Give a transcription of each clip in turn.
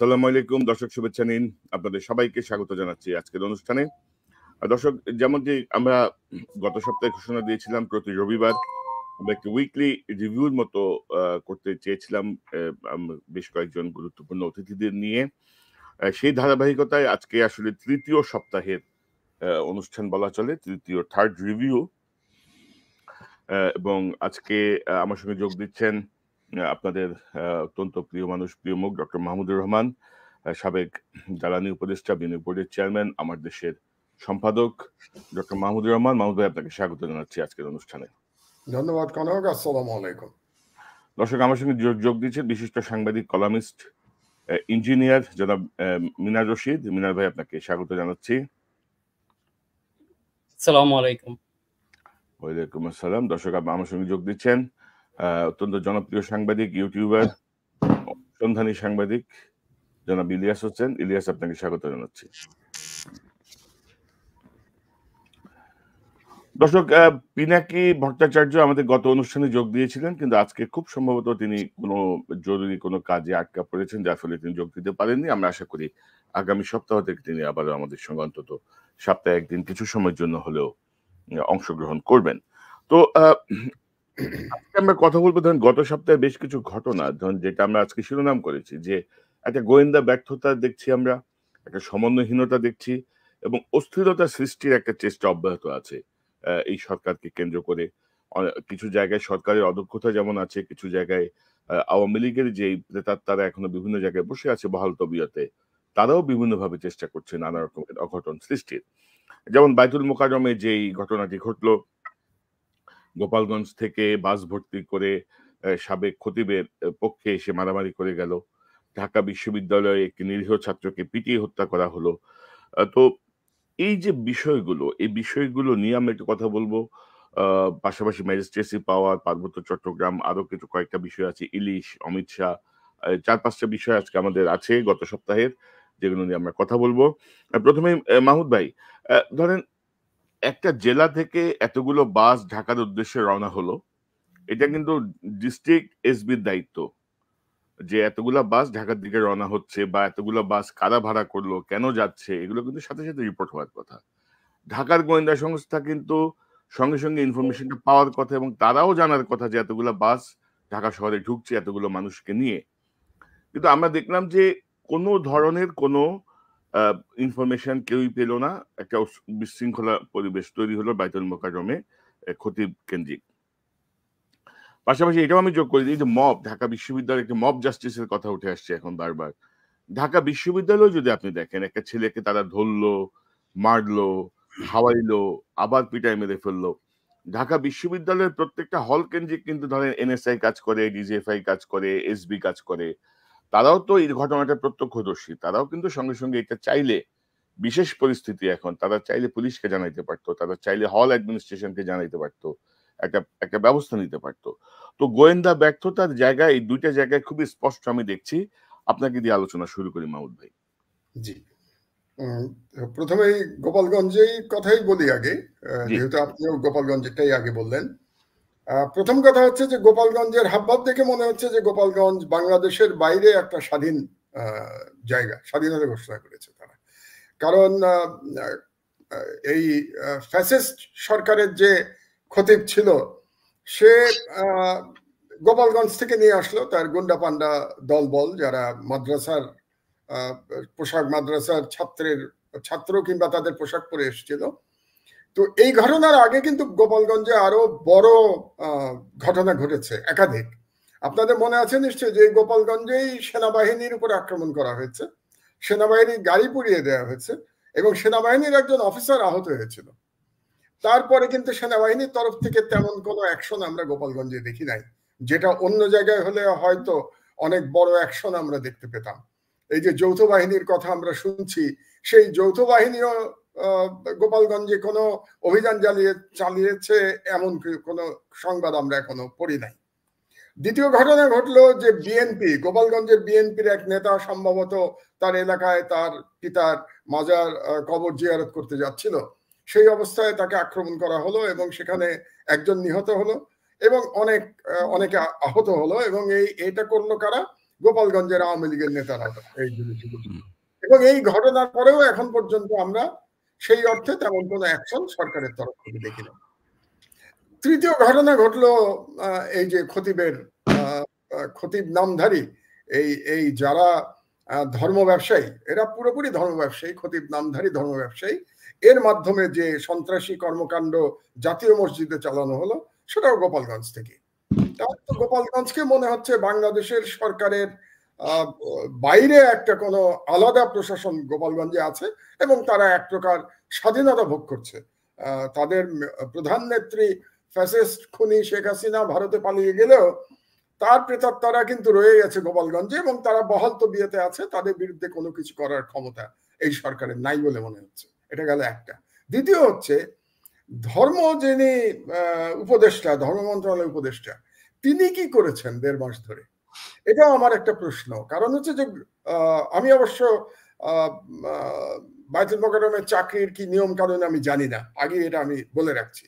আসসালামু আলাইকুম দর্শক, শুভেচ্ছা নিন। আপনাদের সবাইকে স্বাগত জানাচ্ছি আজকের অনুষ্ঠানে। দর্শক, যেমনটি আমরা গত সপ্তাহে ঘোষণা দিয়েছিলাম, প্রতি রবিবার আমরা একটি উইকলি রিভিউর মতো করতে চেয়েছিলাম বেশ কয়েকজন গুরুত্বপূর্ণ অতিথিদের নিয়ে। সেই ধারাবাহিকতায় আজকে আসলে তৃতীয় সপ্তাহের অনুষ্ঠান বলা চলে, তৃতীয় থার্ড রিভিউ। এবং আজকে আমার সঙ্গে যোগ দিচ্ছেন আপনাদের অত্যন্ত প্রিয় মানুষ, প্রিয় মুখ, ডক্টর মাহমুদুর রহমান, সাবেক জ্বালানি উপদেষ্টা, বিনিয়োগ বোর্ডের চেয়ারম্যান, আমার দেশের সম্পাদক। ডক্টর মাহমুদুর রহমান, মাহমুদ ভাই, আপনাকে স্বাগত জানাচ্ছি আজকের অনুষ্ঠানে। ধন্যবাদ কনক। আসসালামু আলাইকুম। দর্শক, আমার সঙ্গে যোগ দিচ্ছেন বিশিষ্ট সাংবাদিক, কলামিস্ট, ইঞ্জিনিয়ার জনাব মিনার রশিদ। মিনার ভাই, আপনাকে স্বাগত জানাচ্ছি। আসসালামু আলাইকুম। ওয়ালাইকুম আসসালাম। দর্শক, আমার সঙ্গে যোগ দিচ্ছেন অত্যন্ত জনপ্রিয় সাংবাদিক, ইউটিউবার, সন্ধানী সাংবাদিক জনাব ইলিয়াস হোসেন। ইলিয়াস, আপনাকে স্বাগত জানাচ্ছি। দর্শক, পিনাকি ভট্টাচার্য আমাদের গত অনুষ্ঠানে যোগ দিয়েছিলেন, কিন্তু আজকে খুব সম্ভবত তিনি কোনো জরুরি কোনো কাজে আটকা পড়েছেন, যার ফলে তিনি যোগ দিতে পারেননি। আমরা আশা করি আগামী সপ্তাহ থেকে তিনি আবারও আমাদের সঙ্গে অন্তত সপ্তাহে একদিন কিছু সময়ের জন্য হলেও অংশগ্রহণ করবেন। তো আজকে আমরা কথা বলবো ধরেন গত সপ্তাহে বেশ কিছু ঘটনা, ধরেন যেটা আমরা আজকে শিরোনাম করেছি, যে একটা গোয়েন্দা ব্যর্থতা দেখছি আমরা, একটা সমন্বয়হীনতা দেখছি, এবং অস্থিরতা সৃষ্টির একটা চেষ্টা অব্যাহত আছে এই সরকারকে কেন্দ্র করে। কিছু জায়গায় সরকারের অদক্ষতা যেমন আছে, কিছু জায়গায় আওয়ামী লীগের যে তারা এখনো বিভিন্ন জায়গায় বসে আছে বহাল তবিয়তে, তারাও বিভিন্নভাবে চেষ্টা করছে নানা রকমের অঘটন সৃষ্টির। যেমন বাইতুল মোকাররমে যেই ঘটনাটি ঘটলো, গোপালগঞ্জ থেকে বাস ভর্তি করে সাবেক খতিবের পক্ষে এসে মারামারি করে গেল, ঢাকা বিশ্ববিদ্যালয়ে একটি নিরীহ ছাত্রকে পিটিয়ে হত্যা করা হলো। তো এই যে বিষয়গুলো, এই বিষয়গুলো নিয়ে আমরা একটু কথা বলবো। পাশাপাশি ম্যাজিস্ট্রেসি পাওয়ার, পার্বত্য চট্টগ্রাম, আরো কিছু কয়েকটা বিষয় আছে, ইলিশ, অমিত শাহ, 4-5টা বিষয় আজকে আমাদের আছে গত সপ্তাহের, যেগুলো নিয়ে আমরা কথা বলবো। প্রথমে মাহমুদ ভাই, ধরেন একটা জেলা থেকে এতগুলো বাস ঢাকার উদ্দেশ্যে রওনা হলো, এটা কিন্তু ডিস্ট্রিক্ট এসবির দায়িত্ব যে এতগুলা বাস ঢাকার দিকে রওনা হচ্ছে, বা এতগুলো বাস কারা ভাড়া করলো, কেন যাচ্ছে, এগুলো কিন্তু সাথে সাথে রিপোর্ট হওয়ার কথা। ঢাকার গোয়েন্দা সংস্থা কিন্তু সঙ্গে সঙ্গে ইনফরমেশনটা পাওয়ার কথা, এবং তারাও জানার কথা যে এতগুলো বাস ঢাকা শহরে ঢুকছে এতগুলো মানুষকে নিয়ে। কিন্তু আমরা দেখলাম যে কোনো ধরনের কোনো ইনফরমেশন কেউই পেল না। একটা বিশৃঙ্খলা পরিবেশ তৈরি হলো বাইতুল মোকাররমে খতিব কেন্দ্রিক। পাশাপাশি এটাও আমি যোগ করি, এই যে মব, ঢাকা বিশ্ববিদ্যালয়ের একটা মব জাস্টিসের কথা উঠে আসছে এখন বারবার। ঢাকা বিশ্ববিদ্যালয় যদি আপনি দেখেন, একটা ছেলেকে তারা ধরলো, মারলো, হাওয়াইলো, আবার পিটাই মেরে ফেললো। ঢাকা বিশ্ববিদ্যালয়ের প্রত্যেকটা হল কেন্দ্রিক কিন্তু ধরেন এনএসআই কাজ করে, ডিজিএফআই কাজ করে, এসবি কাজ করে, তারাও তো এই ঘটনাটা প্রত্যক্ষদর্শী। তারাও কিন্তু সঙ্গে সঙ্গে এটা চাইলে, বিশেষ পরিস্থিতি এখন, তারা চাইলে পুলিশকে জানাইতে পারতো, তারা চাইলে হল অ্যাডমিনিস্ট্রেশনকে জানাইতে পারতো, একটা ব্যবস্থা নিতে পারতো। তো গোয়েন্দা ব্যর্থতার জায়গায়, এই দুইটা জায়গায় খুবই স্পষ্ট আমি দেখছি। আপনাকে দিয়ে আলোচনা শুরু করি মাহমুদ ভাই। জি, প্রথমেই গোপালগঞ্জেই কথাই বলি আগে, যেহেতু আপনিও গোপালগঞ্জটাই আগে বললেন। প্রথম কথা হচ্ছে যে গোপালগঞ্জের হাবভাব দেখে মনে হচ্ছে যে গোপালগঞ্জ বাংলাদেশের বাইরে একটা স্বাধীন জায়গা, স্বাধীনতা ঘোষণা করেছে তারা। কারণ এই ফ্যাসিস্ট সরকারের যে খতিব ছিল, সে গোপালগঞ্জ থেকে নিয়ে আসলো তার গুন্ডা পান্ডা দলবল, যারা মাদ্রাসার পোশাক, মাদ্রাসার ছাত্র কিংবা তাদের পোশাক পরে এসেছিল। তো এই ঘটনার আগে কিন্তু গোপালগঞ্জে আরো বড় ঘটনা ঘটেছে, একাধিক। আপনাদের মনে আছে নিশ্চয়ই যে গোপালগঞ্জেই সেনাবাহিনীর উপর আক্রমণ করা হয়েছে, সেনাবাহিনীর গাড়ি পুড়িয়ে দেওয়া হয়েছে, এবং সেনাবাহিনীর একজন অফিসার আহত হয়েছিল। তারপরে কিন্তু সেনাবাহিনীর তরফ থেকে তেমন কোনো অ্যাকশন আমরা গোপালগঞ্জে দেখি নাই, যেটা অন্য জায়গায় হলে হয়তো অনেক বড় অ্যাকশন আমরা দেখতে পেতাম। এই যে যৌথ বাহিনীর কথা আমরা শুনছি, সেই যৌথ বাহিনীও গোপালগঞ্জে কোনো অভিযান চালিয়েছে এমন কোনো সংবাদ আমরা এখনো পড়ি নাই। দ্বিতীয় ঘটনা ঘটলো যে বিএনপি, গোপালগঞ্জের বিএনপির এক নেতা সম্ভবত তার এলাকায় তার পিতার মাজার কবর জিয়ারত করতে যাচ্ছিল, সেই অবস্থায় তাকে আক্রমণ করা হলো, এবং সেখানে একজন নিহত হলো এবং অনেকে আহত হলো। এবং এটা করলো কারা? গোপালগঞ্জের আওয়ামী লীগের নেতারা এই জিনিসগুলো। এবং এই ঘটনার পরেও এখন পর্যন্ত আমরা সেই অর্থে তেমন কোনো অ্যাকশন সরকারের তরফ থেকে দেখি না। তৃতীয় ঘটনা ঘটলো এই যে খতিব নামধারী এই যারা ধর্ম ব্যবসায়ী, এরা পুরোপুরি ধর্ম ব্যবসায়ী, খতিব নামধারী ধর্ম ব্যবসায়ী, এর মাধ্যমে যে সন্ত্রাসী কর্মকাণ্ড জাতীয় মসজিদে চালানো হলো সেটাও গোপালগঞ্জ থেকে। তাহলে তো গোপালগঞ্জকে মনে হচ্ছে বাংলাদেশের সরকারের বাইরে একটা কোনো আলাদা প্রশাসন গোপালগঞ্জে আছে এবং তারা এক প্রকার স্বাধীনতা ভোগ করছে। তাদের প্রধান নেত্রী ফ্যাসিস্ট খুনি শেখ হাসিনা ভারতে পালিয়ে গেলেও তার প্রেতাত্মারা কিন্তু রয়ে গেছে গোপালগঞ্জে এবং তারা বহাল তবিয়তে আছে, তাদের বিরুদ্ধে কোনো কিছু করার ক্ষমতা এই সরকারের নাই বলে মনে হচ্ছে। এটা গেল একটা। দ্বিতীয় হচ্ছে ধর্ম যিনি উপদেষ্টা, ধর্ম মন্ত্রণালয়ের উপদেষ্টা, তিনি কি করেছেন 1.5 মাস ধরে, এটাও আমার একটা প্রশ্ন। কারণ হচ্ছে যে আমি অবশ্য বায়তুল মোকাররমের চাকরির কি নিয়ম কানুন আমি জানি না, আগে এটা আমি বলে রাখছি।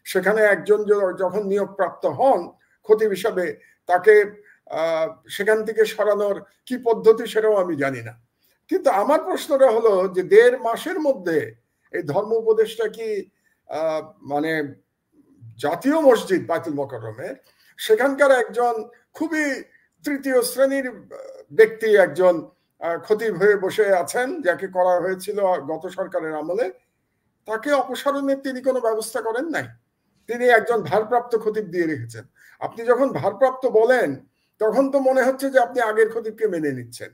সেখানে একজন যখন নিয়োগ প্রাপ্ত হন খতিব হিসাবে, তাকে সেখান থেকে সরানোর কি পদ্ধতি সেটাও আমি জানি না। কিন্তু আমার প্রশ্নটা হলো যে 1.5 মাসের মধ্যে এই ধর্ম উপদেষ্টা কি মানে জাতীয় মসজিদ বায়তুল মোকাররমের সেখানকার একজন খুবই তৃতীয় শ্রেণীর ব্যক্তি, একজন খতিব হয়ে বসে আছেন, যাকে করা হয়েছিল গত সরকারের আমলে, তাকে অপসারণের তিনি কোনো ব্যবস্থা করেন নাই। তিনি একজন ভারপ্রাপ্ত খতিব দিয়ে রেখেছেন। আপনি যখন ভারপ্রাপ্ত বলেন তখন তো মনে হচ্ছে যে আপনি আগের খতিবকে মেনে নিচ্ছেন।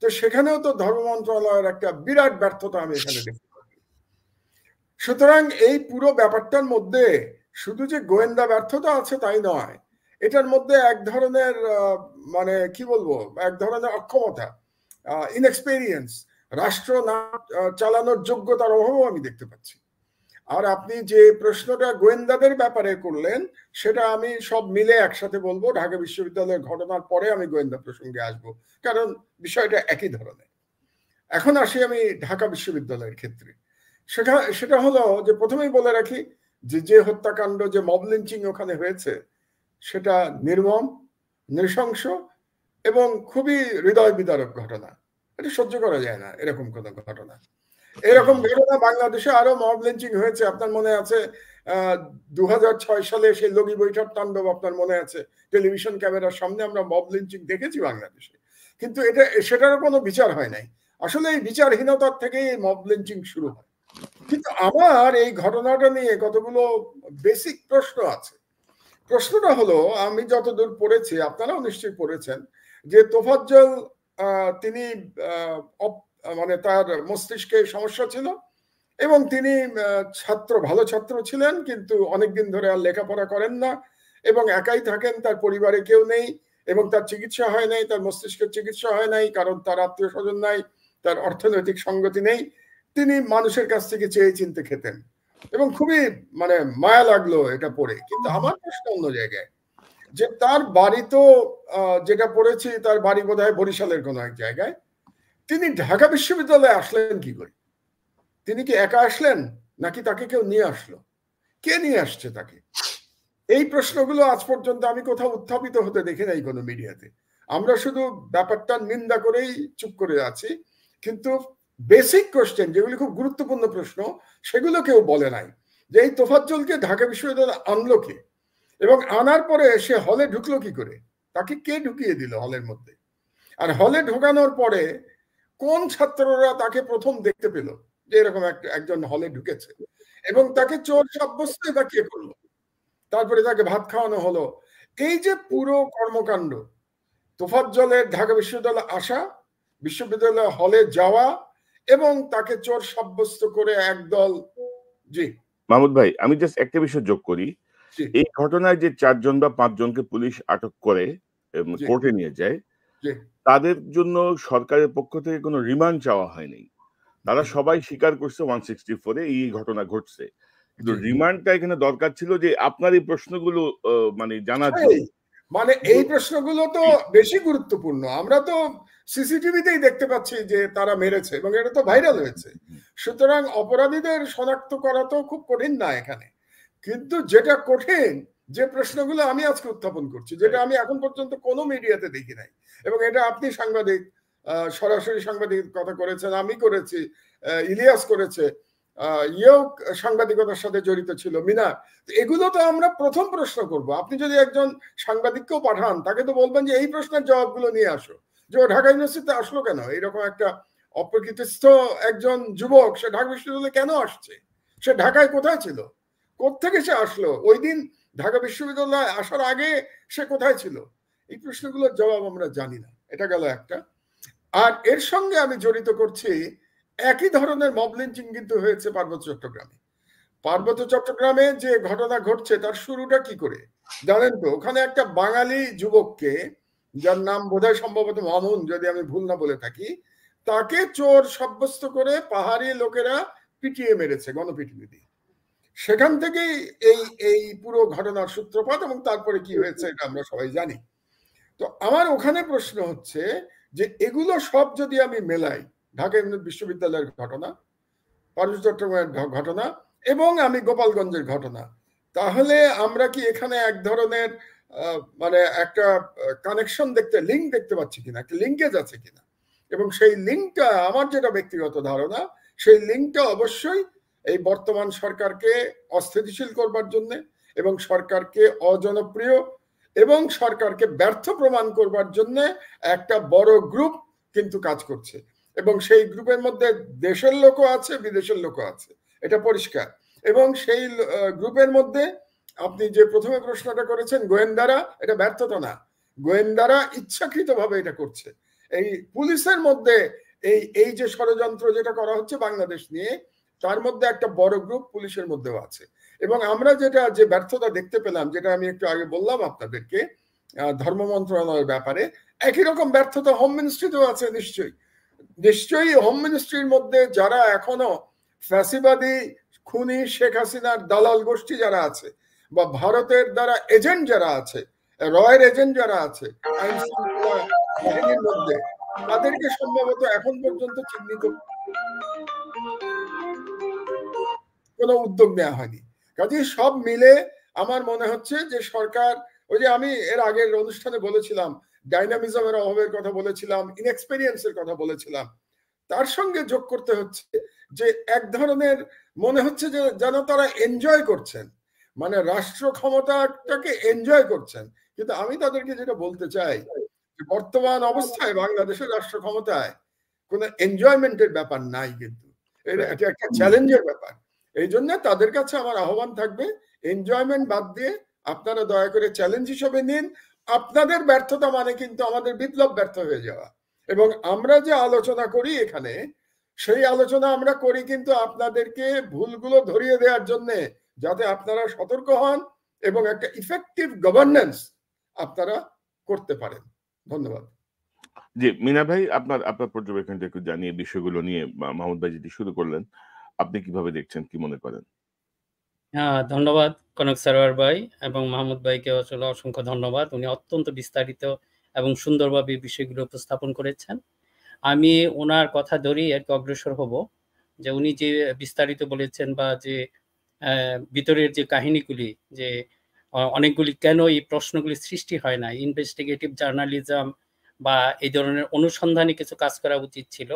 তো সেখানেও তো ধর্ম মন্ত্রণালয়ের একটা বিরাট ব্যর্থতা আমি এখানে দেখতে পাই। সুতরাং এই পুরো ব্যাপারটার মধ্যে শুধু যে গোয়েন্দা ব্যর্থতা আছে তাই নয়, এটার মধ্যে এক ধরনের মানে কি বলবো, এক ধরনের অক্ষমতা, ইনএক্সপেরিয়েন্স, রাষ্ট্র না চালানোর যোগ্যতার অভাবও আমি দেখতে পাচ্ছি। আর আপনি যে প্রশ্নটা গোয়েন্দাদের ব্যাপারে করলেন সেটা আমি সব মিলে একসাথে বলবো। ঢাকা বিশ্ববিদ্যালয়ের ঘটনার পরে আমি গোয়েন্দা প্রসঙ্গে আসবো, কারণ বিষয়টা একই ধরনের। এখন আসি আমি ঢাকা বিশ্ববিদ্যালয়ের ক্ষেত্রে। সেটা হলো যে প্রথমেই বলে রাখি যে হত্যাকাণ্ড, যে মব লিঞ্চিং ওখানে হয়েছে, সেটা নির্মম, নৃশংস এবং খুবই হৃদয় বিদারক ঘটনা। এটা সহ্য করা যায় না এরকম কোনো ঘটনা। এরকম ঘটনা বাংলাদেশে আরো মব লিঞ্চিং হয়েছে। আপনার মনে আছে 2006 সালে সেই লগি বৈঠার তাণ্ডব, আপনার মনে আছে? টেলিভিশন ক্যামেরার সামনে আমরা মব লিঞ্চিং দেখেছি বাংলাদেশে, কিন্তু সেটারও কোনো বিচার হয় নাই। আসলে এই বিচারহীনতার থেকেই এই মব লিঞ্চিং শুরু হয়। কিন্তু আমার এই ঘটনাটা নিয়ে কতগুলো বেসিক প্রশ্ন আছে। প্রশ্নটা হলো, আমি যতদূর পড়েছি, আপনারাও নিশ্চয়ই পড়েছেন, যে তোফাজ্জল তিনি মানে তার মস্তিষ্কে সমস্যা ছিল এবং তিনি ভালো ছাত্র ছিলেন, কিন্তু অনেকদিন ধরে আর লেখাপড়া করেন না এবং একাই থাকেন, তার পরিবারে কেউ নেই এবং তার চিকিৎসা হয় নাই, তার মস্তিষ্কের চিকিৎসা হয় নাই, কারণ তার আত্মীয় স্বজন নাই, তার অর্থনৈতিক সঙ্গতি নেই। তিনি মানুষের কাছ থেকে চেয়ে চিনতে খেতেন এবং খুবই মানে মায়া লাগলো এটা পড়ে। কিন্তু আমার প্রশ্ন অন্য জায়গায়, যে তার বাড়ি তো যেটা পড়েছি, তার বাড়ি বোধহয় বরিশালের কোনো এক জায়গায়। তিনি ঢাকা বিশ্ববিদ্যালয়ে আসলেন কি করে? তিনি কি একা আসলেন নাকি তাকে কেউ নিয়ে আসলো? কে নিয়ে আসছে তাকে? এই প্রশ্নগুলো আজ পর্যন্ত আমি কোথাও উত্থাপিত হতে দেখি নাই কোনো মিডিয়াতে। আমরা শুধু ব্যাপারটা নিন্দা করেই চুপ করে আছি, কিন্তু বেসিক কোশ্চেন, যেগুলি খুব গুরুত্বপূর্ণ প্রশ্ন, সেগুলো কেউ বলে নাই। যে এই তোফাজ্জলকে ঢাকা বিশ্ববিদ্যালয়ে আনলো কে এবং আনার পরে সে হলে ঢুকলো কি করে? তাকে কে ঢুকিয়ে দিল হলের মধ্যে? আর হলে ঢোকানোর পরে কোন ছাত্ররা তাকে প্রথম দেখতে পেল যে এরকম একজন হলে ঢুকেছে এবং তাকে চোর সাব্যস্ত বা কে করলো? তারপরে তাকে ভাত খাওয়ানো হলো। এই যে পুরো কর্মকাণ্ড, তোফাজ্জলের ঢাকা বিশ্ববিদ্যালয়ে আসা, বিশ্ববিদ্যালয় হলে যাওয়া এবং তাকে চোর সাব্যস্ত করে একদল। জি মাহমুদ ভাই, আমি জাস্ট একটা বিষয় যোগ করি। এই ঘটনায় যে 4 জন বা 5 জনকে পুলিশ আটক করে কোর্টে নিয়ে যায়, তাদের জন্য সরকারের পক্ষ থেকে কোনো রিমান্ড চাওয়া হয়নি। তারা সবাই স্বীকার করছে 164 এই ঘটনা ঘটছে। কিন্তু রিমান্ডটা এখানে দরকার ছিল, যে আপনার এই প্রশ্নগুলো মানে জানার জন্য। মানে এই প্রশ্নগুলো তো বেশি গুরুত্বপূর্ণ। আমরা তো সিসিটিভিতেই দেখতে পাচ্ছি যে তারা মেরেছে এবং এটা তো ভাইরাল হয়েছে। সুতরাং অপরাধীদের শনাক্ত করা তো খুব কঠিন না এখানে। কিন্তু যেটা কঠিন, যে প্রশ্নগুলো আমি আজকে উত্থাপন করছি, যেটা আমি এখন পর্যন্ত কোনো মিডিয়াতে দেখি নাই, এবং এটা আপনি সাংবাদিক, সরাসরি সাংবাদিকতা করেছেন, আমি করেছি, ইলিয়াস করেছে, ইয়েও সাংবাদিকতার সাথে জড়িত ছিল, মিনা। এগুলো তো আমরা প্রথম প্রশ্ন করব। আপনি যদি একজন সাংবাদিককেও পাঠান, তাকে তো বলবেন যে এই প্রশ্নের জবাবগুলো নিয়ে আসো, যে ও ঢাকা ইউনিভার্সিটিতে আসলো কেন, এইরকম একটা অপ্রকৃতিস্থ একজন যুবক সে ঢাকা বিশ্ববিদ্যালয়ে কেন আসছে, সে ঢাকায় কোথায় ছিল, কোত্থেকে সে আসলো, ওই দিন ঢাকা বিশ্ববিদ্যালয়ে আসার আগে সে কোথায় ছিল। এই প্রশ্নগুলোর জবাব আমরা জানি না। এটা গেল একটা। আর এর সঙ্গে আমি জড়িত করছি একই ধরনের মব লিঞ্চিং কিন্তু হয়েছে পার্বত্য চট্টগ্রামে। পার্বত্য চট্টগ্রামে যে ঘটনা ঘটছে তার শুরুটা কি করে জানেন তো? ওখানে একটা বাঙালি যুবককে, যার নাম বোধহয় সম্ভবত মামুন, যদি আমি ভুল না বলে থাকি, তাকে চোর সাব্যস্ত করে পাহাড়ি লোকেরা পিটিয়ে মেরেছে গণপিটুনি দিয়ে। সেখান থেকেই এই এই পুরো ঘটনার সূত্রপাত, এবং তারপরে কি হয়েছে এটা আমরা সবাই জানি। তো আমার ওখানে প্রশ্ন হচ্ছে যে এগুলো সব যদি আমি মেলাই, ঢাকা বিশ্ববিদ্যালয়ের ঘটনা, পার্বত্য চট্টগ্রামের ঘটনা, এবং আমি গোপালগঞ্জের ঘটনা, তাহলে আমরা কি এখানে এক ধরনের মানে একটা কানেকশন দেখতে, লিঙ্ক দেখতে পাচ্ছি কিনা, একটা লিঙ্কেজ আছে কিনা? এবং সেই লিঙ্কটা, আমার যেটা ব্যক্তিগত ধারণা, সেই লিঙ্কটা অবশ্যই এই বর্তমান সরকারকে অস্থিতিশীল করবার জন্য, এবং সরকারকে অজনপ্রিয় এবং সরকারকে ব্যর্থ প্রমাণ করবার জন্য একটা বড় গ্রুপ কিন্তু কাজ করছে। এবং সেই গ্রুপের মধ্যে দেশের লোকও আছে, বিদেশের লোকও আছে, এটা পরিষ্কার। এবং সেই গ্রুপের মধ্যে আপনি যে প্রথমে প্রশ্নটা করেছেন গোয়েন্দারা, এটা ব্যর্থতা না, গোয়েন্দারা ইচ্ছাকৃতভাবে এটা করছে। এই পুলিশের মধ্যে এই এই যে ষড়যন্ত্র যেটা করা হচ্ছে বাংলাদেশ নিয়ে, তার মধ্যে একটা বড় গ্রুপ পুলিশের মধ্যেও আছে। এবং আমরা যেটা যে ব্যর্থতা দেখতে পেলাম, যেটা আমি একটু আগে বললাম আপনাদেরকে ধর্ম মন্ত্রণালয়ের ব্যাপারে, একই রকম ব্যর্থতা হোম মিনিস্ট্রিতেও আছে। নিশ্চয়ই নিশ্চয়ই হোম মিনিস্ট্রির মধ্যে যারা এখনো ফ্যাসিবাদী খুনি শেখ হাসিনার দালাল গোষ্ঠী যারা আছে, বা ভারতের দ্বারা এজেন্ট যারা আছে, রয়ের এজেন্ট যারা আছে আইন শৃঙ্খলা বাহিনীর মধ্যে, তাদেরকে সম্ভবত এখন পর্যন্ত চিহ্নিত কোনো উদ্যোগ নেওয়া হয়নি। কাজে সব মিলে আমার মনে হচ্ছে যে সরকার, ওই যে আমি এর আগের অনুষ্ঠানে বলেছিলাম, ডাইনামিজমের অভাবের কথা বলেছিলাম, ইনএক্সপেরিয়েন্সের কথা বলেছিলাম, তার সঙ্গে যোগ করতে হচ্ছে যে এক ধরনের মনে হচ্ছে যে যেন তারা এনজয় করছেন, মানে রাষ্ট্র ক্ষমতাটাকে এনজয় করছেন। কিন্তু আমি তাদেরকে যেটা বলতে চাই, বর্তমান অবস্থায় বাংলাদেশের রাষ্ট্র ক্ষমতায় কোনো এনজয়মেন্টের ব্যাপার নাই, কিন্তু এটা একটা চ্যালেঞ্জের ব্যাপার। এই জন্য তাদের কাছে আমার আহ্বান থাকবে, এনজয়মেন্ট বাদ দিয়ে আপনারা দয়া করে চ্যালেঞ্জ হিসেবে নিন। আপনাদের ব্যর্থতা মানে কিন্তু আমাদের বিপ্লব ব্যর্থ হয়ে যাওয়া। এবং আমরা যে আলোচনা করি এখানে, সেই আলোচনা আমরা করি কিন্তু আপনাদেরকে ভুলগুলো ধরিয়ে দেওয়ার জন্য, যাতে আপনারা সতর্ক হন এবং একটা ইফেক্টিভ গভর্নেন্স আপনারা করতে পারেন। ধন্যবাদ। জি, মিনা ভাই, আপনার আপনার পর্যবেক্ষণটা একটু জানিয়ে বিষয়গুলো নিয়ে মাহমুদ ভাই যেটি শুরু করলেন, আপনি কিভাবে দেখছেন, কি মনে করেন? ধন্যবাদ কনক সারোয়ার ভাই এবং মাহমুদ ভাইকে আসলে অসংখ্য ধন্যবাদ। উনি অত্যন্ত বিস্তারিত এবং সুন্দরভাবে বিষয়গুলো উপস্থাপন করেছেন। আমি ওনার কথা ধরেই আর কি অগ্রসর হব, যে উনি যে বিস্তারিত বলেছেন, বা যে ভিতরের যে কাহিনীগুলি, যে অনেকগুলি কেন এই প্রশ্নগুলি সৃষ্টি হয় না, ইনভেস্টিগেটিভ জার্নালিজম বা এই ধরনের অনুসন্ধানী কিছু কাজ করা উচিত ছিল,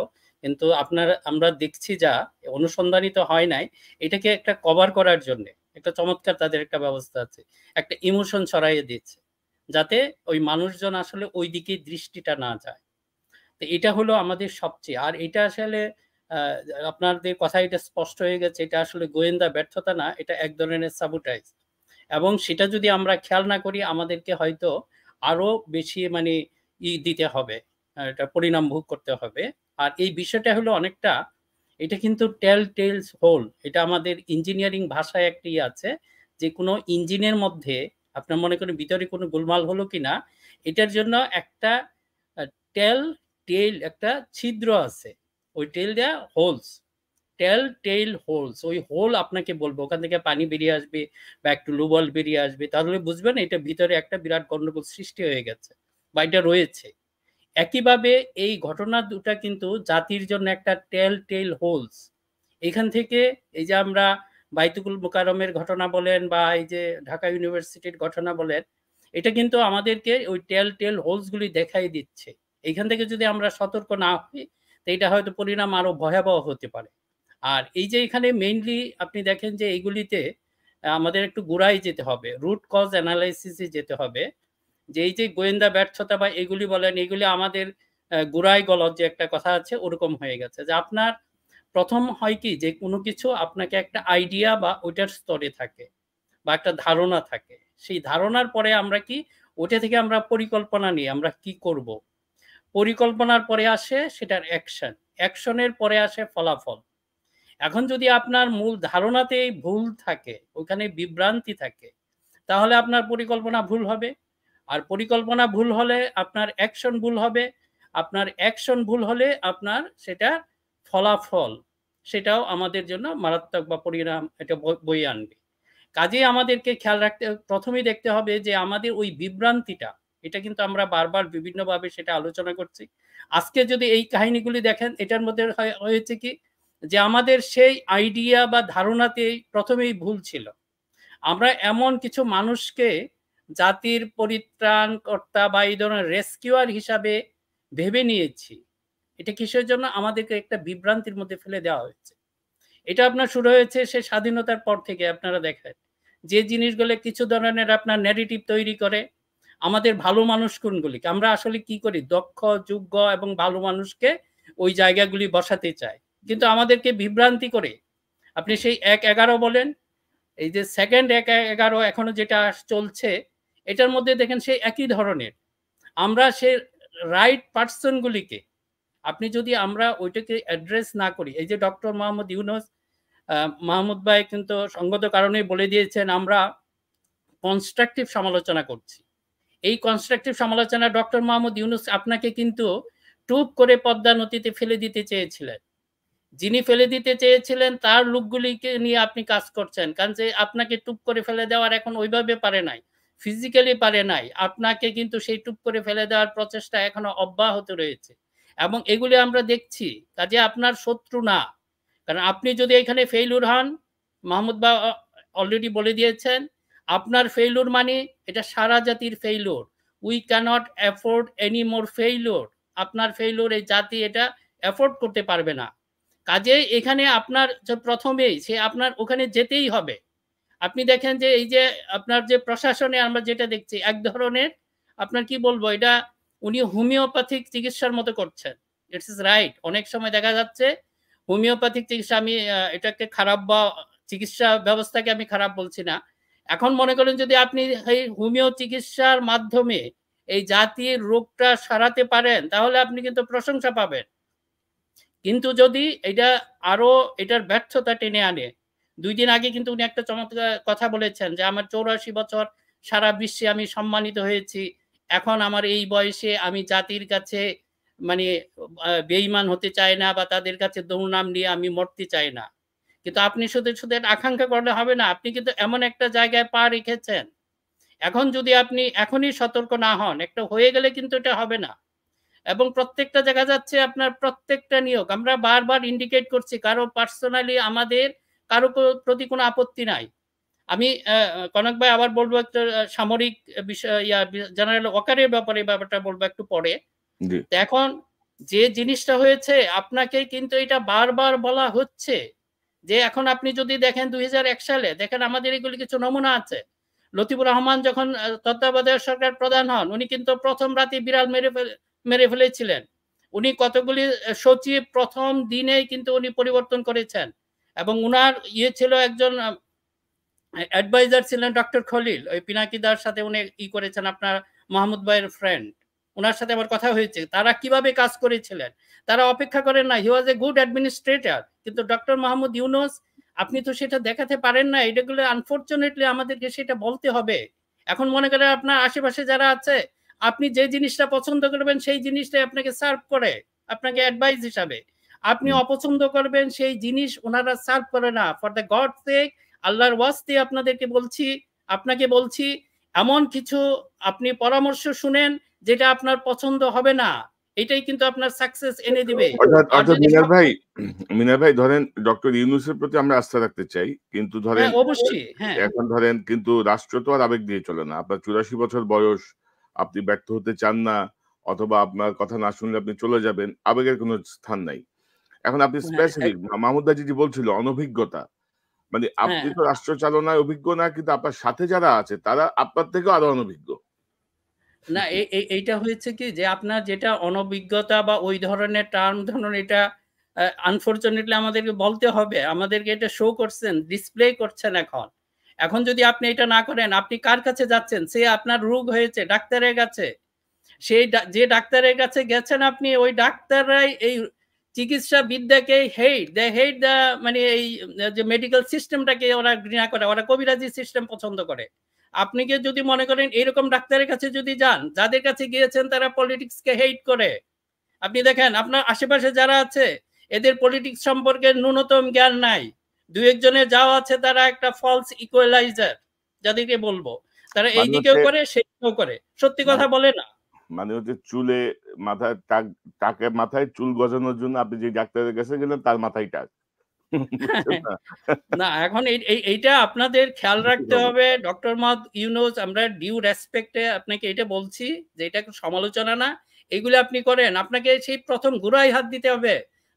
কিন্তু আমরা দেখছি যা অনুসন্ধানী তো হয় নাই, এটাকে একটা কভার করার জন্য একটা চমৎকার তাদের একটা ব্যবস্থা আছে, একটা ইমোশন ছড়াইয়ে দিচ্ছে, যাতে ওই মানুষজন আসলে ওই দিকে দৃষ্টিটা না যায়। তো এটা হলো আমাদের সবচেয়ে, আর এটা আসলে আপনাদের কথা এটা স্পষ্ট হয়ে গেছে, এটা আসলে গোয়েন্দা ব্যর্থতা না, এটা এক ধরনের সাবোটাইজ। এবং সেটা যদি আমরা খেয়াল না করি, আমাদেরকে হয়তো আরো বেশি মানে দিতে হবে, এটা পরিণাম ভোগ করতে হবে। আর এই বিষয়টা হলো অনেকটা, এটা কিন্তু টেল টেলস হোল, এটা আমাদের ইঞ্জিনিয়ারিং ভাষায় একটি আছে, যে কোনো ইঞ্জিনের মধ্যে আপনার মনে করেন ভিতরে কোনো গোলমাল হলো কিনা, এটার জন্য একটা টেল টেল একটা ছিদ্র আছে, ওই টেল দেয়া হোলস, টেল টেল হোলস, ওই হোল আপনাকে বলবো, ওখান থেকে পানি বেরিয়ে আসবে বা একটু লুবল বেরিয়ে আসবে, তাহলে বুঝবেন এটা ভিতরে একটা বিরাট গন্ডগোল সৃষ্টি হয়ে গেছে বা এটা রয়েছে। একইভাবে এই ঘটনা দুটা কিন্তু জাতির জন্য একটা টেল টেল হোলস। এখান থেকে এই যে আমরা বাইতুল মুকাররমের ঘটনা বলেন বা এই যে ঢাকা ইউনিভার্সিটির ঘটনা বলেন, এটা কিন্তু আমাদেরকে ওই টেল হোলস গুলি দেখাই দিচ্ছে। এইখান থেকে যদি আমরা সতর্ক না হই, তো এটা হয়তো পরিণাম আরো ভয়াবহ হতে পারে। আর এই যে এখানে মেইনলি আপনি দেখেন যে এইগুলিতে আমাদের একটু গোড়ায় যেতে হবে, রুট কজ অ্যানালাইসিসে যেতে হবে, যে এই যে গোয়েন্দা ব্যর্থতা বা এগুলি বলেন, এগুলি আমাদের গোড়ায় গলদ যে একটা কথা আছে ওরকম হয়ে গেছে। যে আপনার প্রথম হয় কি, যে কোনো কিছু আপনাকে একটা আইডিয়া বা ওইটার স্তরে থাকে বা একটা ধারণা থাকে, সেই ধারণার পরে আমরা কি ওটা থেকে আমরা পরিকল্পনা নিই আমরা কি করব। পরিকল্পনার পরে আসে সেটার অ্যাকশন, অ্যাকশনের পরে আসে ফলাফল। এখন যদি আপনার মূল ধারণাতেই ভুল থাকে, ওখানে বিভ্রান্তি থাকে, তাহলে আপনার পরিকল্পনা ভুল হবে। আর পরিকল্পনা ভুল হলে আপনার অ্যাকশন ভুল হবে। আপনার অ্যাকশন ভুল হলে আপনার সেটা ফলাফল, সেটাও আমাদের জন্য মারাত্মক বা পরিণাম এটা বয়ে আনবে। কাজেই আমাদেরকে খেয়াল রাখতে, প্রথমেই দেখতে হবে যে আমাদের ওই বিভ্রান্তিটা, এটা কিন্তু আমরা বারবার বিভিন্নভাবে সেটা আলোচনা করছি। আজকে যদি এই কাহিনীগুলি দেখেন, এটার মধ্যে হয়েছে কি, যে আমাদের সেই আইডিয়া বা ধারণাতেই প্রথমেই ভুল ছিল। আমরা এমন কিছু মানুষকে জাতির পরিত্রাণকর্তা বা এই ধরনের রেস্কিউয়ার হিসাবে ভেবে নিয়েছি। এটা কিসের জন্য? আমাদেরকে একটা বিভ্রান্তির মধ্যে ফেলে দেওয়া হয়েছে। এটা আপনার শুরু হয়েছে সে স্বাধীনতার পর থেকে। আপনারা দেখেন যে জিনিসগুলো কিছু ধরনের আপনার ন্যারেটিভ তৈরি করে আমাদের ভালো মানুষ কোনগুলিকে, আমরা আসলে কি করি, দক্ষ যোগ্য এবং ভালো মানুষকে ওই জায়গাগুলি বসাতে চাই, কিন্তু আমাদেরকে বিভ্রান্তি করে আপনি সেই ১-১১ বলেন, এই যে সেকেন্ড ১-১১ এখনো যেটা চলছে, এটার মধ্যে দেখেন সেই একই ধরনের। আমরা সে রাইট পার্সনগুলিকে আপনি যদি আমরা ওইটাকে অ্যাড্রেস না করি, এই যে ডক্টর মোহাম্মদ ইউনূস, মাহমুদ ভাই কিন্তু সঙ্গত কারণেই বলে দিয়েছেন আমরা কনস্ট্রাকটিভ সমালোচনা করছি। এই কনস্ট্রাকটিভ সমালোচনা ডক্টর মোহাম্মদ ইউনূস আপনাকে কিন্তু টুপ করে পদ্মা নদীতে ফেলে দিতে চেয়েছিলেন। যিনি ফেলে দিতে চেয়েছিলেন তার লোকগুলিকে নিয়ে আপনি কাজ করছেন, কারণ যে আপনাকে টুপ করে ফেলে দেওয়ার এখন ওইভাবে পারে নাই, ফিজিক্যালি পারে নাই, আপনাকে কিন্তু সেই টুপ করে ফেলে দেওয়ার প্রচেষ্টা এখনো অব্যাহত রয়েছে এবং এগুলি আমরা দেখছি। কাজে আপনার শত্রু না, কারণ আপনি যদি এখানে ফেইলুর হন, মাহমুদ বা অলরেডি বলে দিয়েছেন, আপনার ফেইলুর মানে এটা সারা জাতির failure. We can't afford any more failure. আপনার ফেইলুর এই জাতি এটা অ্যাফোর্ড করতে পারবে না। কাজেই এখানে আপনার প্রথমেই সে আপনার ওখানে যেতেই হবে। আপনি দেখেন যে এই যে আপনার যে প্রশাসনে আমরা যেটা দেখছি, এক ধরনের আপনার কি বলবো, এটা উনি হোমিওপ্যাথিক চিকিৎসার মতো করছেন। It's is right. অনেক সময় দেখা যাচ্ছে হোমিওপ্যাথিক চিকিৎসা, আমি এটাকে খারাপ বা চিকিৎসা ব্যবস্থাকে আমি খারাপ বলছি না। এখন মনে করেন যদি আপনি এই হোমিও চিকিৎসার মাধ্যমে এই জাতির রোগটা সারাতে পারেন, তাহলে আপনি কিন্তু প্রশংসা পাবেন। কিন্তু যদি এটা আরো এটার ব্যর্থতা টেনে আনে, ২ দিন আগে কিন্তু উনি একটা চমৎকার কথা বলেছেন যে আমার ৮৪ বছর সারা বিশ্বে আমি সম্মানিত হয়েছি, এখন আমার এই বয়সে আমি জাতির কাছে মানে বেঈমান হতে চাই না বা তাদের কাছে দুর্নাম নিয়ে আমি মরতে চাই না। কিন্তু আপনি শুধু আকাঙ্ক্ষা করলে হবে না, আপনি কিন্তু এমন একটা জায়গায় পা রেখেছেন, এখন যদি আপনি এখনই সতর্ক না হন, একটা হয়ে গেলে কিন্তু এটা হবে না। এবং প্রত্যেকটা দেখা যাচ্ছে আপনার প্রত্যেকটা নিয়োগ আমরা বারবার ইন্ডিকেট করছি, কারো পার্সোনালি আমাদের কারো প্রতি কোনো আপত্তি নাই। আমি কনক ভাই আবার বলবো একটা সামরিক বিষয়, জেনারেল ওয়াকারের ব্যাপারে ব্যাপারটা বলবো একটু পরে। এখন যে জিনিসটা হয়েছে, আপনাকে কিন্তু এটা বারবার বলা হচ্ছে যে এখন আপনি যদি দেখেন ২০০১ সালে দেখেন আমাদের এগুলি কিছু নমুনা আছে। লতিফুর রহমান যখন তত্ত্বাবধায়ক সরকার প্রধান হন, উনি কিন্তু প্রথম রাতে বিড়াল মেরে ফেলেছিলেন। উনি কতগুলি সচিব প্রথম দিনেই কিন্তু উনি পরিবর্তন করেছেন এবং উনার ছিল একজন অ্যাডভাইজার ছিলেন ডক্টর খলিল, ওই পিনাকিদার সাথে উনি করেছেন, আপনার মাহমুদ ভাইয়ের ফ্রেন্ড, ওনার সাথে আমার কথা হয়েছে। তারা কিভাবে কাজ করেছিলেন, তারা অপেক্ষা করেন না। হি ওয়াজ এ গুড অ্যাডমিনিস্ট্রেটর। কিন্তু ডক্টর মোহাম্মদ ইউনূস আপনি তো সেটা দেখাতে পারেন না। এটাগুলো আনফরচুনেটলি আমাদেরকে সেটা বলতে হবে। এখন মনে করেন আপনার আশেপাশে যারা আছে, আপনি যে জিনিসটা পছন্দ করবেন সেই জিনিসটাই আপনাকে সার্ভ করে, আপনাকে অ্যাডভাইস হিসাবে। আপনি অপছন্দ করবেন সেই জিনিস ওনারা সার্ভ করে না। ফর দ্য গড সেক, আল্লাহর ওয়াস্তে আপনাদেরকে বলছি, আপনাকে বলছি, এমন কিছু আপনি পরামর্শ শুনেন যেটা আপনার পছন্দ হবে না, এটাই কিন্তু আপনার সাকসেস এনে দিবে। আর অর্থাৎ যদি মিনার ভাই ধরেন ডক্টর ইউনূসের প্রতি আমরা আস্থা রাখতে চাই। কিন্তু ধরেন হ্যাঁ, অবশ্যই। হ্যাঁ, এখন ধরেন কিন্তু রাষ্ট্র তো আর আবেগ দিয়ে চলে না। আপনার ৮৪ বছর বয়স, আপনি ব্যর্থ হতে চান না অথবা আপনার কথা না শুনলে আপনি চলে যাবেন। আবেগের কোনো স্থান নাই। এখন আপনি হ্যাঁ, স্পেসিফিক মাহমুদ ভাই যেটি বলছিল অনভিজ্ঞতা। মানে হ্যাঁ। আপনি তো রাষ্ট্র চালনায় অভিজ্ঞ না, কিন্তু আপনার সাথে যারা আছে তারা আপনার থেকেও আরো অনভিজ্ঞ। না এইটা হয়েছে কি যে আপনার যেটা অনভিজ্ঞতা বা ওই ধরনের টার্ম ধরুন এটা আনফরচুনেটলি আমাদেরকে বলতে হবে। আমাদেরকে এটা শো করছেন, ডিসপ্লে করছেন এখন। এখন যদি আপনি এটা না করেন, আপনি কার কাছে যাচ্ছেন? সে আপনার রোগ হয়েছে ডাক্তারের কাছে। সেই যে ডাক্তারের কাছে গেছেন আপনি, ওই ডাক্তাররাই এই চিকিৎসা বিদ্যাকে হেট দ্য মানে এই যে মেডিকেল সিস্টেমটাকে ওরা ঘৃণা করে, ওরা কবিরাজি সিস্টেম পছন্দ করে। আপনি কি যদি মনে করেন এরকম ডাক্তারের কাছে যদি যান, যাদের কাছে গিয়েছেন তারা পলিটিক্সকে হেট করে। আপনি দেখেন আপনার আশেপাশে যারা আছে এদের পলিটিক্স সম্পর্কে ন্যূনতম জ্ঞান নাই। দু একজনের যাওয়া আছে তারা একটা ফলস ইকুয়ালাইজার, যাদেরকে বলবো তারা এই মানে দিকেও হচ্ছে করে সেদিকেও করে, সত্যি মানে কথা বলে না। মানে হচ্ছে চুলে মাথায় টাকের মাথায় চুল গজানোর জন্য আপনি যে ডাক্তারের কাছে গেলেন তার মাথায় টাক। বুঝছেন না? না এখন এইটা আপনাদের খেয়াল রাখতে হবে। ডক্টর মোহাম্মদ ইউনূস, আমরা ডিউ রেসপেক্টে আপনাকে এটা বলছি যে এটা সমালোচনা না। এগুলো আপনি করেন, আপনাকে সেই প্রথম গোড়ায় হাত দিতে হবে।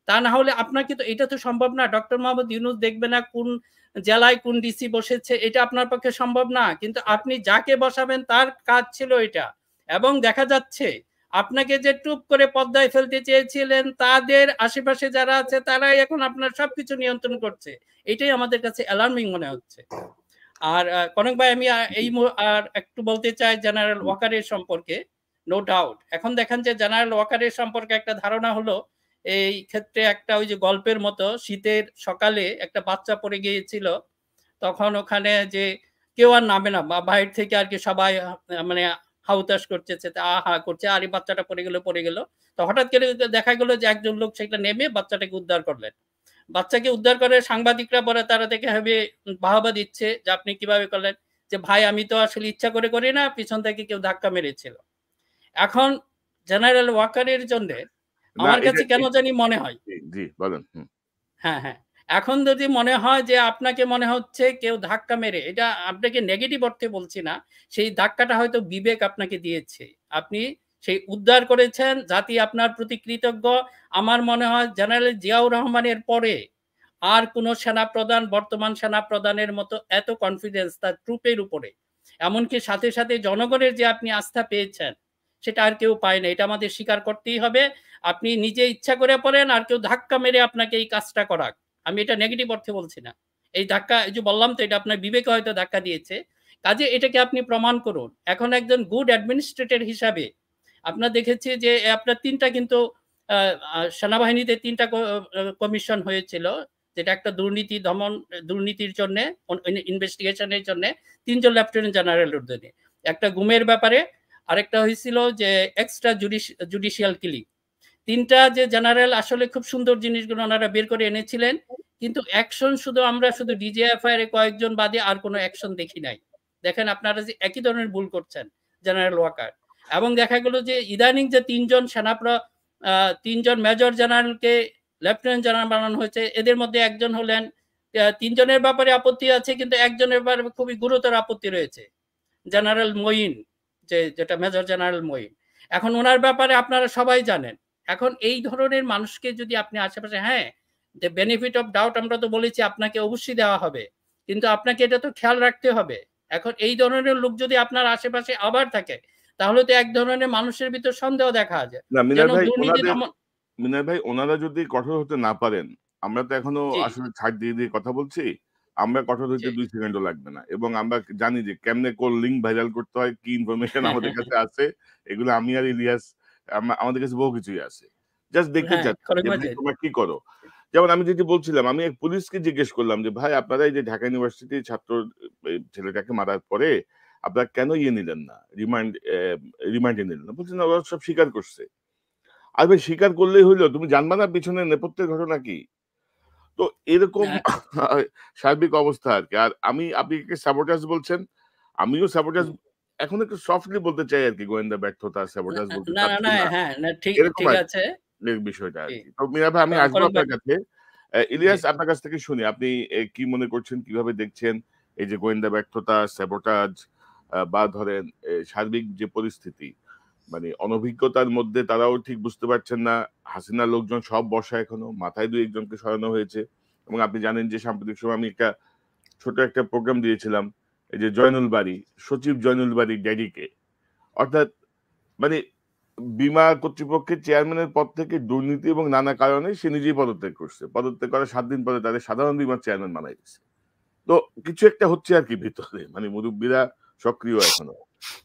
তা না হলে আপনাকে তো এটা তো সম্ভব না। ডক্টর মোহাম্মদ ইউনূস দেখবে না কোন জেলায় কোন ডিসি বসেছে, এটা আপনার পক্ষে সম্ভব না। কিন্তু আপনি যাকে বসাবেন তার কাজ ছিল এটা। এবং দেখা যাচ্ছে আপনাকে যে টুপ করে পর্দায় ফেলতে চেয়েছিলেন তাদের আশেপাশে যারা আছে তারাই এখন আপনার সবকিছু নিয়ন্ত্রণ করছে। এটাই আমাদের কাছে অ্যালার্মিং মনে হচ্ছে। আর কনক ভাই, আমি আর একটু বলতে চাই জেনারেল ওয়াকারের সম্পর্কে। নো ডাউট এখন দেখেন যে জেনারেল ওয়াকারের সম্পর্কে একটা ধারণা হলো এই ক্ষেত্রে একটা ওই যে গল্পের মতো শীতের সকালে একটা বাচ্চা পড়ে গিয়েছিল, তখন ওখানে যে কেউ আর নামে না, বাইরে থেকে আর কি সবাই মানে হাউতাস করছে, আহা করছে, আর এই বাচ্চাটা পড়ে গেল। তো হঠাৎ করে দেখা গেল যে একজন লোক সেটা নেমে বাচ্চাটাকে উদ্ধার করলেন। বাচ্চাকে উদ্ধার করে সাংবাদিকরা পরে তারা দেখে হবে বাহবা দিচ্ছে যে আপনি কিভাবে করলেন, যে ভাই আমি তো আসলে ইচ্ছা করে করি না, পিছন থেকে কেউ ধাক্কা মেরেছিল। এখন জেনারেল ওয়াকারের জন্য না আমার এটা কাছে কেন জানি মনে হয়, জি বলেন। হ্যাঁ, হ্যাঁ। এখন যদি মনে হয় যে আপনাকে মনে হচ্ছে কেউ ধাক্কা মেরে, এটা আপনাকে নেগেটিভ অর্থে বলছি না। সেই ধাক্কাটা হয়তো বিবেক আপনাকে দিয়েছে। আপনি সেই উদ্ধার করেছেন, জাতি আপনার প্রতি কৃতজ্ঞ। আমার মনে হয় জেনারেল জিয়াউর রহমানের পরে আর কোন সেনাপ্রধান বর্তমান সেনাপ্রধানের মতো এত কনফিডেন্স তার ট্রুপের উপরে, এমনকি সাথে সাথে জনগণের যে আপনি আস্থা পেয়েছেন সেটা আর কেউ পায় না। এটা আমাদের স্বীকার করতেই হবে। আপনি নিজে ইচ্ছা করে পড়েন আর কেউ ধাক্কা মেরে আপনাকে এই কাজটা করাক, আমি এটা নেগেটিভ অর্থে বলছি না। এই ধাক্কা, এই যে বললাম তো, এটা আপনার বিবেকে হয়তো ধাক্কা দিয়েছে, কাজে এটাকে আপনি প্রমাণ করুন। এখন একজন গুড অ্যাডমিনিস্ট্রেটর হিসাবে আপনার দেখেছি যে আপনার তিনটা কিন্তু সেনাবাহিনীতে তিনটা কমিশন হয়েছিল, যেটা একটা দুর্নীতির জন্য ইনভেস্টিগেশনের জন্য তিনজন লেফটেন্যান্ট জেনারেল অধীনে, একটা গুমের ব্যাপারে, আরেকটা হয়েছিল যে এক্সট্রা জুডিশিয়াল কিলিং। তিনটা যে জেনারেল আসলে খুব সুন্দর জিনিসগুলো ওনারা বের করে এনেছিলেন, কিন্তু অ্যাকশন আমরা শুধু ডিজিএফআই এর কয়েকজন বাদে আর কোনো অ্যাকশন দেখি নাই। দেখেন আপনারা যে একই ধরনের ভুল করছেন জেনারেল ওয়াকার। এবং দেখা গেল যে ইদানিং যে তিনজন মেজর জেনারেলকে লেফটেন্যান্ট জেনারেল বানানো হয়েছে, এদের মধ্যে একজন হলেন, তিনজনের ব্যাপারে আপত্তি আছে কিন্তু একজনের ব্যাপারে খুবই গুরুতর আপত্তি রয়েছে, জেনারেল মঈন, যেটা মেজর জেনারেল মঈন। এখন ওনার ব্যাপারে আপনারা সবাই জানেন। এখন এই ধরনের মানুষকে যদি আপনি আশেপাশে, হ্যাঁ, যে বেনিফিট অফ ডাউট আমরা তো বলেছি আপনাকে অবশ্যই দেওয়া হবে, কিন্তু আপনাকে এটা তো খেয়াল রাখতে হবে। এখন এই ধরনের লোক যদি আপনার আশেপাশে আবার থাকে, তাহলে তো এক ধরনের মানুষের ভিতর সন্দেহ দেখা যায় না যেন দুর্নীতি দমন। মিনার ভাই ওনারা যদি কঠোর হতে না পারেন, আমরা তো এখনো জি, আসলে ছাড় দিয়ে কথা বলছি। আমরা কঠোর জি। হইতে ২ সেকেন্ডও লাগবে না। এবং আমরা জানি যে কেমনে কোন লিঙ্ক ভাইরাল করতে হয়, কি ইনফরমেশন আমাদের কাছে আছে। এগুলো আমি আর ইলিয়াস আমাদের কাছে বহু কিছুই আছে। জাস্ট দেখতে হ্যাঁ, চাচ্ছি খরচ যে ভাই মাঝে। তোমরা কি করো? যেমন আমি যেটি বলছিলাম, আমি এক পুলিশকে জিজ্ঞেস করলাম যে, "ভাই আপনারা এই যে ঢাকা ইউনিভার্সিটির ছাত্র ছেলেটাকে মারার পরে আপনারা কেন নিলেন না? রিমান্ডে নিলেন না?" বলছে, "না ওরা সব স্বীকার করছে।" আর ভাই স্বীকার করলেই হইল, তুমি জানবা না পিছনে নেপথ্যের ঘটনা কি? তো এরকম হ্যাঁ, সার্বিক অবস্থা আরকি। আর আপনি একে স্যাবোটাজ বলছেন। আমিও স্যাবোটাজ এখন একটু সফটলি বলতে চাই আরকি, গোয়েন্দা ব্যর্থতা, স্যাবোটাজ বলতে না, না, চাচ্ছি না, না। হ্যাঁ, না এরকম ঠিক আরকি আছে। বিষয়টা জি। আরকি। তো মিয়া ভাই, আমি আসবো কনক ভাই, আপনার কাছে। জি। ইলিয়াস, আপনার কাছ থেকে শুনি। আপনি কি মনে করছেন, কিভাবে দেখছেন এই যে গোয়েন্দা ব্যর্থতা, স্যাবোটাজ বা ধরেন সার্বিক যে পরিস্থিতি, মানে অনভিজ্ঞতার মধ্যে তারাও ঠিক বুঝতে পারছেন না। হাসিনার লোকজন সব বসা এখনো, মাথায় ২-১ জনকে সরানো হয়েছে। এবং আপনি জানেন যে সাম্প্রতিক সময় আমি ছোট একটা প্রোগ্রাম দিয়েছিলাম। এই যে জয়নুল বারী, সচিব জয়নুল বারীর ড্যাডিকে। অর্থাৎ মানে বীমা কর্তৃপক্ষের চেয়ারম্যানের পদ থেকে দুর্নীতি এবং নানা কারণে সে নিজেই পদত্যাগ করছে। পদত্যাগ করার ৭ দিন পরে তাদের সাধারণ বীমার চেয়ারম্যান বানাই দিছে। তো কিছু একটা হচ্ছে আরকি ভিতরে। মানে মুরুব্বিরা সক্রিয় এখনো।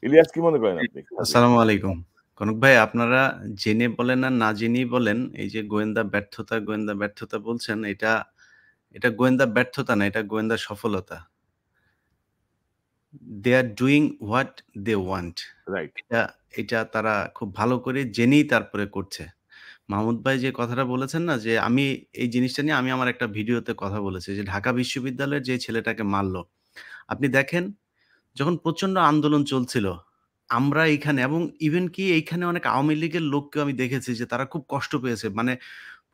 ইলিয়াস, কি মনে করেন আপনি? আসসালামু আলাইকুম। কনক ভাই, আপনারা জেনে বলেন আর না জেনেই বলেন, এই যে গোয়েন্দা ব্যর্থতা বলছেন, এটা গোয়েন্দা ব্যর্থতা না, এটা গোয়েন্দা সফলতা। They are doing what they want. Right. এটা তারা খুব ভালো করে জেনেই তারপরে করছে। মাহমুদ ভাই যে কথাটা বলেছেন না, যে আমি এই জিনিসটা নিয়ে আমি আমার একটা ভিডিওতে কথা বলেছি, যে ঢাকা বিশ্ববিদ্যালয়ের যে ছেলেটাকে মারল। আপনি দেখেন, যখন প্রচন্ড আন্দোলন চলছিল, আমরা এইখানে এবং ইভেন কি এইখানে অনেক আওয়ামী লীগের লোককেও আমি দেখেছি যে তারা খুব কষ্ট পেয়েছে। মানে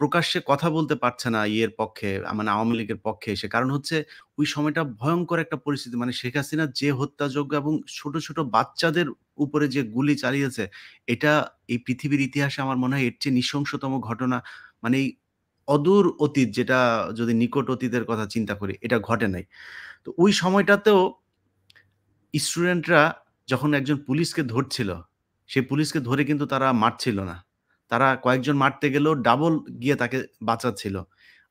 প্রকাশ্যে কথা বলতে পারছে না ইয়ের পক্ষে, মানে আওয়ামী লীগের পক্ষে এসে। কারণ হচ্ছে ওই সময়টা ভয়ংকর একটা পরিস্থিতি। মানে শেখ হাসিনা যে হত্যাযজ্ঞ এবং ছোট, ছোট বাচ্চাদের উপরে যে গুলি চালিয়েছে, এটা এই পৃথিবীর ইতিহাসে আমার মনে হয় এর চেয়ে নৃশংসতম ঘটনা, মানে এই অদূর অতীত, যেটা যদি নিকট অতীতের কথা চিন্তা করি, এটা ঘটে নাই। তো ওই সময়টাতেও স্টুডেন্টরা যখন একজন পুলিশকে ধরছিল, সেই পুলিশকে ধরে কিন্তু তারা মারছিল না। তারা কয়েকজন মারতে গেলেও ডাবল গিয়ে তাকে বাঁচাচ্ছিল।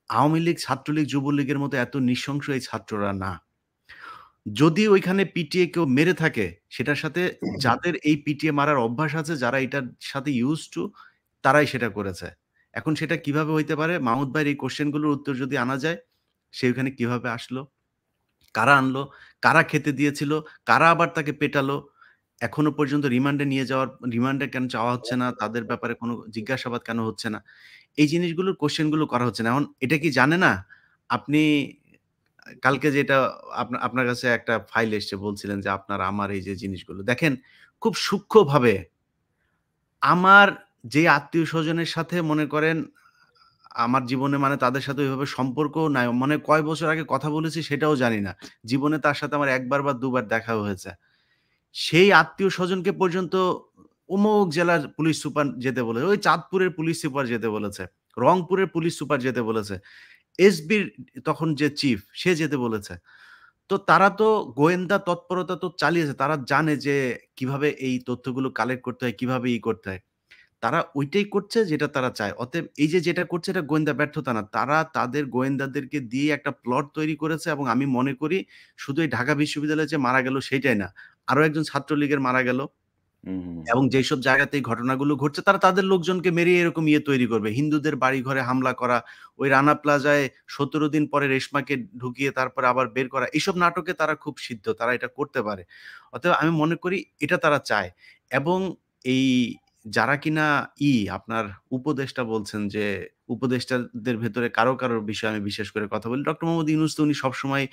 আওয়ামী লীগ, ছাত্রলীগ, যুবলীগের মতো এত নৃশংস এই ছাত্ররা না। যদি ওইখানে পিটিয়ে কেউ মেরে থাকে, সেটার সাথে যাদের এই পিটিয়ে মারার অভ্যাস আছে, যারা এটার সাথে used to, তারাই সেটা করেছে। এখন সেটা কিভাবে হইতে পারে? মাহমুদ ভাইয়ের এই কোয়েশ্চেন গুলোর উত্তর যদি আনা যায়, সে ওখানে কিভাবে আসলো? কারা আনলো? কারা খেতে দিয়েছিল? কারা আবার তাকে পেটালো? এখনো পর্যন্ত রিমান্ডে কেন চাওয়া হচ্ছে না? তাদের ব্যাপারে কোনো জিজ্ঞাসাবাদ কেন হচ্ছে না? এই জিনিসগুলোর কোয়েশ্চেন গুলো করা হচ্ছে না। এখন এটা কি জানে না? আপনি কালকে যেটা আপনার কাছে একটা ফাইল এসছে, বলছিলেন যে আপনার আমার এই যে জিনিসগুলো। দেখেন, খুব সূক্ষ্মভাবে আমার যে আত্মীয়স্বজনের সাথে মনে করেন আমার জীবনে, মানে তাদের সাথে ওইভাবে সম্পর্কও নাই। মানে কয় বছর আগে কথা বলেছি সেটাও জানি না। জীবনে তার সাথে আমার ১ বার বা ২ বার দেখাও হয়েছে। সেই আত্মীয়স্বজনকে পর্যন্ত অমুক জেলার পুলিশ সুপার যেতে বলেছে, ওই চাঁদপুরের পুলিশ সুপার যেতে বলেছে, রংপুরের পুলিশ সুপার যেতে বলেছে, এসবির তখন যে চিফ সে যেতে বলেছে। তো তারা তো গোয়েন্দা তৎপরতা তো চালিয়েছে। তারা জানে যে কিভাবে এই তথ্যগুলো কালেক্ট করতে হয়, কিভাবে করতে হয়। তারা ওইটাই করছে যেটা তারা চায়। অতএব এই যে যেটা করছে, এটা গোয়েন্দা ব্যর্থতা না। তারা তাদের গোয়েন্দাদেরকে দিয়ে একটা প্লট তৈরি করেছে, এবং আমি মনে করি শুধু এই ঢাকা বিশ্ববিদ্যালয়ে যে মারা গেল সেইটাই না। আরো একজন ছাত্রলীগের মারা গেল, হুম। এবং যেসব জায়গাতে এই ঘটনাগুলো ঘটছে তারা তাদের লোকজনকে মেরে এরকম তৈরি করবে। হিন্দুদের বাড়িঘরে হামলা করা, ওই রানা প্লাজায় ১৭ দিন পরে রেশমাকে ঢুকিয়ে তারপরে আবার বের করা। এইসব নাটকে তারা খুব সিদ্ধ। তারা এটা করতে পারে। অতএব আমি মনে করি এটা তারা চায়। এবং এই যারা কিনা আপনার উপদেষ্টা বলছেন, যে উপদেষ্টাদের ভেতরে কারোর বিষয়ে আমি বিশেষ করে কথা বলি। ডক্টর মোহাম্মদ ইউনূস তো উনি সবসময়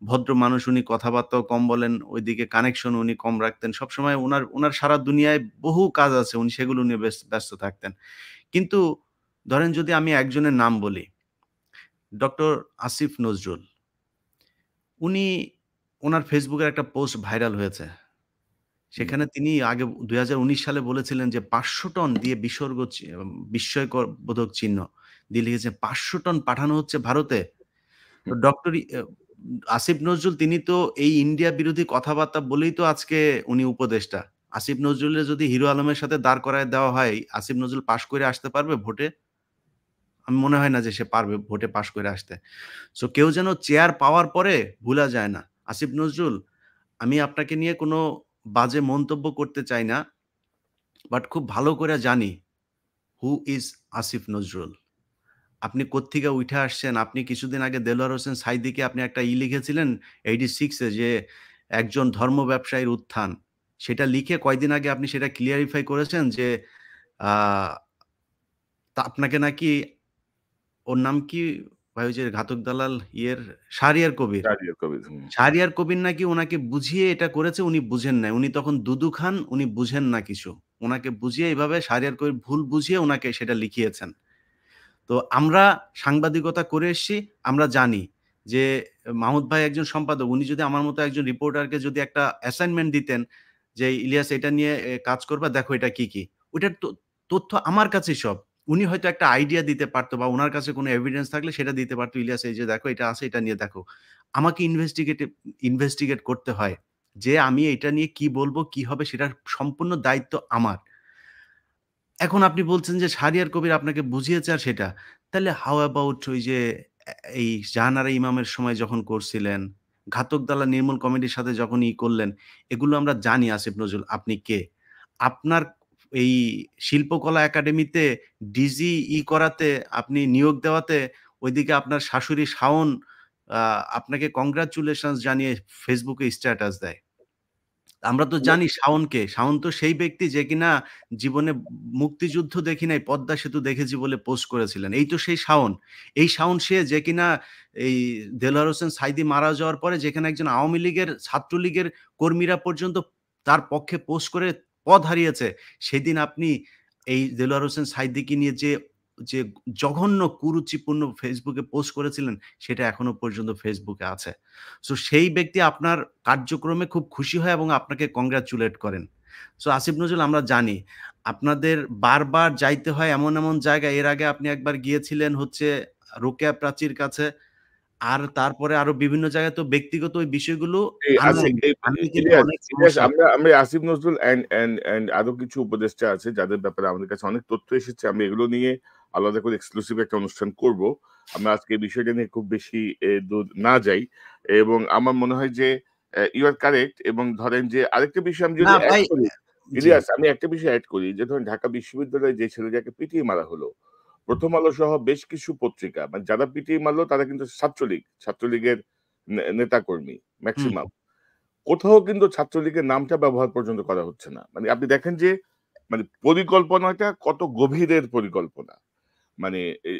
ভদ্র মানুষ, উনি কথাবার্তাও কম বলেন, ওইদিকে কানেকশন উনি কম রাখতেন। সবসময় উনার সারা দুনিয়ায় বহু কাজ আছে, উনি সেগুলো নিয়ে ব্যস্ত থাকতেন। কিন্তু ধরেন যদি আমি একজনের নাম বলি, ডক্টর আসিফ নজরুল। উনি উনার ফেসবুকের একটা পোস্ট ভাইরাল হয়েছে। সেখানে তিনি আগে ২০১৯ সালে বলেছিলেন যে ৫০০ টন দিয়ে বিস্ময়কর বোধক চিহ্ন দিয়ে লিখেছেন ৫০০ টন পাঠানো হচ্ছে ভারতে। তো ডক্টর আসিফ নজরুল তিনি তো এই ইন্ডিয়া বিরোধী কথাবার্তা বলেই তো আজকে উনি উপদেষ্টা। আসিফ নজরুলের যদি হিরো আলমের সাথে দাঁড় করায় দেওয়া হয়, আসিফ নজরুল পাস করে আসতে পারবে ভোটে? আমি মনে হয় না যে সে পারবে ভোটে পাস করে আসতে। সো কেউ যেন চেয়ার পাওয়ার পরে ভুলা যায় না। আসিফ নজরুল, আমি আপনাকে নিয়ে কোনো বাজে মন্তব্য করতে চাই না। বাট খুব ভালো করে জানি হু ইজ আসিফ নজরুল। আপনি কোত্থেকে উইঠা আসছেন? আপনি কিছুদিন আগে দেলোয়ার হোসেন সাঈদীকে আপনি একটা লিখেছিলেন 86 এ, যে একজন ধর্ম ব্যবসায়ীর উত্থান। সেটা লিখে কয়দিন আগে আপনি সেটা ক্লিয়ারিফাই করেছেন যে আ তা আপনাকে নাকি, ওর নাম কি? ভাই ওই যে ঘাতক দালাল শাহরিয়ার কবির। শাহরিয়ার কবির। শাহরিয়ার কবির নাকি উনাকে বুঝিয়ে এটা করেছে, উনি বুঝেন নাই। উনি তখন দুদু খান, উনি বুঝেন না কিছু। উনাকে বুঝিয়ে এইভাবে শাহরিয়ার কবির ভুল বুঝিয়ে উনাকে সেটা লিখিয়েছেন। তো আমরা সাংবাদিকতা করে এসছি, আমরা জানি যে মাহমুদ ভাই একজন সম্পাদক। উনি যদি আমার মতো একজন রিপোর্টারকে যদি একটা অ্যাসাইনমেন্ট দিতেন যে, "ইলিয়াস এটা নিয়ে কাজ করবা, দেখো এটা কি, কি?" ওইটার তথ্য আমার কাছেই সব। উনি হয়তো একটা আইডিয়া দিতে পারত বা উনার কাছে কোনো এভিডেন্স থাকলে সেটা দিতে পারত। "ইলিয়াস এই যে দেখো এটা আছে, এটা নিয়ে দেখো।" আমাকে ইনভেস্টিগেট করতে হয় যে আমি এটা নিয়ে কি বলবো, কি হবে সেটার সম্পূর্ণ দায়িত্ব আমার। এখন আপনি বলছেন যে শাহরিয়ার কবির আপনাকে বুঝিয়েছে আর সেটা। তাহলে হাউ অ্যাবাউট ওই যে এই জাহানারা ইমামের সময় যখন করছিলেন, ঘাতক দালাল নির্মূল কমিটির সাথে যখন করলেন, এগুলো আমরা জানি আসিফ নজরুল আপনি কে। আপনার এই শিল্পকলা একাডেমিতে ডিজি করাতে আপনি নিয়োগ দেওয়াতে ওইদিকে আপনার শাশুড়ি শাওন আ আপনাকে কংগ্রাচুলেশনস জানিয়ে ফেসবুকে স্ট্যাটাস দেয়। আমরা তো জানি শাওন কে। শাওন তো সেই ব্যক্তি যে কিনা জীবনে মুক্তিযুদ্ধ দেখি নাই, পদ্মা সেতু দেখেছি বলে পোস্ট করেছিলেন। এই তো সেই শাওন। এই শাওন সে যে কিনা এই দেলোয়ার হোসেন সাঈদী মারা যাওয়ার পরে যেখানে একজন আওয়ামী লীগের, ছাত্রলীগের কর্মীরা পর্যন্ত তার পক্ষে পোস্ট করে পদ হারিয়েছে। সেদিন আপনি এই দেলোয়ার হোসেন সাঈদীকে নিয়ে যে জঘন্য কুরুচিপূর্ণ ফেসবুকে পোস্ট করেছিলেন, সেটা এখনো পর্যন্ত ফেসবুকে আছে। সো সেই ব্যক্তি আপনার কার্যক্রমে খুব খুশি হয় এবং আপনাকে কংগ্রাচুলেট করেন। সো আসিফ নজরুল আমরা জানি আপনাদের বারবার যাইতে হয় এমন জায়গায়। এর আগে আপনি একবার গিয়েছিলেন হচ্ছে রোকেয়া প্রাচীর কাছে। আর তারপরে আরো বিভিন্ন জায়গায় তো ব্যক্তিগত ওই বিষয়গুলো এই আসি আনলেন। এই আনলে কিন্তু ইলিয়াস, অনেক ইলিয়াস সমস্যা আমরা আমরা আসিফ নজরুল অ্যান্ড আরো কিছু উপদেষ্টা আছে যাদের ব্যাপারে আমাদের কাছে অনেক তথ্য এসেছে। আমি এগুলো নিয়ে আলাদা করে এক্সক্লুসিভ একটা অনুষ্ঠান করব। আমরা আজকে এই বিষয়টা নিয়ে খুব বেশি দূর না যাই। এবং আমার মনে হয় যে ইউ আর কারেক্ট এবং ধরেন যে আরেকটা বিষয় আমি না যদি এড ভাই করি, জি। ইলিয়াস আমি একটা বিষয় এড করি যে ধরেন ঢাকা বিশ্ববিদ্যালয়ে যে ছেলেটাকে পিটিয়ে মারা হলো, 'প্রথম আলো' সহ বেশ কিছু পত্রিকা মানে যারা পিটিয়ে মারলো তারা কিন্তু ছাত্রলীগের নেতাকর্মী হুম। মেক্সিমাম। কোথাও কিন্তু ছাত্রলীগের নামটা ব্যবহার পর্যন্ত করা হচ্ছে না। মানে আপনি দেখেন যে মানে পরিকল্পনাটা কত গভীরের পরিকল্পনা। মানে এ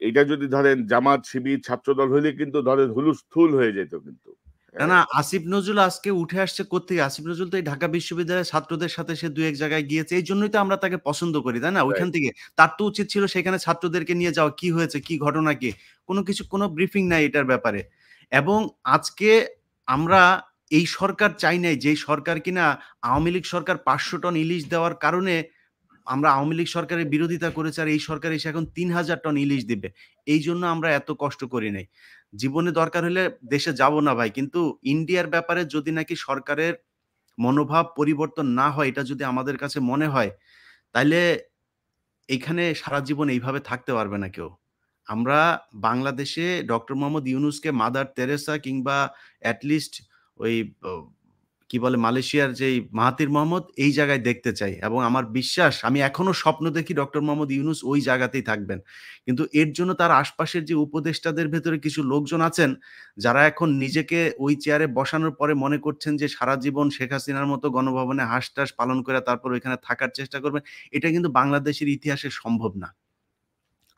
এইটা যদি ধরেন জামাত, শিবির, ছাত্রদল হইলে কিন্তু ধরেন হুলস্থুল হয়ে যেত কিন্তু। না, হ্যাঁ? না আসিফ নজরুল আজকে উঠে আসছে কোত্থেকে? আসিফ নজরুল তো এই ঢাকা বিশ্ববিদ্যালয়ের ছাত্রদের সাথে সে ২-১ জায়গায় গিয়েছে। এইজন্যই তো আমরা তাকে পছন্দ করি, তাই না? ওইখান রাইট। থেকে। তার তো উচিত ছিল সেখানে ছাত্রদেরকে নিয়ে যাওয়া। কি হয়েছে? কি ঘটনা কি? কোনো ব্রিফিং নাই এটার ব্যাপারে। এবং আজকে আমরা এই সরকার চাই নাই, যেই সরকার কিনা আওয়ামী লীগ সরকার ৫০০ টন ইলিশ দেওয়ার কারণে আমরা আওয়ামী লীগ সরকারের বিরোধিতা করেছি আর এই সরকার এসে এখন ৩,০০০ টন ইলিশ দিবে। এইজন্য আমরা এত কষ্ট করি নাই। জীবনে দরকার হলে দেশে যাব না ভাই। কিন্তু ইন্ডিয়ার ব্যাপারে যদি নাকি সরকারের মনোভাব পরিবর্তন না হয়, এটা যদি আমাদের কাছে মনে হয়, তাইলে এইখানে সারা জীবন এইভাবে থাকতে পারবে না কেউ। আমরা বাংলাদেশে ডক্টর মোহাম্মদ ইউনূসকে মাদার তেরেসা কিংবা এট লিস্ট ওই ব কি বলে মালয়েশিয়ার যেই মাহাথির মোহাম্মদ এই জায়গায় দেখতে চাই এবং আমার বিশ্বাস আমি এখনো স্বপ্ন দেখি ডক্টর মোহাম্মদ ইউনূস ওই জায়গাতেই থাকবেন। কিন্তু এর জন্য তার আশপাশের যে উপদেষ্টাদের ভেতরে কিছু লোকজন আছেন, যারা এখন নিজেকে ওই চেয়ারে বসানোর পরে মনে করছেন যে সারা জীবন শেখ হাসিনার মতো গণভবনে হাঁস-টাস পালন করে তারপর ওইখানে থাকার চেষ্টা করবেন। এটা কিন্তু বাংলাদেশের ইতিহাসে সম্ভব না।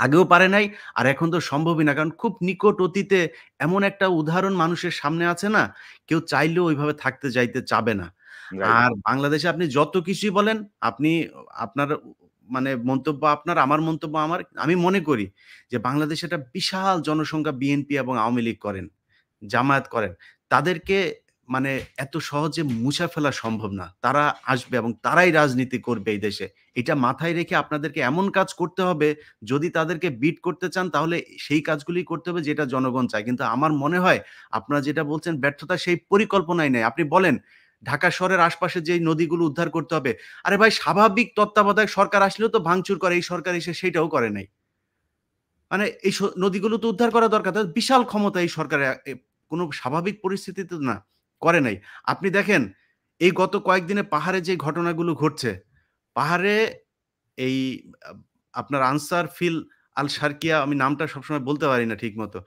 আগেও পারে নাই, আর এখন তো সম্ভবই না। কারণ খুব নিকট অতীতে এমন একটা উদাহরণ মানুষের সামনে আছে না, কেউ চাইলেও ওইভাবে থাকতে যাইতে চাবে না। রাইট। আর বাংলাদেশে আপনি যত কিছুই বলেন, আপনি আপনার মানে মন্তব্য আপনার, আমার মন্তব্য আমার। আমি মনে করি যে বাংলাদেশে একটা বিশাল জনসংখ্যা বিএনপি এবং আওয়ামী লীগ করেন, জামায়াত করেন। তাদেরকে মানে এত সহজে মুছে ফেলা সম্ভব না। তারা আসবে এবং তারাই রাজনীতি করবে এই দেশে। এটা মাথায় রেখে আপনাদেরকে এমন কাজ করতে হবে, যদি তাদেরকে বিট করতে চান তাহলে সেই কাজগুলোই করতে হবে যেটা জনগণ চায়। কিন্তু আমার মনে হয় আপনারা যেটা বলছেন ব্যর্থতা সেই পরিকল্পনাই নাই। আপনি বলেন ঢাকা শহরের আশপাশে যেই নদীগুলো উদ্ধার করতে হবে। আরে ভাই স্বাভাবিক তত্ত্বাবধায়ক সরকার আসলেও তো ভাঙচুর করে। এই সরকার এসে সেইটাও করে নাই। মানে এই নদীগুলো তো উদ্ধার করা দরকার। তাদের বিশাল ক্ষমতা এই সরকারের। কোনো স্বাভাবিক পরিস্থিতিতে না, করে নাই। আপনি দেখেন এই গত কয়েকদিনে পাহাড়ে যে ঘটনাগুলো ঘটছে, পাহাড়ে এই আ আপনার আনসার ফিল আল শারকিয়া, আমি নামটা সবসময় বলতে পারি না ঠিকমতো।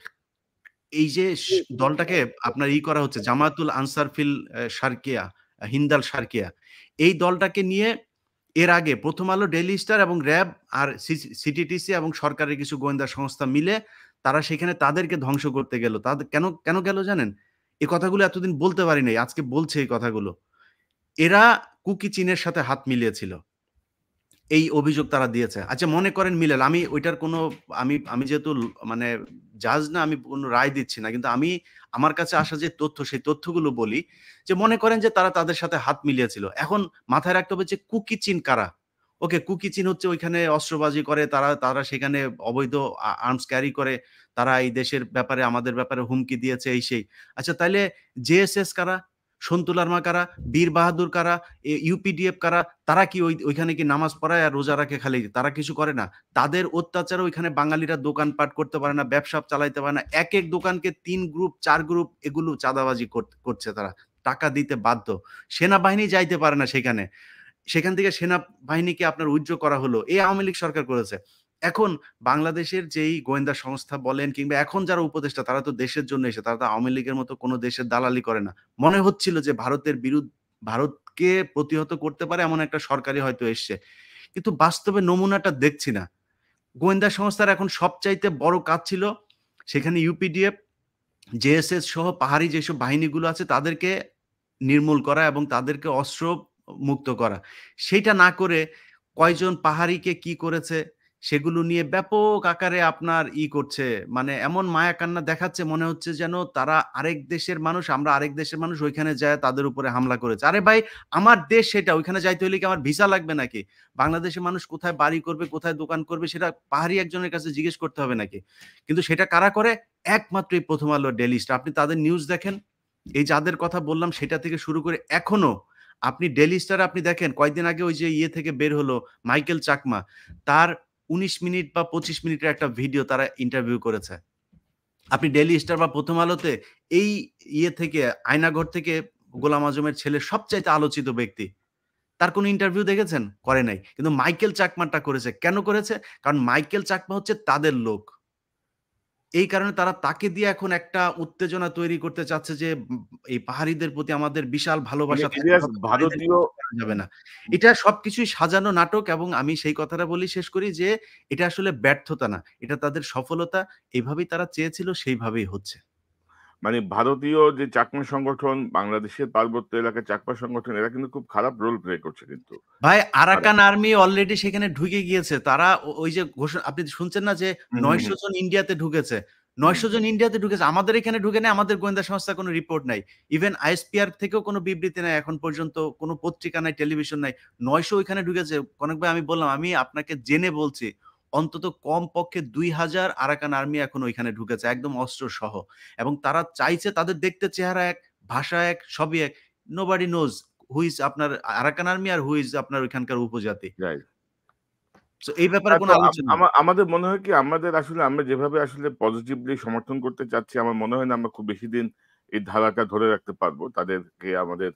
এই যে দলটাকে আপনার করা হচ্ছে জামায়াতুল আনসার ফিল শারকিয়া, হিন্দাল শারকিয়া। এই দলটাকে নিয়ে এর আগে 'প্রথম আলো', 'ডেইলি স্টার' এবং র‍্যাব আর সিটিটিসি এবং সরকারের কিছু গোয়েন্দা সংস্থা মিলে তারা সেখানে তাদেরকে ধ্বংস করতে গেল। তাদের কেন কেন গেল জানেন? এই কথাগুলো এতদিন বলতে পারি নাই। আজকে বলছে এই কথাগুলো। এরা কুকি চীনের সাথে হাত মিলিয়েছিল। এই অভিযোগ তারা দিয়েছে। আচ্ছা মনে করেন মিলাল, আমি ওইটার কোনো আমি যেহেতু মানে জাজ না, আমি কোনো রায় দিচ্ছি না। কিন্তু আমি আমার কাছে আসা যে তথ্য, সেই তথ্যগুলো বলি যে মনে করেন যে তারা তাদের সাথে হাত মিলিয়েছিল। এখন মাথায় রাখতে হবে যে কুকি চীন কারা? ওকে, কুকি চীন হচ্ছে ওইখানে অস্ত্রবাজি করে, তারা সেখানে অবৈধ আর্মস ক্যারি করে, তারা এই দেশের ব্যাপারে আমাদের ব্যাপারে হুমকি দিয়েছে এই সেই। আচ্ছা তাইলে জেএসএস কারা? সন্তু লারমা কারা? বীর বাহাদুর কারা? ইউপিডিএফ কারা? তারা কি ওইখানে কি নামাজ পড়ায় আর রোজা রাখে খালি? তারা কিছু করে না? তাদের অত্যাচারে ওইখানে বাঙালিরা দোকানপাট করতে পারে না, ব্যবসা চালাইতে পারে না। একেক দোকানকে ৩ গ্রুপ ৪ গ্রুপ এগুলো চাঁদাবাজি করছে তারা। টাকা দিতে বাধ্য। সেনাবাহিনী যাইতে পারে না সেখানে। সেখান থেকে সেনাবাহিনীকে আপনার উইথড্র করা হলো। এই আওয়ামী লীগ সরকার করেছে। এখন বাংলাদেশের যেই গোয়েন্দা সংস্থা বলেন কিংবা এখন যারা উপদেষ্টা, তারা তো দেশের জন্য এসে, তারা তো আওয়ামী লীগের মতো কোনো দেশের দালালি করে না। মনে হচ্ছিল যে ভারতকে প্রতিহত করতে পারে এমন একটা সরকারই হয়তো এসছে। কিন্তু বাস্তবে নমুনাটা দেখছি না। গোয়েন্দা সংস্থার এখন সবচাইতে বড় কাজ ছিল সেখানে ইউপিডিএফ, জেএসএস সহ পাহাড়ি যেসব বাহিনীগুলো আছে তাদেরকে নির্মূল করা এবং তাদেরকে অস্ত্র মুক্ত করা। সেইটা না করে কয়জন পাহাড়িকে কি করেছে সেগুলো নিয়ে ব্যাপক আকারে আপনার করছে। মানে এমন মায়া কান্না দেখাচ্ছে, মনে হচ্ছে যেন তারা আরেক দেশের মানুষ, আমরা আরেক দেশের মানুষ, ওইখানে যায় তাদের উপরে হামলা করেছে। আরে ভাই, আমার দেশ সেটা, ওইখানে যাইতে হইলে কি আমার ভিসা লাগবে নাকি? বাংলাদেশের মানুষ কোথায় বাড়ি করবে, কোথায় দোকান করবে সেটা পাহাড়ি একজনের কাছে জিজ্ঞেস করতে হবে নাকি? কিন্তু সেটা কারা করে? একমাত্র এই প্রথম আলো, ডেইলি স্টার। আপনি তাদের নিউজ দেখেন, এই যাদের কথা বললাম সেটা থেকে শুরু করে এখনো আপনি ডেইলি স্টার আপনি দেখেন, কয়েকদিন আগে ওই যে থেকে বের হলো মাইকেল চাকমা, তার ১৯ মিনিট বা ২৫ মিনিটের একটা ভিডিও তারা ইন্টারভিউ করেছে। আপনি ডেইলি স্টার বা প্রথম আলোতে এই থেকে আয়নাঘর থেকে গোলাম আজমের ছেলে সবচাইতে আলোচিত ব্যক্তি, তার কোনো ইন্টারভিউ দেখেছেন? করে নাই। কিন্তু মাইকেল চাকমাটা করেছে। কেন করেছে? কারণ মাইকেল চাকমা হচ্ছে তাদের লোক। এই কারণে তারা তাকে দিয়ে এখন একটা উত্তেজনা তৈরি করতে চাচ্ছে যে এই পাহাড়িদের প্রতি আমাদের বিশাল মানে ভালোবাসা ইলিয়াস থাকবে, ভারতীয় করা যাবে না। এটা সবকিছুই সাজানো নাটক এবং আমি সেই কথাটা বলি শেষ করি যে এটা আসলে ব্যর্থতা না। এটা তাদের সফলতা। এভাবেই তারা চেয়েছিল, সেইভাবেই হচ্ছে। মানে ভারতীয় যে চাকমা সংগঠন, বাংলাদেশের পার্বত্য এলাকার চাকমা সংগঠন, এরা কিন্তু খুব খারাপ রোল প্লে করছে কিন্তু। ভাই তারা আরাকান আর্মি অলরেডি সেখানে ঢুকে গিয়েছে। তারা ওই যে ঘোষণা আপনি শুনছেন না যে হুম, হুম, ৯০০ হুম, জন ইন্ডিয়াতে ঢুকেছে। হুম। ৯০০ জন ইন্ডিয়াতে ঢুকেছে। আমাদের এখানে ঢুকে নাই, আমাদের গোয়েন্দা সংস্থার কোনো রিপোর্ট নাই। ইভেন আইএসপিআর থেকেও কোনো বিবৃতি নাই এখন পর্যন্ত, কোনো পত্রিকা নাই, টেলিভিশন নাই। ৯০০ ওইখানে ঢুকেছে। কনক ভাই আমি বললাম, আমি আপনাকে জেনে বলছি, অন্তত কমপক্ষে ২০০০ আরাকান আর্মি এখন ওইখানে ঢুকেছে একদম অস্ত্র সহ। এবং তারা চাইছে, তাদের দেখতে চেহারা এক, ভাষা এক, সবই এক। নোবডি নোজ হু ইজ আপনার আরাকান আর্মি আর হু ইজ আপনার ওইখানকার উপজাতি। রাইট। সো এই ব্যাপারে কোনো তো আলোচনা নেই। আমাদের মনে হয় কি, আমাদের আসলে আমরা যেভাবে আসলে পজিটিভলি সমর্থন করতে চাচ্ছি, আমার মনে হয় না আমরা খুব বেশি দিন এই ধারাটা ধরে রাখতে পারবো। তাদেরকে আমাদের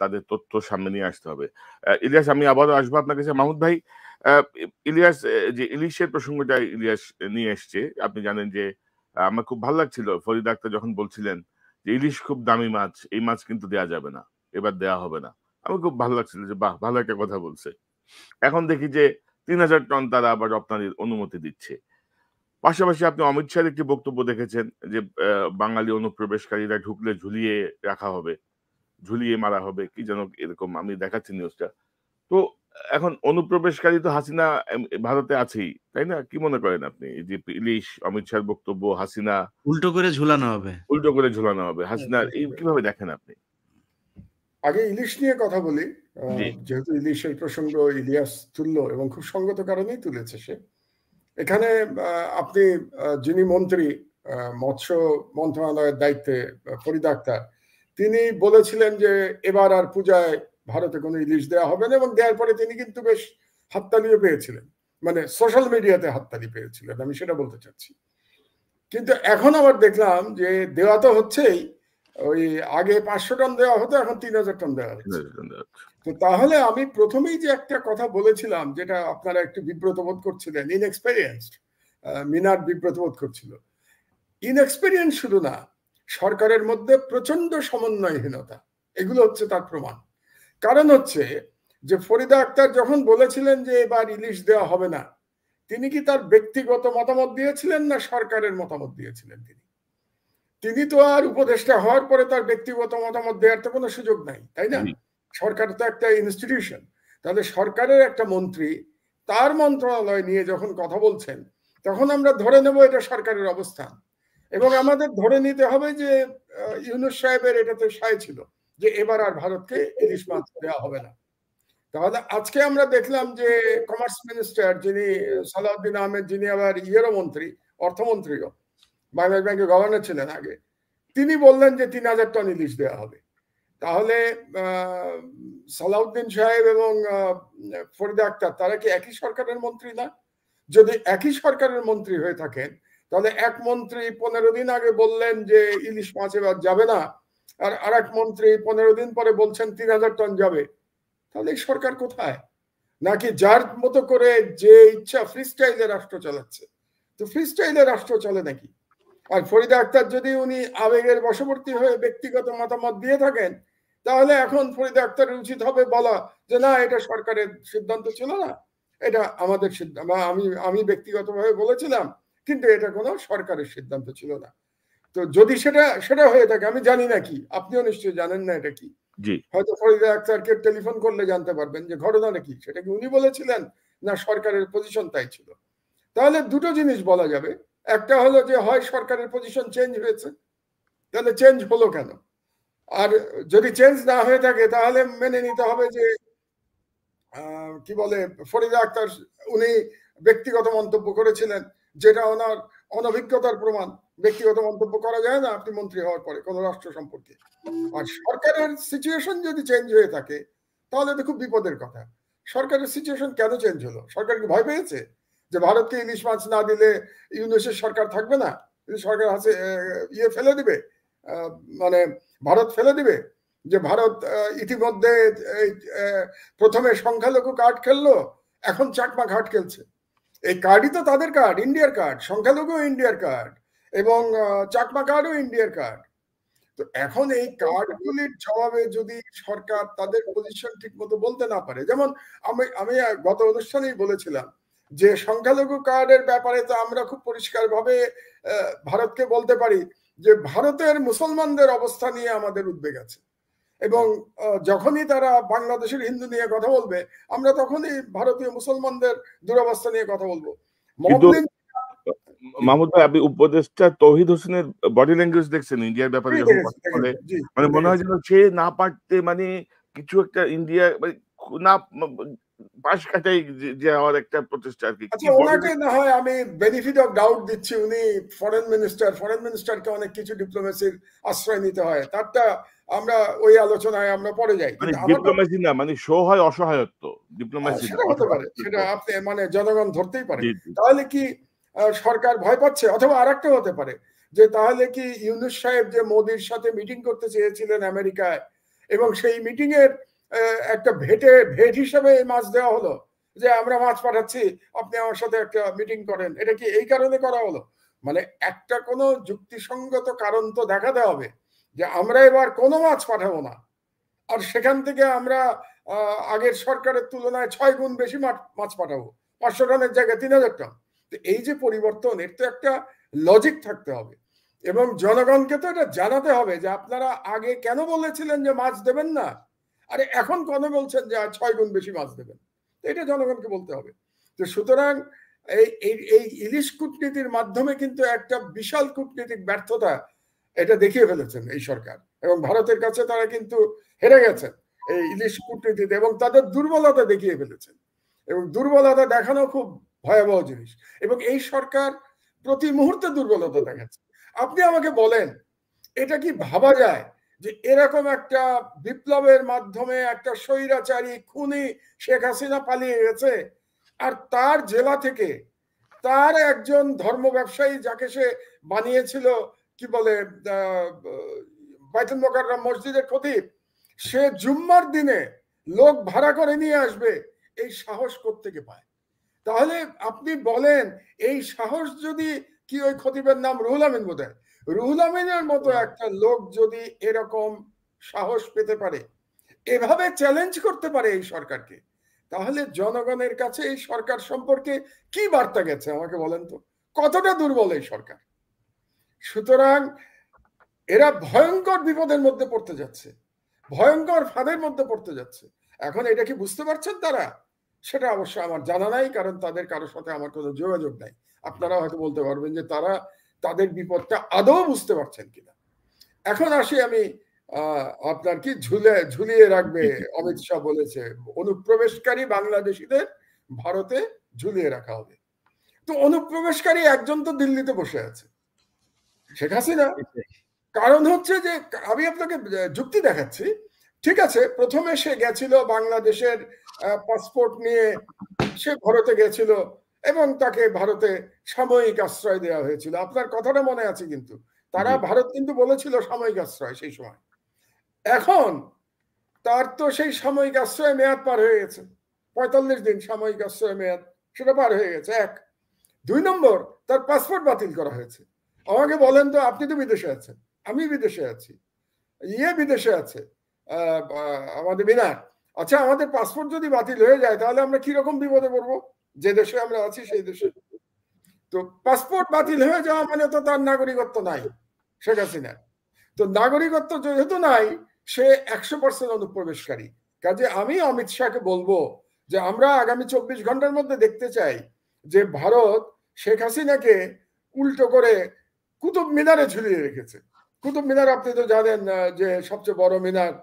তাদের তথ্য সামনে নিয়ে আসতে হবে। ইলিয়াস, আমি আবারও আসবো আপনার কাছে। মাহমুদ ভাই, আ ইলিয়াস যে ইলিশের প্রসঙ্গটা ইলিয়াস নিয়ে এসছে, আপনি জানেন যে আমার খুব ভাল লাগছিল ফরিদ আক্তার যখন বলছিলেন যে ইলিশ খুব দামি মাছ, এই মাছ কিন্তু দেয়া যাবে না। এবার দেয়া হবে না। আমার খুব ভালো লাগছিল যে বাহ! ভালো একটা কথা বলছে। এখন দেখি যে ৩,০০০ টন তারা আবার রপ্তানির অনুমতি দিচ্ছে। পাশাপাশি আপনি অমিত শাহের একটি বক্তব্য দেখেছেন যে বাঙালি অনুপ্রবেশকারীরা ঢুকলে ঝুলিয়ে রাখা হবে, ঝুলিয়ে মারা হবে, কি যেন এরকম আমি দেখাচ্ছি নিউজটা। তো এখন অনুপ্রবেশকারী তো হাসিনা ভারতে আছেই, তাই না? কি মনে করেন আপনি? এই যে ইলিশ, অমিত শাহের বক্তব্য, হাসিনা উল্টো করে ঝুলানো হবে। উল্টো করে ঝুলানো হবে। হাসিনা এই কিভাবে দেখেন আপনি? আগে ইলিশ নিয়ে কথা বলি। জি, যেহেতু ইলিশের প্রসঙ্গ ইলিয়াস তুললো এবং খুব সঙ্গত কারণেই তুলেছে সে। এখানে আপনি যিনি মন্ত্রী মৎস্য মন্ত্রণালয়ের দায়িত্বে ফরিদ আক্তার, তিনি বলেছিলেন যে এবার আর পূজায় ভারতে কোনো ইলিশ দেওয়া হবে না, এবং দেওয়ার পরে তিনি কিন্তু বেশ হাততালিও পেয়েছিলেন, মানে সোশ্যাল মিডিয়াতে হাততালি পেয়েছিলেন, আমি সেটা বলতে চাচ্ছি। কিন্তু এখন আবার দেখলাম যে দেওয়া তো হচ্ছেই, ওই আগে ৫০০ টন দেওয়া হতো, এখন ৩,০০০ টন দেওয়া হচ্ছে। তো তাহলে আমি প্রথমেই যে একটা কথা বলেছিলাম, যেটা আপনারা একটু বিব্রত বোধ করছিলেন, ইনএক্সপেরিয়েন্সড, মিনার বিব্রত বোধ করছিল। ইনএক্সপেরিয়েন্স শুধু না, সরকারের মধ্যে প্রচন্ড সমন্বয়হীনতা, এগুলো হচ্ছে তার প্রমাণ। কারণ হচ্ছে যে ফরিদা আক্তার যখন বলেছিলেন যে এবার ইলিশ দেওয়া হবে না, তিনি কি তার ব্যক্তিগত মতামত দিয়েছিলেন না সরকারের মতামত দিয়েছিলেন? তিনি তো আর উপদেষ্টা হওয়ার পরে তার ব্যক্তিগত মতামত দেওয়ার তো কোনো সুযোগ নাই, তাই না? সরকার তো একটা ইনস্টিটিউশন। তাহলে সরকারের একটা মন্ত্রী তার মন্ত্রণালয় নিয়ে যখন কথা বলছেন, তখন আমরা ধরে নেব এটা সরকারের অবস্থান, এবং আমাদের ধরে নিতে হবে যে ইউনূস সাহেবের এটাতে সায় ছিল যে এবার আর ভারতকে ইলিশ মাছ দেওয়া হবে না। তাহলে আজকে আমরা দেখলাম যে কমার্স মিনিস্টার যিনি সালাউদ্দিন আহমেদ, যিনি আবার ইয়েরও মন্ত্রী, অর্থমন্ত্রীও, বাংলাদেশ ব্যাংকের গভর্নর ছিলেন আগে, তিনি বললেন যে 3000 টন ইলিশ দেওয়া হবে। তাহলে সালাউদ্দিন সাহেব এবং ফরিদা আক্তার তারা কি একই সরকারের মন্ত্রী না? যদি একই সরকারের মন্ত্রী হয়ে থাকেন, তাহলে এক মন্ত্রী 15 দিন আগে বললেন যে ইলিশ মাছ এবার যাবে না, আর আরেক মন্ত্রী 15 দিন পরে বলছেন 3000 টন যাবে। তাহলে এই সরকার কোথায়? নাকি যার মতো করে যে ইচ্ছা ফ্রি স্টাইলে রাষ্ট্র চালাচ্ছে? তো ফ্রি স্টাইলে রাষ্ট্র চলে নাকি? আর ফরিদা আক্তার যদি উনি আবেগের বশবর্তী হয়ে ব্যক্তিগত মতামত দিয়ে থাকেন, তাহলে এখন ফরিদা আক্তারের উচিত হবে বলা যে না, এটা সরকারের সিদ্ধান্ত ছিল না, এটা আমাদের সিদ্ধান্ত, আমি ব্যক্তিগতভাবে বলেছিলাম, কিন্তু এটা কোনো সরকারের সিদ্ধান্ত ছিল না। তো যদি সেটা হয়ে থাকে, আমি জানি না কি, আপনিও নিশ্চয়ই জানেন না এটা কি, হয়তো ফরিদা আক্তারকে টেলিফোন করলে জানতে পারবেন যে ঘটনাটা কি, সেটা কি উনি বলেছিলেন না সরকারের পজিশন তাই ছিল। তাহলে দুটো জিনিস বলা যাবে, একটা হলো যে হয় সরকারের পজিশন চেঞ্জ হয়েছে, তাহলে চেঞ্জ হলো কেন? আর যদি চেঞ্জ না হয়ে থাকে তাহলে মেনে নিতে হবে যে কি বলে, ফরিদা আক্তার উনি ব্যক্তিগত মন্তব্য করেছিলেন, যেটা ওনার অনভিজ্ঞতার প্রমাণ। ব্যক্তিগত মন্তব্য করা যায় না আপনি মন্ত্রী হওয়ার পরে কোনো রাষ্ট্র সম্পর্কে। আর সরকারের সিচুয়েশন যদি চেঞ্জ হয়ে থাকে তাহলে তো খুব বিপদের কথা। সরকারের সিচুয়েশন কেন চেঞ্জ হলো? সরকার কি ভয় পেয়েছে যে ভারতকে ইলিশ মাছ না দিলে ইউনূসের সরকার থাকবে না, সরকার আছে ফেলে দিবে, মানে ভারত ফেলে দিবে? যে ভারত ইতিমধ্যে প্রথমে সংখ্যালঘু কার্ড খেললো, এখন চাকমা কার্ড খেলছে। এই কার্ডই তো তাদের কার্ড, ইন্ডিয়ার কার্ড, সংখ্যালঘু ইন্ডিয়ার কার্ড, এবং চাকমা কার্ডও ইন্ডিয়ার কার্ড। তো এখন এই কার্ডগুলির জবাবে যদি সরকার তাদের পজিশন ঠিক মতো বলতে না পারে, যেমন আমি গত অনুষ্ঠানেই বলেছিলাম যে সংখ্যালঘু কার্ডের ব্যাপারে তো আমরা খুব পরিষ্কারভাবে ভারতকে বলতে পারি যে ভারতের মুসলমানদের অবস্থা নিয়ে আমাদের উদ্বেগ আছে, এবং যখনই তারা বাংলাদেশের হিন্দু নিয়ে কথা বলবে আমরা তখনই ভারতীয় মুসলমানদের দুরবস্থা নিয়ে কথা বলবো। মাহমুদ ভাই, আপনি উপদেষ্টা তৌহিদ হোসেনের বডি ল্যাঙ্গুয়েজ দেখছেন ইন্ডিয়ার ব্যাপারে যখন কথা বলে? মানে মনে হয় যেন সে না পারতে মানে কিছু একটা ইন্ডিয়া না পাশ কাটাই যাওয়ার একটা প্রচেষ্টা আর কি। আচ্ছা, ওনাকে না হয় আমি বেনিফিট অফ ডাউট দিচ্ছি, উনি ফরেন মিনিস্টারকে অনেক কিছু ডিপ্লোমেসির আশ্রয় নিতে হয়, তারটা আমরা ওই আলোচনায় আমরা পরে যাই। মানে ডিপ্লোমেসি না, মানে শো হয় অসহায়ত্ব, ডিপ্লোমেসি সেটা হতে পারে, সেটা আপনি মানে জনগণ ধরতেই পারে। তাহলে কি সরকার ভয় পাচ্ছে? অথবা আরেকটা হতে পারে যে তাহলে কি ইউনূস সাহেব যে মোদির সাথে মিটিং করতে চেয়েছিলেন আমেরিকায়, এবং সেই মিটিং এর একটা ভেট হিসেবে মাছ দেওয়া হলো যে আমরা মাছ পাঠাচ্ছি, আপনি আমার সাথে একটা মিটিং করেন, এটা কি এই কারণে করা হলো? মানে একটা কোনো যুক্তিসঙ্গত কারণ তো দেখাতে হবে যে আমরা এবার কোনো মাছ পাঠাবো না, আর সেখান থেকে আমরা আগের সরকারের তুলনায় 6 গুণ বেশি মাছ পাঠাবো, 500 টনের জায়গায় 3000 টন। এই যে পরিবর্তন, এর তো একটা লজিক থাকতে হবে, এবং জনগণকে তো এটা জানাতে হবে যে আপনারা আগে কেন বলেছিলেন যে মাছ দেবেন না, আরে এখন কেন বলছেন যে 6 গুণ বেশি মাছ দেবেন, এটা জনগণকে বলতে হবে। তো সুতরাং এই ইলিশ কূটনীতির মাধ্যমে কিন্তু একটা বিশাল কূটনীতিক ব্যর্থতা এটা দেখিয়ে ফেলেছেন এই সরকার, এবং ভারতের কাছে তারা কিন্তু হেরে গেছেন এই ইলিশ কূটনীতিতে, এবং তাদের দুর্বলতা দেখিয়ে ফেলেছেন, এবং দুর্বলতা দেখানো খুব ভয়াবহ জিনিস, এবং এই সরকার প্রতি মুহূর্তে দুর্বলতা দেখাচ্ছে। আপনি আমাকে বলেন, এটা কি ভাবা যায় যে এরকম একটা বিপ্লবের মাধ্যমে একটা স্বৈরাচারী খুনি শেখ হাসিনা পালিয়ে গেছে, আর তার জেলা থেকে তার একজন ধর্ম ব্যবসায়ী যাকে সে বানিয়েছিল কি বলে বাইতুল মোকাররম মসজিদের খতিব, সে জুম্মার দিনে লোক ভাড়া করে নিয়ে আসবে, এই সাহস কোত্থেকে পায়? তাহলে আপনি বলেন, এই সাহস যদি কি ওই খতিবের নাম রুহুল আমিন বোধহয়, রুহুল আমিনের মতো একটা লোক যদি এরকম সাহস পেতে পারে, এভাবে চ্যালেঞ্জ করতে পারে এই সরকারকে, তাহলে জনগণের কাছে এই সরকার সম্পর্কে কি বার্তা গেছে আমাকে বলেন তো, কতটা দুর্বল এই সরকার। সুতরাং এরা ভয়ঙ্কর বিপদের মধ্যে পড়তে যাচ্ছে, ভয়ঙ্কর ফাঁদের মধ্যে পড়তে যাচ্ছে। এখন এটা কি বুঝতে পারছেন তারা? সেটা অবশ্য আমার জানা নাই, কারণ তাদের কারোর সাথে আমার কোনো যোগাযোগ নাই। আপনারা হয়তো বলতে পারবেন যে তারা তাদের বিপদটা আদৌ বুঝতে পারছেন কিনা। এখন আসি আমি আপনার কি ঝুলিয়ে রাখবে অমিত শাহ বলেছে, অনুপ্রবেশকারী বাংলাদেশিদের ভারতে ঝুলিয়ে রাখা হবে। তো অনুপ্রবেশকারী একজন তো দিল্লিতে বসে আছে, শেখ হাসিনা। কারণ হচ্ছে যে আমি আপনাকে যুক্তি দেখাচ্ছি, ঠিক আছে, প্রথমে সে গেছিল বাংলাদেশের পাসপোর্ট নিয়ে, সে ভারতে গেছিল এবং তাকে ভারতে সাময়িক আশ্রয় দেওয়া হয়েছিল। আপনার কথাটা মনে আছে, কিন্তু তারা ভারত কিন্তু বলেছিল সাময়িক আশ্রয় সেই সময়। এখন তার তো সেই সাময়িক আশ্রয় মেয়াদ পার হয়ে গেছে, 45 দিন সাময়িক আশ্রয় মেয়াদ, সেটা পার হয়ে গেছে। 1 2 নম্বর, তার পাসপোর্ট বাতিল করা হয়েছে। আমাকে বলেন তো, আপনি তো বিদেশে আছেন, আমি বিদেশে আছি, বিদেশে আছে আমাদের মিনার। আচ্ছা, আমাদের পাসপোর্ট যদি বাতিল হয়ে যায় তাহলে আমরা কিরকম বিপদে পড়বো যে দেশে আমরা আছি সেই দেশে? তো পাসপোর্ট বাতিল হয়ে যাওয়া মানে তো তার নাগরিকত্ব নাই শেখ হাসিনার। তো নাগরিকত্ব যেহেতু নাই, সে 100% অনুপ্রবেশকারী। কাজে আমি অমিত শাহকে বলবো যে আমরা আগামী 24 ঘন্টার মধ্যে দেখতে চাই যে ভারত শেখ হাসিনাকে উল্টো করে কুতুব মিনারে ঝুলিয়ে রেখেছে। কুতুব মিনার আপনি তো জানেন যে সবচেয়ে বড় মিনার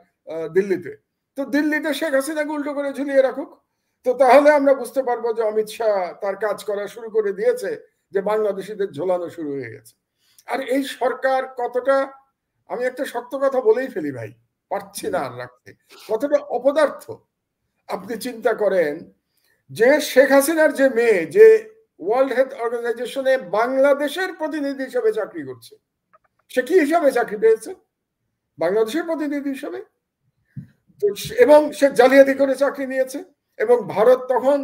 দিল্লিতে। তো দিল্লিতে শেখ হাসিনাকে উল্টো করে ঝুলিয়ে রাখুক, তো তাহলে আমরা বুঝতে পারবো যে অমিত শাহ তার কাজ করা শুরু করে দিয়েছে, যে বাংলাদেশিদের ঝোলানো শুরু হয়ে গেছে। আর এই সরকার কতটা, আমি একটা সত্য কথা বলেই ফেলি ভাই, পারছি না আর রাখতে, কতটা অপদার্থ। আপনি চিন্তা করেন যে শেখ হাসিনার যে মেয়ে, যে ওয়ার্ল্ড হেলথ অর্গানাইজেশনে বাংলাদেশের প্রতিনিধি হিসেবে চাকরি করছে, সে কি হিসাবে চাকরি পেয়েছে? বাংলাদেশের প্রতিনিধি হিসেবে। এবং সে জালিয়াতি করে চাকরি নিয়েছে, এবং ভারত তখন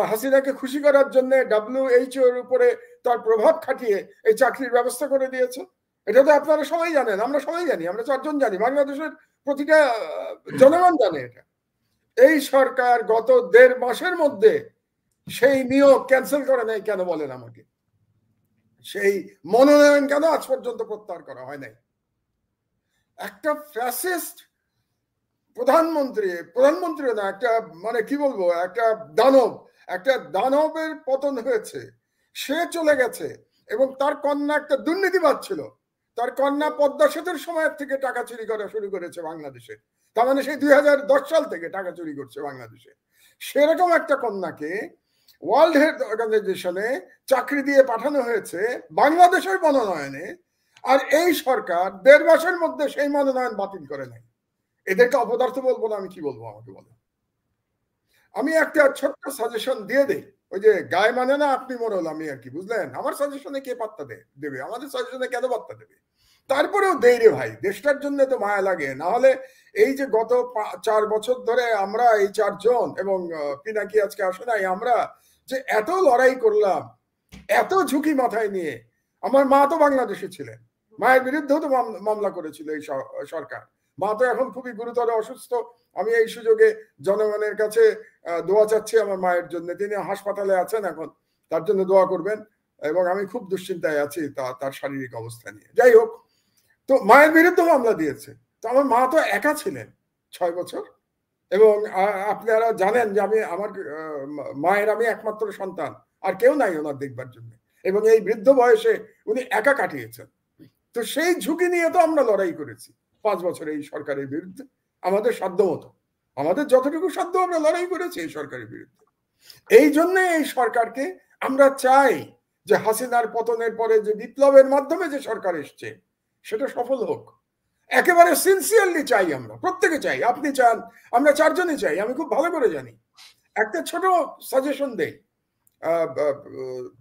হাসিনাকে খুশি করার জন্য WHO এর উপরে তার প্রভাব খাটিয়ে এই চাকরির ব্যবস্থা করে দিয়েছে। এটা তো আপনারা সবাই জানেন, আমরা সবাই জানি, আমরা 4 জন জানি, বাংলাদেশের প্রতিটা জনগণ জানে এটা। এই সরকার গত 1.5 মাসের মধ্যে সেই নিয়োগ ক্যান্সেল করে নাই কেন বলেন আমাকে? সেই মনোনয়ন কেন আজ পর্যন্ত প্রত্যাহার করা হয় নাই? একটা ফ্যাসিস্ট প্রধানমন্ত্রী না, একটা মানে কি বলবো, একটা দানবের পতন হয়েছে। সে চলে গেছে এবং তার কন্যা একটা দুর্নীতিবাজ ছিল। তার কন্যা পদ্মা সেতুর সময় থেকে টাকা চুরি করা শুরু করেছে বাংলাদেশে। তার মানে সেই 2010 সাল থেকে টাকা চুরি করছে বাংলাদেশে। সেরকম একটা কন্যাকে ওয়ার্ল্ড হেলথ অর্গানাইজেশনে চাকরি দিয়ে পাঠানো হয়েছে বাংলাদেশের মনোনয়নে, আর এই সরকার 1.5 মাসের মধ্যে সেই মনোনয়ন বাতিল করে নাই। এদেরকে অপদার্থ বলবো না, আমি কি বলবো আমাকে বলেন? আমি একটা ছোট্ট সাজেশন দিয়ে দেই, ওই যে গায়ে মানে না আপনি মোরল আমি আর কি, বুঝলেন? আমার সাজেশনে কে পাত্তা দেবে? আমাদের সাজেশনে কেন পাত্তা দেবে? তারপরেও দেই রে ভাই, দেশটার জন্য তো মায়া লাগে। না হলে এই যে গত 4 বছর ধরে আমরা এই 4 জন এবং পিনাকি আজকে আসে নাই, আমরা যে এত লড়াই করলাম, এত ঝুঁকি মাথায় নিয়ে। আমার মা তো বাংলাদেশে ছিলেন, মায়ের বিরুদ্ধেও তো মামলা করেছিল এই সরকার। মা তো এখন খুবই গুরুতর অসুস্থ। আমি এই সুযোগে জনগণের কাছে দোয়া চাচ্ছি আমার মায়ের জন্য। তিনি হাসপাতালে আছেন এখন, তার জন্য দোয়া করবেন। এবং আমি খুব দুশ্চিন্তায় আছি তার শারীরিক অবস্থা নিয়ে। যাই হোক, তো মায়ের বিরুদ্ধে মামলা দিয়েছে। তো আমার মা তো একা ছিলেন 6 বছর, এবং আপনারা জানেন যে আমার মায়ের আমি একমাত্র সন্তান, আর কেউ নাই ওনার দেখবার জন্য, এবং এই বৃদ্ধ বয়সে উনি একা কাটিয়েছেন। তো সেই ঝুঁকি নিয়ে তো আমরা লড়াই করেছি 5 বছর এই সরকারের বিরুদ্ধে, আমাদের সাধ্য মতো, আমাদের যতটুকু সাধ্য আমরা লড়াই করেছি এই সরকারের বিরুদ্ধে। এই জন্য এই সরকারকে আমরা চাই যে হাসিনার পতনের পরে যে বিপ্লবের মাধ্যমে যে সরকার এসছে সেটা সফল হোক। একেবারে সিনসিয়ারলি চাই, আমরা প্রত্যেকে চাই, আপনি চান, আমরা 4 জনই চাই, আমি খুব ভালো করে জানি। একটা ছোট সাজেশন দেই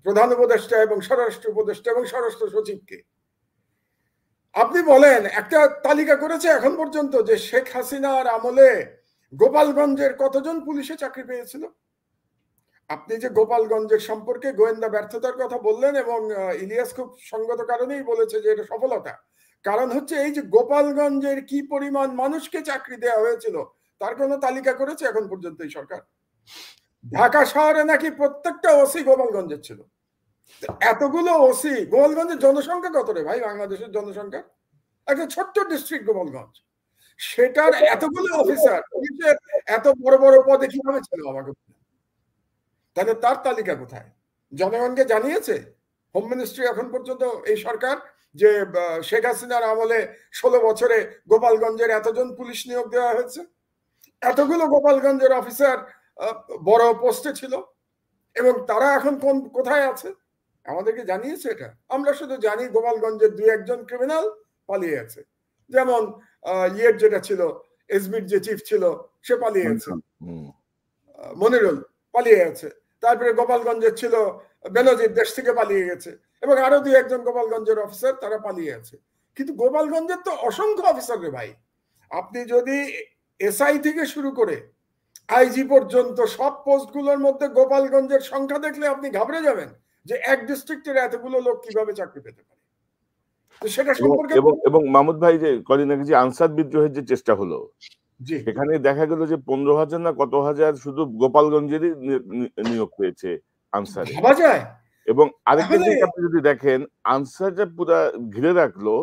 প্রধান উপদেষ্টা এবং স্বরাষ্ট্র উপদেষ্টা এবং স্বরাষ্ট্র সচিবকে। আপনি বলেন, একটা তালিকা করেছে এখন পর্যন্ত যে শেখ হাসিনার আমলে গোপালগঞ্জের কতজন পুলিশে চাকরি পেয়েছিল? আপনি যে গোপালগঞ্জের সম্পর্কে গোয়েন্দা ব্যর্থতার কথা বললেন, এবং ইলিয়াস খুব সঙ্গত কারণেই বলেছে যে এটা সফলতা। কারণ হচ্ছে এই যে গোপালগঞ্জের কি পরিমাণ মানুষকে চাকরি দেওয়া হয়েছিল তার কোনো তালিকা করেছে এখন পর্যন্ত এই সরকার? ঢাকা শহরে নাকি প্রত্যেকটা ওসি গোপালগঞ্জের ছিল। এতগুলো ওসি, গোপালগঞ্জের জনসংখ্যা কত রে ভাই? বাংলাদেশের জনসংখ্যা একটা ছোট্ট ডিস্ট্রিক্ট গোপালগঞ্জ, সেটার এতগুলো অফিসার পুলিশের এত বড় বড় পদে কিভাবে ছিল আমাকে? তাহলে তার তালিকা কোথায়? জনগণকে জানিয়েছে হোম মিনিস্ট্রি এখন পর্যন্ত এই সরকার যে শেখ হাসিনার আমলে 16 বছরে গোপালগঞ্জের এতজন পুলিশ নিয়োগ দেওয়া হয়েছে, এতগুলো গোপালগঞ্জের অফিসার বড় পোস্টে ছিল, এবং তারা এখন কোথায় আছে আমাদেরকে জানিয়েছে এটা? আমরা শুধু জানি গোপালগঞ্জের 2-1 ক্রিমিনাল পালিয়ে আছে, যেমন ইয়ের যেটা ছিল এসবির যে চিফ ছিল সে পালিয়ে আছে, মনিরুল পালিয়ে আছে, তারপরে গোপালগঞ্জের ছিল বেনজির দেশ থেকে পালিয়ে গেছে, এবং আরো 2-1 গোপালগঞ্জের অফিসার তারা পালিয়ে আছে। কিন্তু গোপালগঞ্জের তো অসংখ্য অফিসার রে ভাই। আপনি যদি এসআই থেকে শুরু করে আইজি পর্যন্ত সব পোস্টগুলোর মধ্যে গোপালগঞ্জের সংখ্যা দেখলে আপনি ঘাবড়ে যাবেন যে এক ডিস্ট্রিক্টের এতগুলো লোক কিভাবে চাকরি পেতে পারে। তো সেটা সম্পর্কে এবং মাহমুদ ভাই যে কদিন আগে যে আনসার বিদ্রোহের যে চেষ্টা হলো, এখানে দেখা গেল যে 15,000 না কত হাজার শুধু গোপালগঞ্জেরই নিয়োগ পেয়েছে আনসার। ভাবা যায়। এবং আরেকটা দিক আপনি যদি দেখেন, আনসারটা পুরো ঘিরে রাখলো,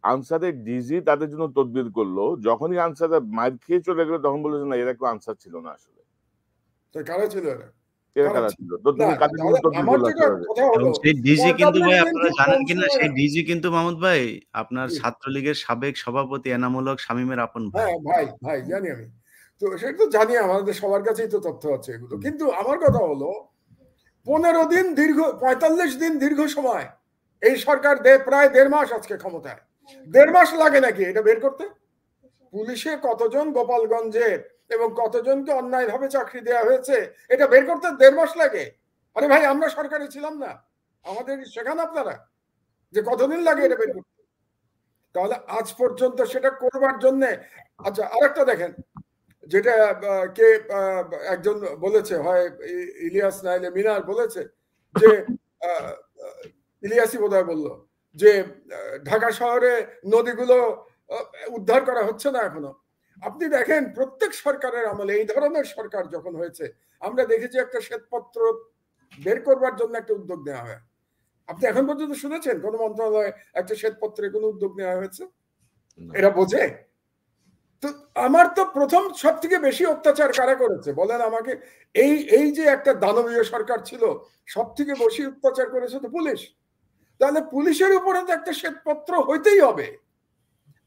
আনসারের ডিজি তাদের জন্য তদবির করলো, যখনই আনসার মার খেয়ে চলে গেল তখন বলেছে না এরা কেউ আনসার ছিল না আসলে। তো কারা ছিল এরা? কারা ছিল? তো তুমি কাদের জন্য তদবির করলে? সেই ডিজি কিন্তু ভাই আপনারা জানেন কিনা, সেই ডিজি কিন্তু মাহমুদ ভাই আপনার ছাত্রলীগের সাবেক সভাপতি এনামুল হক শামীমের আপন ভাই। হ্যাঁ ভাই জানি আমি, তো সেটা তো জানি, আমাদের সবার কাছেই তো তথ্য আছে এগুলো। কিন্তু আমার কথা হলো 15 দিন দীর্ঘ 45 দিন দীর্ঘ সময় এই সরকার প্রায় 1.5 মাস আজকে ক্ষমতায়, 1.5 মাস লাগে নাকি এটা বের করতে? পুলিশে কতজন গোপালগঞ্জের এবং কতজনকে অন্যায়ভাবে চাকরি দেওয়া হয়েছে এটা বের করতে 1.5 মাস লাগে? আরে ভাই আমরা সরকারে ছিলাম না, আমাদের শেখান আপনারা যে কতদিন লাগে এটা বের করতে। তাহলে আজ পর্যন্ত সেটা করবার জন্য, আচ্ছা আরেকটা দেখেন, যেটা কে একজন বলেছে, হয় ইলিয়াস নাইলে মিনার বলেছে যে ইলিয়াসই বোধহয় বলল যে ঢাকা শহরে নদীগুলো উদ্ধার করা হচ্ছে না এখনো। আপনি দেখেন প্রত্যেক সরকারের আমলে, এই ধরনের সরকার যখন হয়েছে, আমরা দেখেছি একটা শ্বেতপত্র বের করবার জন্য একটা উদ্যোগ নেওয়া হয়। আপনি এখন পর্যন্ত শুনেছেন কোন মন্ত্রণালয়ে একটা শ্বেতপত্রে কোনো উদ্যোগ নেওয়া হয়েছে? এরা বোঝে তো। আমার তো প্রথম সব থেকে বেশি অত্যাচার কারা করেছে বলেন আমাকে? এই যে একটা দানবীয় সরকার ছিল, সব থেকে বেশি অত্যাচার করেছে তো পুলিশ। তাহলে পুলিশের উপরে তো একটা শ্বেতপত্র হইতেই হবে।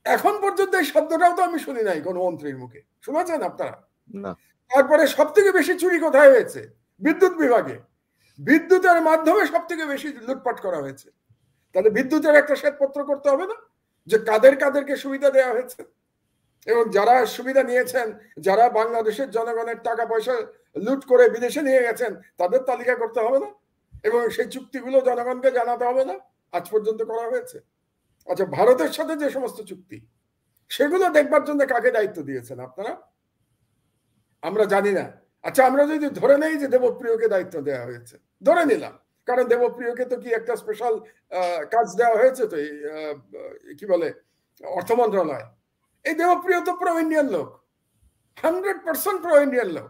এখন পর্যন্ত এই শব্দটাও তো আমি শুনি নাই কোনো মন্ত্রীর মুখে, শুনেছেন আপনারা? তারপরে সব থেকে বেশি চুরি কোথায় হয়েছে? বিদ্যুৎ বিভাগে। বিদ্যুতের মাধ্যমে সব থেকে বেশি লুটপাট করা হয়েছে। তাহলে বিদ্যুতের একটা শ্বেতপত্র করতে হবে না, যে কাদেরকে সুবিধা দেওয়া হয়েছে, এবং যারা সুবিধা নিয়েছেন, যারা বাংলাদেশের জনগণের টাকা পয়সা লুট করে বিদেশে নিয়ে গেছেন, তাদের তালিকা করতে হবে না, এবং সেই চুক্তিগুলো জনগণকে জানাতে হবে না? আজ পর্যন্ত করা হয়েছে? আচ্ছা, ভারতের সাথে যে সমস্ত চুক্তি, সেগুলো দেখবার জন্য কাকে দায়িত্ব দিয়েছেন আপনারা? আমরা জানি না। আচ্ছা, আমরা যদি ধরে নেই যে দেবপ্রিয়কে দায়িত্ব দেওয়া হয়েছে, ধরে নিলাম, কারণ দেবপ্রিয়কে তো কি একটা স্পেশাল কাজ দেওয়া হয়েছে, তো কি বলে অর্থ মন্ত্রণালয়। এই দেবপ্রিয় তো প্রো ইন্ডিয়ান লোক, 100% প্রো ইন্ডিয়ান লোক।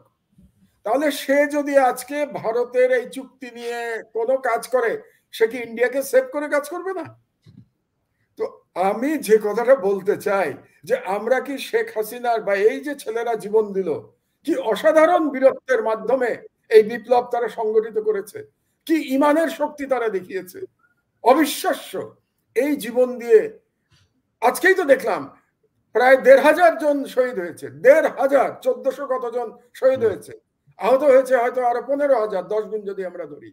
তাহলে সে যদি আজকে ভারতের এই চুক্তি নিয়ে কোনো কাজ করে, সে কি ইন্ডিয়াকে সেভ করে কাজ করবে না? তো আমি যে কথাটা বলতে চাই, যে আমরা কি শেখ হাসিনার বা এই যে ছেলেরা জীবন দিল, কি অসাধারণ বীরত্বের মাধ্যমে এই বিপ্লব তারা সংগঠিত করেছে, কি ইমানের শক্তি তারা দেখিয়েছে, অবিশ্বাস্য। এই জীবন দিয়ে আজকেই তো দেখলাম প্রায় 1,500 জন শহীদ হয়েছে, 1,500, 1,400 কতজন শহীদ হয়েছে, আহত হয়েছে হয়তো আরো 15,000, 10 গুণ যদি আমরা ধরি।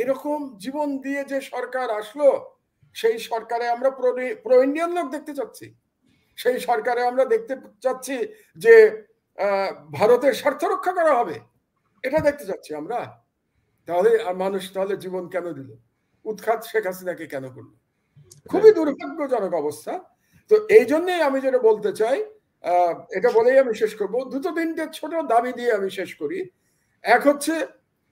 এরকম জীবন দিয়ে যে সরকার আসলো, সেই সরকারে আমরা প্রো ইন্ডিয়ান লোক দেখতে চাচ্ছি। সেই সরকারে আমরা দেখতে চাচ্ছি যে ভারতের স্বার্থ রক্ষা করা হবে, এটা দেখতে চাচ্ছি আমরা। তাহলে মানুষ তাহলে জীবন কেন দিল? উৎখাত শেখ হাসিনাকে কেন করলো? খুবই দুর্ভাগ্যজনক অবস্থা। তো এই জন্যই আমি যেটা বলতে চাই, এটা বলেই আমি শেষ করবো। 2-3টে ছোট দাবি দিয়ে আমি শেষ করি। এক হচ্ছে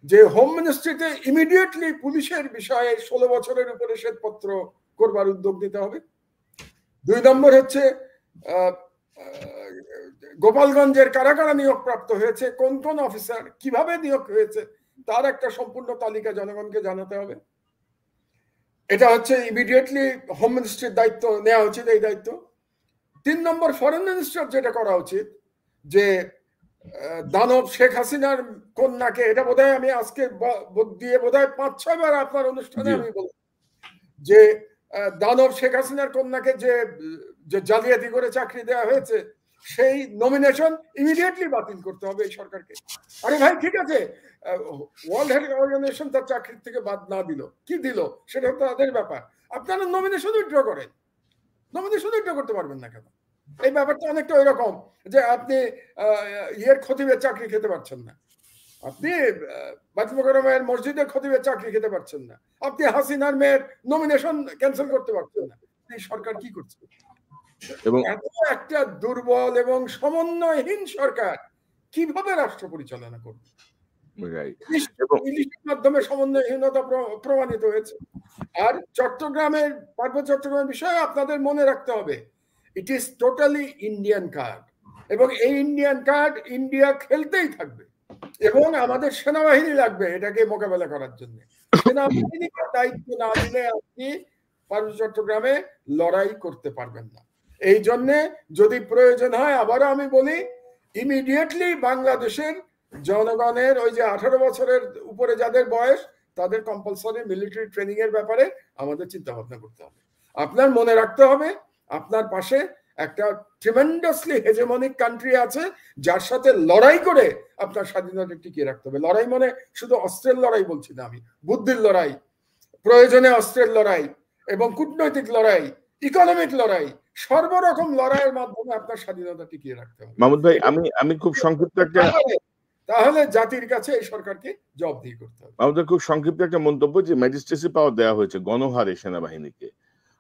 যে হোম মিনিস্ট্রিতে ইমিডিয়েটলি পুলিশের বিষয়ে 16 বছরের উপরে শ্বেতপত্র করবার উদ্যোগ নিতে হবে। 2 নম্বর হচ্ছে গোপালগঞ্জের কারা কারা নিয়োগপ্রাপ্ত হয়েছে, কোন কোন অফিসার কিভাবে নিয়োগ হয়েছে, তার একটা সম্পূর্ণ তালিকা জনগণকে জানাতে হবে। এটা হচ্ছে ইমিডিয়েটলি হোম মিনিস্ট্রির দায়িত্ব নেওয়া উচিত, এই দায়িত্ব। 3 নম্বর, ফরেন মিনিস্টার যেটা করা উচিত, যে দানব শেখ হাসিনার কন্যাকে, এটা বোধহয় আমি আজকে দিয়ে বোধহয় 5-6 বার আপনার অনুষ্ঠানে আমি বলব, যে দানব শেখ হাসিনার কন্যাকে যে জালিয়াতি করে চাকরি দেওয়া হয়েছে, সেই নমিনেশন ইমিডিয়েটলি বাতিল করতে হবে এই সরকারকে। আরে ভাই ঠিক আছে, ওয়ার্ল্ড হেলথ অর্গানাইজেশন তার চাকরি থেকে বাদ না দিল, কি দিল সেটা তাদের ব্যাপার, আপনারা নমিনেশন উইথড্র করেন। নমিনেশন উইথড্র করতে পারবেন না কেন? এই ব্যাপারটা অনেকটা ওই রকম যে আপনি ইয়ের খতিবের চাকরি খেতে পারছেন না, আপনি বাতিমকরমের মসজিদের খতিবের চাকরি খেতে পারছেন না, আপনি হাসিনার মেয়ের নমিনেশন ক্যান্সেল করতে পারছেন না। এই সরকার কি করছে? এবং এত একটা দুর্বল এবং সমন্বয়হীন সরকার কিভাবে রাষ্ট্র পরিচালনা করবে? ইলিশের মাধ্যমে সমন্বয়হীনতা প্রমাণিত হয়েছে। আর চট্টগ্রামের, পার্বত্য চট্টগ্রামের বিষয়ে আপনাদের মনে রাখতে হবে, it is totally Indian card, এবং এই ইন্ডিয়ান কার্ড ইন্ডিয়া খেলতেই থাকবে, এবং আমাদের সেনাবাহিনী লাগবে এটাকে মোকাবেলা করার জন্য। সেনাবাহিনীকে দায়িত্ব না দিলে আপনি পার্বত্য চট্টগ্রামে লড়াই করতে পারবেন না। এই জন্য যদি প্রয়োজন হয়, আবারও আমি বলি, ইমিডিয়েটলি বাংলাদেশের জনগণের ওই যে 18 বছরের উপরে যাদের বয়স, তাদের কম্পালসরি মিলিটারি ট্রেনিং এর ব্যাপারে আমাদের চিন্তা ভাবনা করতে হবে। আপনার মনে রাখতে হবে, আপনার পাশে একটা ট্রিমেন্ডাসলি হেজেমনিক কান্ট্রি আছে, যার সাথে লড়াই করে আপনার স্বাধীনতা টিকিয়ে রাখতে হবে। লড়াই মানে শুধু অস্ত্রের লড়াই বলছি না আমি, বুদ্ধির লড়াই, প্রয়োজনে অস্ত্রের লড়াই, এবং কূটনৈতিক লড়াই, ইকোনমিক লড়াই, সর্বরকম লড়াইয়ের মাধ্যমে আপনার স্বাধীনতা টিকিয়ে রাখতে হবে। মাহমুদ ভাই, আমি খুব সংক্ষিপ্ত একটা, তাহলে জাতির কাছে এই সরকারকে জবাবদিহি করতে হবে। আমাদের খুব সংক্ষিপ্ত একটা মন্তব্য, যে ম্যাজিস্ট্রেসি পাওয়ার দেওয়া হয়েছে গণহারে সেনাবাহিনীকে,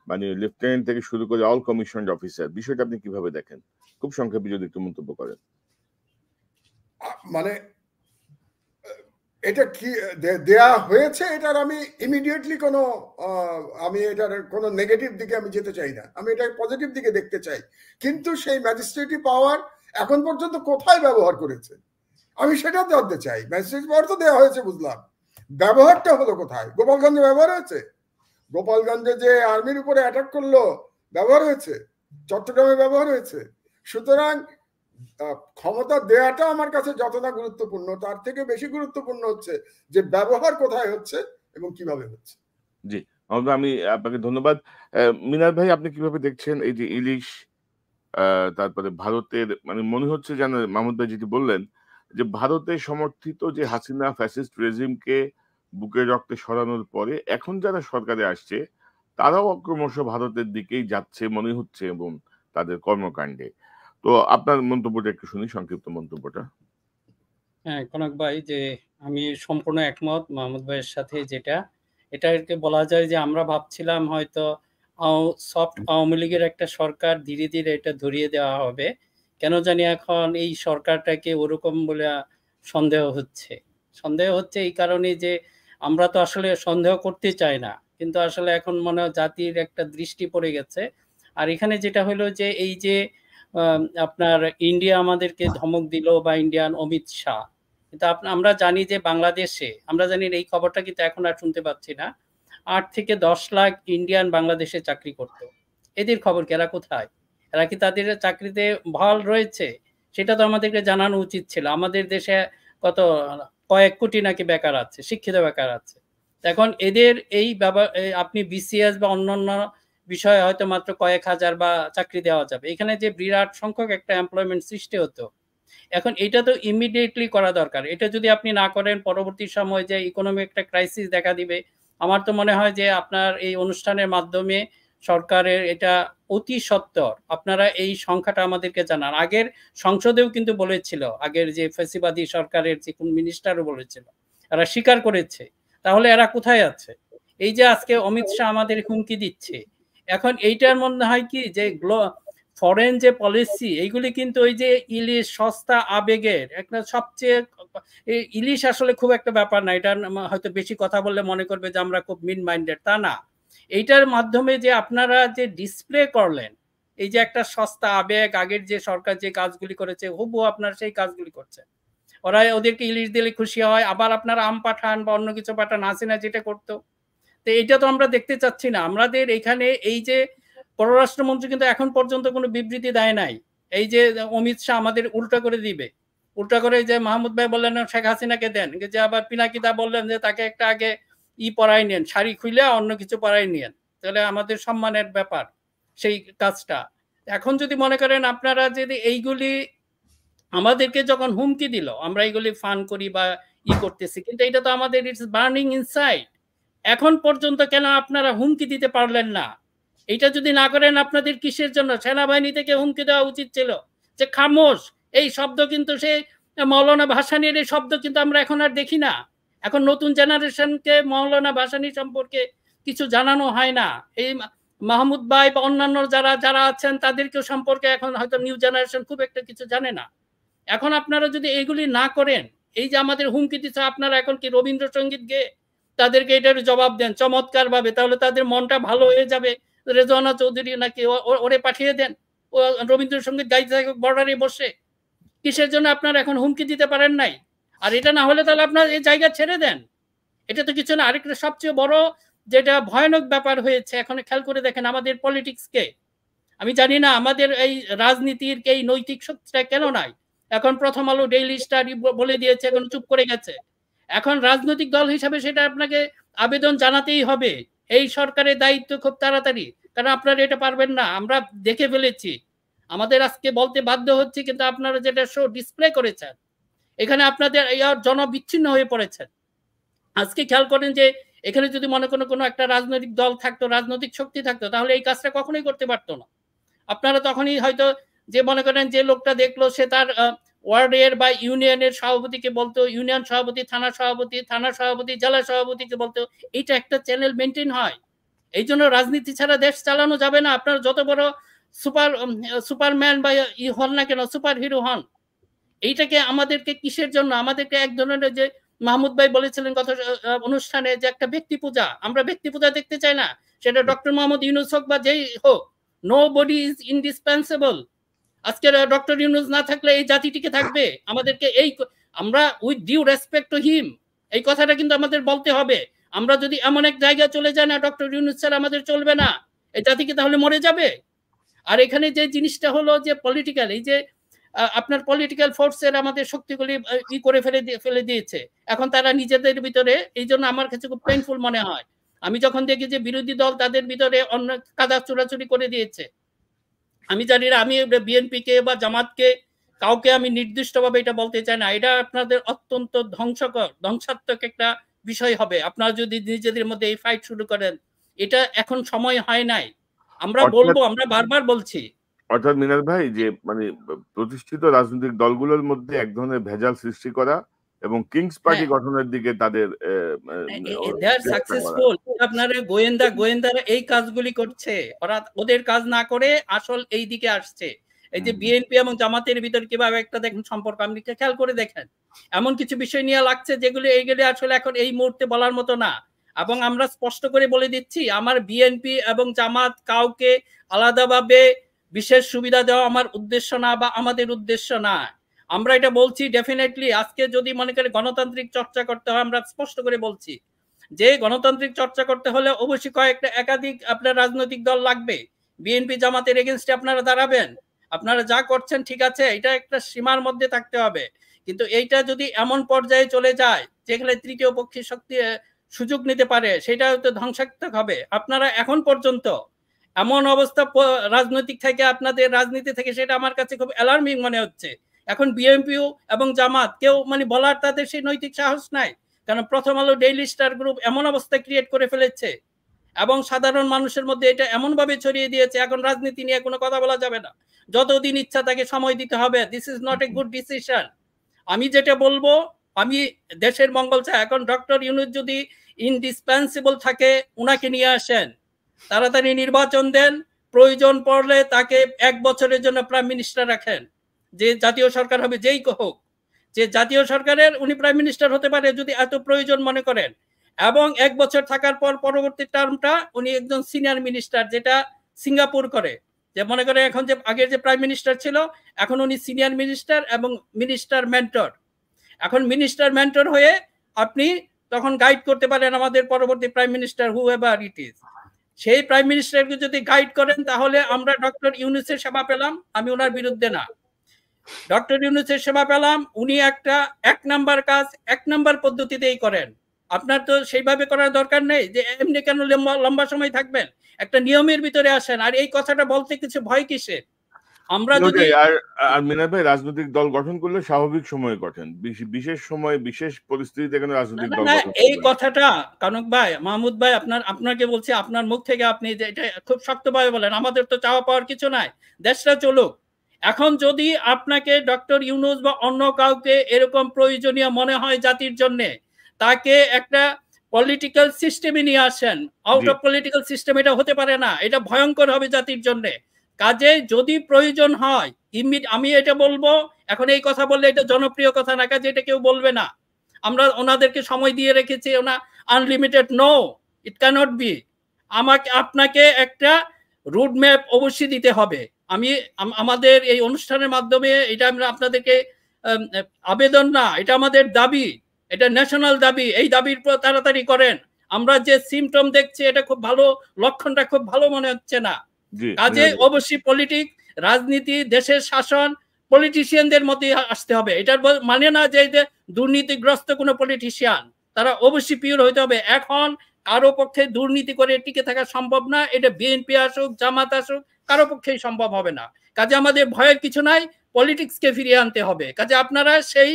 মানে লেফটেন্যান্ট থেকে শুরু করে অল কমিশনড অফিসার, বিষয়টা আপনি কিভাবে দেখেন? খুব সংক্ষেপে যদি একটু মন্তব্য করেন। মানে এটা কি দেয়া হয়েছে, এটার আমি ইমিডিয়েটলি কোনো আমি এটার কোনো নেগেটিভ দিকে আমি যেতে চাই না, আমি এটা পজিটিভ দিকে দেখতে চাই। কিন্তু সেই ম্যাজিস্ট্রেটি পাওয়ার এখন পর্যন্ত কোথায় ব্যবহার করেছে আমি সেটা জানতে চাই। ম্যাজিস্ট্রেটি পাওয়ার তো দেওয়া হয়েছে, বুঝলাম, ব্যবহারটা হলো কোথায়? গোপালগঞ্জে ব্যবহার হয়েছে? গোপালগঞ্জে যে আর্মির উপরে অ্যাটাক করলো ব্যবহার হয়েছে? চট্টগ্রামে ব্যবহার হয়েছে? সুতরাং ক্ষমতা দেওয়াটা আমার কাছে যত না গুরুত্বপূর্ণ, তার থেকে বেশি গুরুত্বপূর্ণ হচ্ছে যে ব্যবহার কোথায় হচ্ছে এবং কিভাবে হচ্ছে। জি, আমি আপনাকে ধন্যবাদ। মিনার ভাই, আপনি কিভাবে দেখছেন এই যে ইলিশ, তারপরে ভারতের, মানে মনে হচ্ছে যেন মাহমুদ ভাই যেটি বললেন, যে ভারতের সমর্থিত যে হাসিনা ফ্যাসিস্ট রেজিমকে বুকের রক্তে সরানোর পরে এখন যারা সরকারে আসছে, তারাও ক্রমশ ভারতের দিকেই যাচ্ছে মনে হচ্ছে, এবং তাদের কর্মকাণ্ডে। তো আপনার মন্তব্যটা একটু শুনি, সংক্ষিপ্ত মন্তব্যটা। হ্যাঁ, কনক ভাই, যে আমি সম্পূর্ণ একমত মাহমুদ ভাইয়ের সাথে। যেটা এটাকে বলা যায় যে আমরা ভাবছিলাম হয়তো সফট আওয়ামী লীগের একটা সরকার, ধীরে ধীরে এটা ধরিয়ে দেওয়া হবে। কেন জানি এখন এই সরকারটাকে ওরকম বলে সন্দেহ হচ্ছে এই কারণে যে আমরা তো আসলে সন্দেহ করতে চাই না, কিন্তু আসলে এখন মনে হয় জাতির একটা দৃষ্টি পড়ে গেছে। আর এখানে যেটা হলো যে এই যে আপনার ইন্ডিয়া আমাদেরকে ধমক দিল, বা ইন্ডিয়ান অমিত শাহ, কিন্তু আমরা জানি যে বাংলাদেশে, আমরা জানি এই খবরটা কিন্তু এখন আর শুনতে পাচ্ছি না, 8 থেকে 10 লাখ ইন্ডিয়ান বাংলাদেশে চাকরি করত। এদের খবর কি? এরা কোথায়? এরা কি তাদের চাকরিতে বহাল রয়েছে? সেটা তো আমাদেরকে জানানো উচিত ছিল। আমাদের দেশে কত কয়েক কোটি নাকি বেকার আছে, শিক্ষিত বেকার আছে। এখন এদের এই আপনি বিসিএস বা অন্যান্য বিষয়ে হয়তো মাত্র কয়েক হাজার বা চাকরি দেওয়া যাবে, এখানে যে বিরাট সংখ্যক একটা এমপ্লয়মেন্ট সৃষ্টি হতো। এখন এটা তো ইমিডিয়েটলি করা দরকার। এটা যদি আপনি না করেন, পরবর্তী সময় যে ইকোনমিক একটা ক্রাইসিস দেখা দিবে। আমার তো মনে হয় যে আপনার এই অনুষ্ঠানের মাধ্যমে সরকারের এটা অতি সত্বর আপনারা এই সংখ্যাটা আমাদেরকে জানান। আগের সংসদেও কিন্তু বলেছিল, আগের যে ফ্যাসিবাদী সরকারের যে কোন মিনিস্টারও বলেছিল, এরা স্বীকার করেছে। তাহলে এরা কোথায় আছে? এই যে আজকে অমিত শাহ আমাদের হুমকি দিচ্ছে, এখন এইটার মধ্যে হয় কি যে ফরেন যে পলিসি, এইগুলি কিন্তু ওই যে ইলিশ সস্তা আবেগের একটা সবচেয়ে, ইলিশ আসলে খুব একটা ব্যাপার না। এটা হয়তো বেশি কথা বললে মনে করবে যে আমরা খুব মিন মাইন্ডেড, তা না। এইটার মাধ্যমে যে আপনারা যে ডিসপ্লে করলেন, এই যে একটা সস্তা আবেগ, আগের যে সরকার যে কাজগুলি করেছে হুবহু আপনারা সেই কাজগুলি করছে। ওরা ওদেরকে ইলিশ দিলে খুশি হয়, আবার আপনারা আম পাঠান বা অন্য কিছু পাঠান, হাসিনা যেটা করতো। তো এইটা তো আমরা দেখতে চাচ্ছি না। আমাদের এখানে এই যে পররাষ্ট্রমন্ত্রী কিন্তু এখন পর্যন্ত কোনো বিবৃতি দেয় নাই। এই যে অমিত শাহ আমাদের উল্টা করে দিবে, উল্টা করে যে মাহমুদ ভাই বললেন শেখ হাসিনাকে দেন, যে আবার পিনাকিদা বললেন যে তাকে একটা আগে পরাই নেন, শাড়ি খুলে অন্য কিছু পরাই নেন, তাহলে আমাদের সম্মানের ব্যাপার সেই কাজটা। এখন যদি মনে করেন আপনারা যদি এইগুলি আমাদেরকে যখন হুমকি দিল আমরা এইগুলি ফান করি বা করতেছি, কিন্তু এটা তো আমাদের ইটস বার্নিং ইনসাইড। এখন পর্যন্ত কেন আপনারা হুমকি দিতে পারলেন না? এটা যদি না করেন আপনাদের কিসের জন্য? সেনাবাহিনী থেকে হুমকি দেওয়া উচিত ছিল যে খামোশ। এই শব্দ কিন্তু সে মৌলানা ভাসানীর এই শব্দ কিন্তু আমরা এখন আর দেখি না। এখন নতুন জেনারেশনকে মৌলানা ভাসানী সম্পর্কে কিছু জানানো হয় না। এই মাহমুদ ভাই বা অন্যান্য যারা যারা আছেন তাদেরকেও সম্পর্কে এখন হয়তো নিউ জেনারেশন খুব একটা কিছু জানে না। এখন আপনারা যদি এইগুলি না করেন, এই যে আমাদের হুমকি দিচ্ছে, আপনারা এখন কি রবীন্দ্রসঙ্গীত গেয়ে তাদেরকে এটার জবাব দেন চমৎকার ভাবে, তাহলে তাদের মনটা ভালো হয়ে যাবে। রেজওয়ানা চৌধুরী নাকি ওরে পাঠিয়ে দেন, ও রবীন্দ্রসঙ্গীত গাইতে থাকে বর্ডারে বসে। কিসের জন্য আপনারা এখন হুমকি দিতে পারেন নাই? আর এটা না হলে তাহলে আপনার এই জায়গা ছেড়ে দেন। এটা তো কিছু না। আরেকটা সবচেয়ে বড় যেটা ভয়ানক ব্যাপার হয়েছে, এখন খেয়াল করে দেখেন আমাদের পলিটিক্সকে। আমি জানি না আমাদের এই রাজনীতির এই নৈতিক শক্তিটা কেন নাই। এখন প্রথম আলো, ডেইলি স্টার বলে দিয়েছে, এখন চুপ করে গেছে। এখন রাজনৈতিক দল হিসাবে সেটা আপনাকে আবেদন জানাতেই হবে। এই সরকারের দায়িত্ব খুব তাড়াতাড়ি, কারণ আপনারা এটা পারবেন না, আমরা দেখে ফেলেছি। আমাদের আজকে বলতে বাধ্য হচ্ছে, কিন্তু আপনারা যেটা শো ডিসপ্লে করেছেন এখানে আপনাদের জনবিচ্ছিন্ন হয়ে পড়েছেন। আজকে খেয়াল করেন যে এখানে যদি মনে কোনো একটা রাজনৈতিক দল থাকতো, রাজনৈতিক শক্তি থাকতো, তাহলে এই কাজটা কখনোই করতে পারতো না। আপনারা তখনই হয়তো যে মনে করেন যে লোকটা দেখলো সে তার ওয়ার্ডের বা ইউনিয়নের সভাপতিকে বলতো, ইউনিয়ন সভাপতি, থানা সভাপতি, জেলা সভাপতিকে বলতো। এইটা একটা চ্যানেল মেনটেন হয়। এই জন্য রাজনীতি ছাড়া দেশ চালানো যাবে না। আপনার যত বড় সুপারম্যান বা হন না কেন, সুপার হিরো হন, এইটাকে আমাদেরকে কিসের জন্য? আমাদেরকে এক ধরনের যে মাহমুদ ভাই বলেছিলেন গত অনুষ্ঠানে যে একটা ব্যক্তি পূজা, আমরা ব্যক্তি পূজা দেখতে চাই না। সেটা ডক্টর মোহাম্মদ ইউনূস হোক বা যেই হোক, নো বডি ইজ ইনডিসপেন্সেবল। আজকে ডক্টর ইউনূস না থাকলে এই জাতি টিকে থাকবে? আমাদেরকে এই আমরা with due respect to him এই কথাটা কিন্তু আমাদের বলতে হবে। আমরা যদি এমন এক জায়গায় চলে যাই না ডক্টর ইউনূস স্যার আমাদের চলবে না, এই জাতিকে তাহলে মরে যাবে। আর এখানে যে জিনিসটা হলো যে পলিটিক্যাল, এই যে আপনার পলিটিক্যাল ফোর্সের আমাদের শক্তিগুলি করে ফেলে দিয়েছে। এখন তারা নিজেদের ভিতরে, এই জন্য আমার কাছে খুব পেইনফুল মনে হয় আমি যখন দেখি যে বিরোধী দল তাদের ভিতরে অন্য কাদা চুরাচুরি করে দিয়েছে। আমি জানি না, আমি বিএনপি কে বা জামাতকে কাউকে আমি নির্দিষ্টভাবে এটা বলতে চাই না। এটা আপনাদের অত্যন্ত ধ্বংসাত্মক একটা বিষয় হবে আপনারা যদি নিজেদের মধ্যে এই ফাইট শুরু করেন। এটা এখন সময় হয় নাই। আমরা বলবো, আমরা বারবার বলছি। অর্থাৎ মিনাল ভাই, যে মানে প্রতিষ্ঠিত রাজনৈতিক দলগুলোর মধ্যে এক ধরনের ভেজাল সৃষ্টি করা এবং কিংস পার্টি গঠনের দিকে তাদের সাকসেসফুল। আপনারা গোয়েন্দারা এই কাজগুলি করছে, ওরা ওদের কাজ না করে আসল এই দিকে আসছে। এই যে বিএনপি এবং জামাতের ভিতর কিভাবে একটা দেখেন সম্পর্ক, আপনি খেয়াল করে দেখেন। এমন কিছু বিষয় নিয়ে লাগছে যেগুলো এইগুলি আসলে এখন এই মুহূর্তে বলার মতো না। এবং আমরা স্পষ্ট করে বলে দিচ্ছি, আমার বিএনপি এবং জামাত কাউকে আলাদাভাবে বিশেষ সুবিধা দেওয়া আমার উদ্দেশ্য না বা আমাদের উদ্দেশ্য না। আমরা এটা বলছি ডেফিনেটলি। আজকে যদি মনে করে গণতান্ত্রিক চর্চা করতে হয়, আমরা স্পষ্ট করে বলছি যে গণতান্ত্রিক চর্চা করতে হলে অবশ্যই কয়েকটা একাধিক আপনার রাজনৈতিক দল লাগবে। বিএনপি জামাতের এগেনস্টে আপনারা দাঁড়াবেন। আপনারা যা করছেন ঠিক আছে, এটা একটা সীমার মধ্যে থাকতে হবে। কিন্তু এইটা যদি এমন পর্যায়ে চলে যায় যেখানে তৃতীয় পক্ষের শক্তি সুযোগ নিতে পারে, সেটা হয়তো ধ্বংসাত্মক হবে। আপনারা এখন পর্যন্ত এমন অবস্থা রাজনৈতিক থেকে, আপনাদের রাজনীতি থেকে, সেটা আমার কাছে খুব অ্যালার্মিং মনে হচ্ছে। এখন বিএনপিও এবং জামাত কেউ মানে বলার তাদের সেই নৈতিক সাহস নাই। কারণ প্রথম আলো, ডেইলি স্টার গ্রুপ এমন অবস্থা ক্রিয়েট করে ফেলেছে এবং সাধারণ মানুষের মধ্যে এটা এমনভাবে ছড়িয়ে দিয়েছে, এখন রাজনীতি নিয়ে কোনো কথা বলা যাবে না। যতদিন ইচ্ছা তাকে সময় দিতে হবে। This is not a good decision. আমি যেটা বলবো, আমি দেশের মঙ্গল চাই। এখন ডক্টর ইউনূস যদি ইনডিসপেন্সিবল থাকে, উনাকে নিয়ে আসেন, তাড়াতাড়ি নির্বাচন দেন, প্রয়োজন পড়লে তাকে 1 বছরের জন্য প্রাইম মিনিস্টার রাখেন। যে জাতীয় সরকার হবে যেই হোক, যে জাতীয় সরকারের উনি প্রাইম মিনিস্টার হতে পারে যদি এত প্রয়োজন মনে করেন। এবং 1 বছর থাকার পর পরবর্তী টার্মটা উনি একজন সিনিয়র মিনিস্টার, যেটা সিঙ্গাপুর করে, যে মনে করে এখন যে আগের যে প্রাইম মিনিস্টার ছিল, এখন উনি সিনিয়র মিনিস্টার এবং মিনিস্টার মেন্টর। এখন মিনিস্টার মেন্টর হয়ে আপনি তখন গাইড করতে পারেন আমাদের পরবর্তী prime minister who ever it is. সেই প্রাইম মিনিস্টারকে যদি গাইড করেন তাহলে আমরা ডক্টর ইউনূসের সেবা পেলাম, আমি ওনার বিরুদ্ধে না। ডক্টর ইউনূসের সেবা পেলাম, উনি একটা 1 নাম্বার কাজ 1 নাম্বার পদ্ধতিতেই করেন। আপনার তো সেইভাবে করার দরকার নেই যে এমনি কেন লম্বা সময় থাকবেন, একটা নিয়মের ভিতরে আসেন। আর এই কথাটা বলতে কিছু ভয় কিসের? আমরা যদি আর মিনার ভাই, রাজনৈতিক দল গঠন করলে স্বাভাবিক সময়ে গঠন, বিশেষ সময় বিশেষ পরিস্থিতিতে কেন রাজনৈতিক দল গঠন এই কথাটা কনক ভাই, মাহমুদ ভাই, আপনাকে বলছি, আপনার মুখ থেকে আপনি এটা খুব শক্তভাবে বলেন। আমাদের তো চাওয়া পাওয়ার কিছু নাই, দেশটা চলুক। এখন যদি আপনাকে ডক্টর ইউনূস বা অন্য কাউকে এরকম প্রয়োজনীয় মনে হয় জাতির জন্য, তাকে একটা পলিটিক্যাল সিস্টেমে নিয়ে আসেন। আউট অফ পলিটিক্যাল সিস্টেম এটা হতে পারে না, এটা ভয়ঙ্কর হবে জাতির জন্য। কাজে যদি প্রয়োজন হয়, আমি এটা বলবো, এখন এই কথা বললে এটা জনপ্রিয় কথা না, কাজে এটা কেউ বলবে না। আমরা ওনাদেরকে সময় দিয়ে রেখেছি, ওনা আনলিমিটেড, নো, ইট ক্যানট বি। আপনাকে একটা রুট ম্যাপ অবশ্যই দিতে হবে। আমাদের এই অনুষ্ঠানের মাধ্যমে এটা আমরা আপনাদেরকে আবেদন না, এটা আমাদের দাবি, এটা ন্যাশনাল দাবি। এই দাবির পর তাড়াতাড়ি করেন। আমরা যে সিমটম দেখছি এটা খুব ভালো, লক্ষণটা খুব ভালো মনে হচ্ছে না। কাজে অবশ্যই পলিটিক্স, রাজনীতি, দেশের শাসন পলিটিশিয়ানদের মধ্যে আসতে হবে। এটার মানে না যে দুর্নীতিগ্রস্ত কোনো পলিটিশিয়ান, তারা অবশ্যই পিওর হইতে হবে। এখন কারো পক্ষে দুর্নীতি করে টিকে থাকা সম্ভব না, এটা বিএনপি আসুক, জামাত আসুক, কারো পক্ষেই সম্ভব হবে না। কাজে আমাদের ভয়ের কিছু নাই, পলিটিক্সকে ফিরিয়ে আনতে হবে। কাজে আপনারা সেই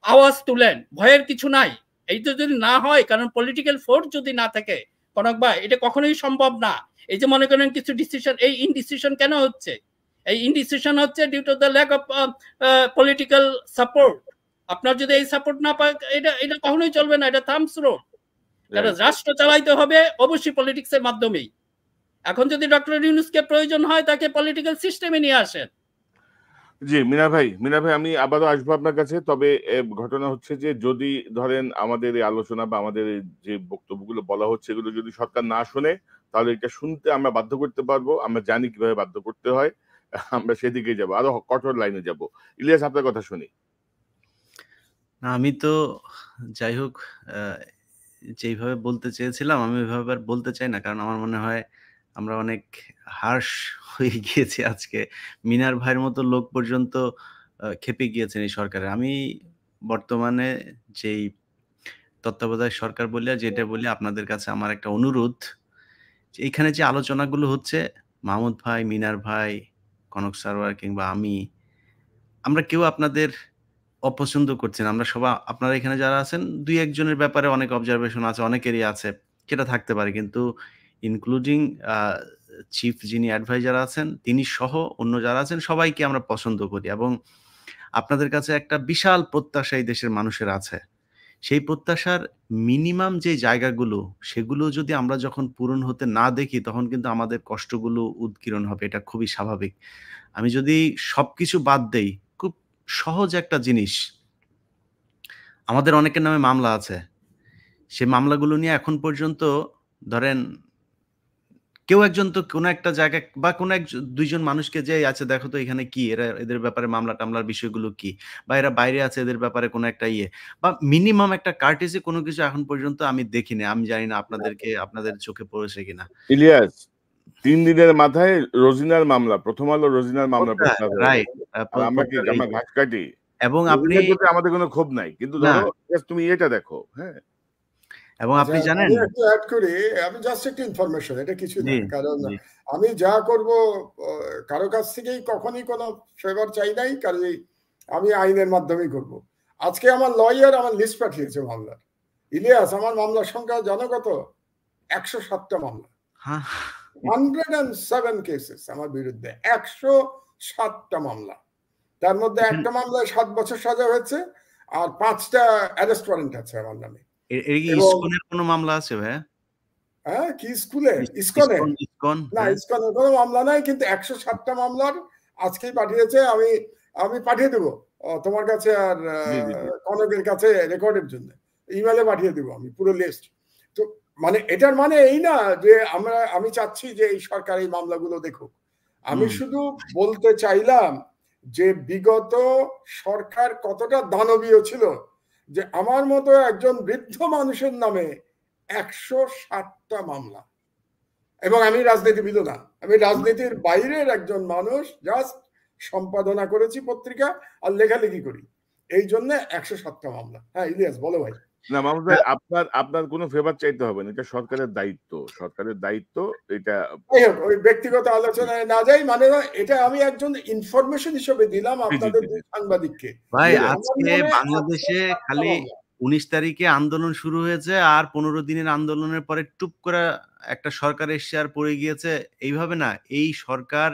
আওয়াজ তুলেন, ভয়ের কিছু নাই। এই তো যদি না হয়, কারণ পলিটিক্যাল ফোর্স যদি না থাকে কনক ভাই, এটা কখনোই সম্ভব না। এই যে মনে করেন কিছু ডিসিশন, এই ইনডিসিশন কেন হচ্ছে? এই ইনডিসিশন হচ্ছে due to the lack of political support. আপনার যদি এই সাপোর্ট না পায়, এটা কখনোই চলবে না, এটা থামস রোড। কারণ রাষ্ট্র চালাইতে হবে অবশ্যই পলিটিক্সের মাধ্যমেই। এখন যদি ডক্টর ইউনূসকে প্রয়োজন হয়, তাকে পলিটিক্যাল সিস্টেমে নিয়ে আসেন। জি মিনার ভাই, আমি আবারও আসবো আপনার কাছে। তবে ঘটনা হচ্ছে যে যদি ধরেন আমাদের এই আলোচনা বা আমাদের যে বক্তব্যগুলো বলা হচ্ছে, এগুলো যদি সরকার না শোনে, তাহলে এটা শুনতে আমরা বাধ্য করতে পারবো। আমরা জানি কিভাবে বাধ্য করতে হয়, আমরা সেদিকে যাব, আরো কঠোর লাইনে যাব। ইলিয়াস, আপনার কথা শুনি। আমি তো যাই হোক, যেইভাবে বলতে চেয়েছিলাম আমি ওইভাবে আর বলতে চাই না, কারণ আমার মনে হয় আমরা অনেক হার্শ হয়ে গিয়েছি আজকে। মিনার ভাইয়ের মতো লোক পর্যন্ত খেপে গিয়েছেন এই সরকারে। আমি বর্তমানে যেই তত্ত্বাবধায়ক সরকার বলি আর যেটা বলি, আপনাদের কাছে আমার একটা অনুরোধ, এইখানে যে আলোচনাগুলো হচ্ছে, মাহমুদ ভাই, মিনার ভাই, কনক সারোয়ার কিংবা আমরা কেউ আপনাদের অপছন্দ করছি না। আমরা সবাই, আপনারা এখানে যারা আছেন, ২-১ জনের ব্যাপারে অনেক অবজারভেশন আছে, অনেকেরই আছে, সেটা থাকতে পারে। কিন্তু ইনক্লুডিং চিফ যিনি অ্যাডভাইজার আছেন, তিনি সহ অন্য যারা আছেন, সবাইকে আমরা পছন্দ করি এবং আপনাদের কাছে একটা বিশাল প্রত্যাশা এই দেশের মানুষের আছে। সেই প্রত্যাশার মিনিমাম যে জায়গাগুলো, সেগুলো যদি আমরা যখন পূরণ হতে না দেখি, তখন কিন্তু আমাদের কষ্টগুলো উদগীরণ হবে। এটা খুবই স্বাভাবিক। আমি যদি সবকিছু বাদ দেই, খুব সহজ একটা জিনিস, আমাদের অনেকের নামে মামলা আছে। সে মামলাগুলো নিয়ে এখন পর্যন্ত ধরেন কেউ একজন তো কোনো একটা জায়গায় বা কোনো ২ জন মানুষকে যে, আচ্ছা দেখো তো এখানে কি, এদের ব্যাপারে মামলা-টামলার বিষয়গুলো কি, বা এরা বাইরে আছে, এদের ব্যাপারে কোনো একটা বা মিনিমাম একটা কার্টেসি কোনো কিছু এখন পর্যন্ত আমি দেখিনি। আমি জানি না আপনাদের চোখে পড়েছে কিনা। ইলিয়াস, ৩ দিনের মাথায় রোজিনার মামলা, প্রথম আলো রোজিনার মামলা প্রত্যাহার হয়ে রাইট। গেল। আর আমরা কি আমরা ঘাস কাটি? এবং আপনি রোজিনার প্রতি আমাদের কোনো ক্ষোভ নাই। কিন্তু ধরো তুমি এটা দেখো, হ্যাঁ? এবং আপনি জানেন, আমি একটু অ্যাড করি, আমি জাস্ট একটা ইনফরমেশন, এটা কিছু না। কারণ আমি যা করব কারো কাছ থেকেই কখনই কোনো ফেভার চাই নাই, কারণ আমি আইনের মাধ্যমেই করব। আজকে আমার লয়ার আমার লিস্ট পাঠিয়েছে মামলার। ইলিয়াস, আমার মামলার সংখ্যা জানো কত? ১০৭টা মামলা, 107 কেসেস আমার বিরুদ্ধে, ১০৭টা মামলা। তার মধ্যে একটা মামলায় ৭ বছর সাজা হয়েছে, আর ৫টা অ্যারেস্ট ওয়ারেন্ট আছে আমার নামে। ইসকনের কোনো মামলা আছে ভাই? হ্যাঁ, কি স্কুলে? ইসকনে না, ইসকনের কোনো মামলা নাই, কিন্তু ১০৭টা মামলার আজকেই পাঠিয়েছে। আমি পাঠিয়ে দেবো তোমার কাছে আর কনকের কাছে রেকর্ডের জন্য, ইমেলে পাঠিয়ে দেবো আমি পুরো লিস্ট। তো মানে এটার মানে এই না যে আমি চাচ্ছি যে এই সরকার এই মামলাগুলো দেখুক। আমি হুম। শুধু বলতে চাইলাম যে বিগত সরকার কতটা দানবীয় ছিল যে আমার মতো একজন বৃদ্ধ মানুষের নামে 160টা মামলা। এবং আমি রাজনীতিবিদ না, আমি রাজনীতির বাইরের একজন মানুষ, জাস্ট সম্পাদনা করেছি পত্রিকা আর লেখালেখি করি, এই জন্য 107টা মামলা। হ্যাঁ ইলিয়াস বলো ভাই। না মাহমুদ ভাই, আপনার আপনার কোনো ফেভার চাইতে হবে না। এটা সরকারের দায়িত্ব। সরকারের দায়িত্ব এটা। যাই হোক, ওই ব্যক্তিগত আলোচনায় না যাই, মানে এটা আমি একজন ইনফরমেশন হিসেবে দিলাম জি, জি, আপনাদের জি, জি। দুই সাংবাদিককে ভাই জি, যে জি। আমার আজকে মনে বাংলাদেশে 107টা খালি মামলা। ১৯ তারিখে আন্দোলন শুরু হয়েছে আর ১৫ দিনের আন্দোলনের পরে টুপ করে একটা সরকার এসছে আর পড়ে গিয়েছে। এইভাবে না, এই সরকার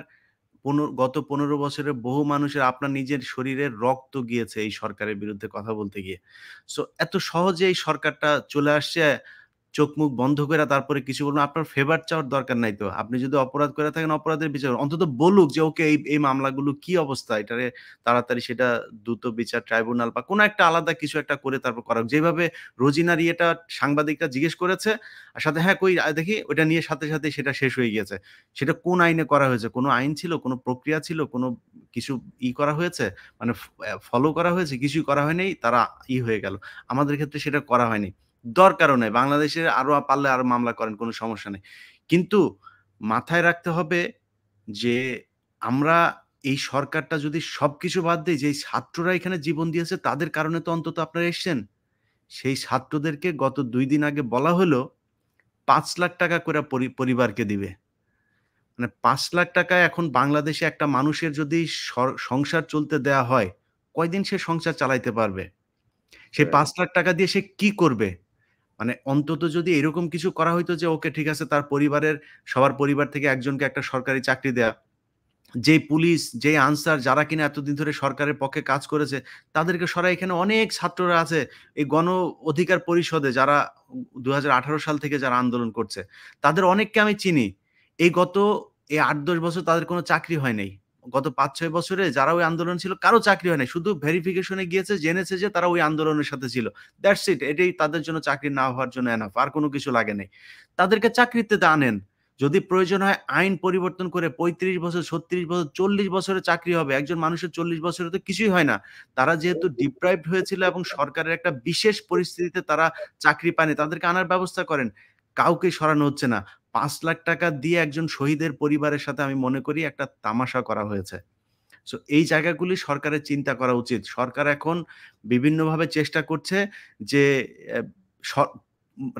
গত ১৫ বছরে বহু মানুষের আপনার নিজের শরীরের রক্ত গিয়েছে এই সরকারের বিরুদ্ধে কথা বলতে গিয়ে। সো এত সহজে এই সরকারটা চলে আসছে, চোখ মুখ বন্ধ করে তারপরে কিছু বলবেন। আপনার ফেভার চাওয়ার দরকার নাই তো। আপনি যদি অপরাধ করে থাকেন অপরাধের বিচার করুন। অন্তত বলুক যে ওকে এই মামলাগুলো কি অবস্থা, এটারে তাড়াতাড়ি সেটা দ্রুত বিচার ট্রাইব্যুনাল বা কোনো একটা আলাদা কিছু একটা করে তারপর করা হোক। যেভাবে রোজিনার ইয়েটা সাংবাদিকরা জিজ্ঞেস করেছে আর সাথে হ্যাঁ কই দেখি ওইটা নিয়ে সাথে সেটা শেষ হয়ে গিয়েছে। সেটা কোন আইনে করা হয়েছে? কোনো আইন ছিল? কোনো প্রক্রিয়া ছিল? কোনো কিছু করা হয়েছে? মানে ফলো করা হয়েছে? কিছুই করা হয়নি। তারা হয়ে গেল। আমাদের ক্ষেত্রে সেটা করা হয়নি। দরকারও নাই। বাংলাদেশে আরো পারলে আরো মামলা করেন, কোনো সমস্যা নেই। কিন্তু মাথায় রাখতে হবে যে আমরা এই সরকারটা যদি সবকিছু বাদ দেই, যে ছাত্ররা এখানে জীবন দিয়েছে তাদের কারণে তো অন্তত আপনারা এসছেন। সেই ছাত্রদেরকে গত ২ দিন আগে বলা হলো ৳৫,০০,০০০ করে পরিবারকে দিবে। মানে ৳৫,০০,০০০ এখন বাংলাদেশে একটা মানুষের যদি সংসার চলতে দেয়া হয়, কয়দিন সে সংসার চালাইতে পারবে? সেই রাইট। ৳৫,০০,০০০ দিয়ে সে কি করবে? মানে অন্তত যদি এরকম কিছু করা হইতো যে ওকে ঠিক আছে, তার পরিবারের সবার পরিবার থেকে একজনকে একটা সরকারি চাকরি দেয়া। যেই পুলিশ, যেই আনসার যারা কিনা এতদিন ধরে সরকারের পক্ষে কাজ করেছে, তাদেরকে সরায়। এখানে অনেক ছাত্ররা আছে এই গণ অধিকার পরিষদে যারা ২০১৮ সাল থেকে যারা আন্দোলন করছে। তাদের অনেককে আমি চিনি। গত ৮-১০ বছর তাদের কোনো চাকরি হয় নাই। গত ৫-৬ বছরে যারা ওই আন্দোলন ছিল কারো চাকরি হয় নাই। শুধু ভেরিফিকেশন এ গিয়েছে, জেনেছে যে তারা ওই আন্দোলনের সাথে ছিল। That's it. এটাই তাদের জন্য চাকরি না হওয়ার জন্য এনাফ। আর কোনো কিছু লাগে নাই। তাদেরকে চাকরিতে আনেন। যদি প্রয়োজন হয় আইন পরিবর্তন করে ৩৫ বছর, ৩৬ বছর, ৪০ বছরের চাকরি হবে। একজন মানুষের ৪০ বছরে তো কিছুই হয় না। তারা যেহেতু ডিপ্রাইভড হয়েছিল এবং সরকারের একটা বিশেষ পরিস্থিতিতে তারা চাকরি পায়নি, তাদেরকে আনার ব্যবস্থা করেন। কাউকে সরানো হচ্ছে না। ৳৫,০০,০০০ দিয়ে একজন শহীদের পরিবারের সাথে আমি মনে করি একটা তামাশা করা হয়েছে। সো এই জায়গাগুলি সরকারের চিন্তা করা উচিত। সরকার এখন বিভিন্নভাবে চেষ্টা করছে যে এ স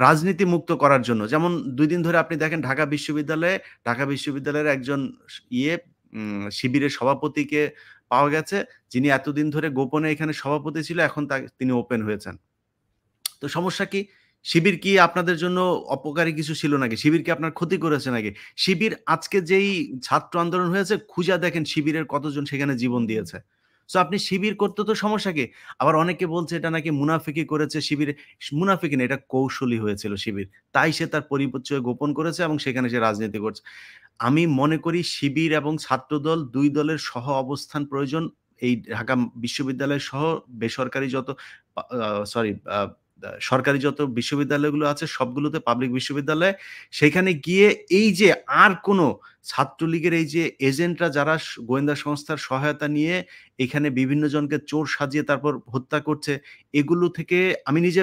রাজনীতি মুক্ত করার জন্য। যেমন ২ দিন ধরে আপনি দেখেন ঢাকা বিশ্ববিদ্যালয়ের একজন ইয়ে শিবিরের সভাপতিকে পাওয়া গেছে, যিনি এতদিন ধরে গোপনে এখানে সভাপতি ছিল, এখন তিনি ওপেন হয়েছেন। তো সমস্যা কি? শিবির কি আপনাদের জন্য অপকারী কিছু ছিল নাকি? শিবির কি আপনার ক্ষতি করেছে নাকি? শিবির আজকে যেই ছাত্র আন্দোলন হয়েছে, খুঁজা দেখেন শিবিরের কতজন সেখানে জীবন দিয়েছে। সো আপনি শিবির করতে তো সমস্যা কি? আবার অনেকে বলছে এটা নাকি মুনাফিকি করেছে শিবিরে। মুনাফিকি না, এটা কৌশলী হয়েছিল শিবির। তাই সে তার পরিচয় গোপন করেছে এবং সেখানে সে রাজনীতি করছে। আমি মনে করি শিবির এবং ছাত্রদল ২ দলের সহ অবস্থান প্রয়োজন। এই ঢাকা বিশ্ববিদ্যালয় সহ বেসরকারি যত পা আ সরি আ আ সরকারি যত বিশ্ববিদ্যালয়গুলো আছে সবগুলোতে, পাবলিক বিশ্ববিদ্যালয়ে সেখানে গিয়ে এই যে আর কোন ছাত্রলীগের এই যে এজেন্টরা যারা গোয়েন্দা সংস্থার সহায়তা নিয়ে এখানে বিভিন্ন জনকে চোর সাজিয়ে তারপর হত্যা করছে, এগুলো থেকে আমি নিজে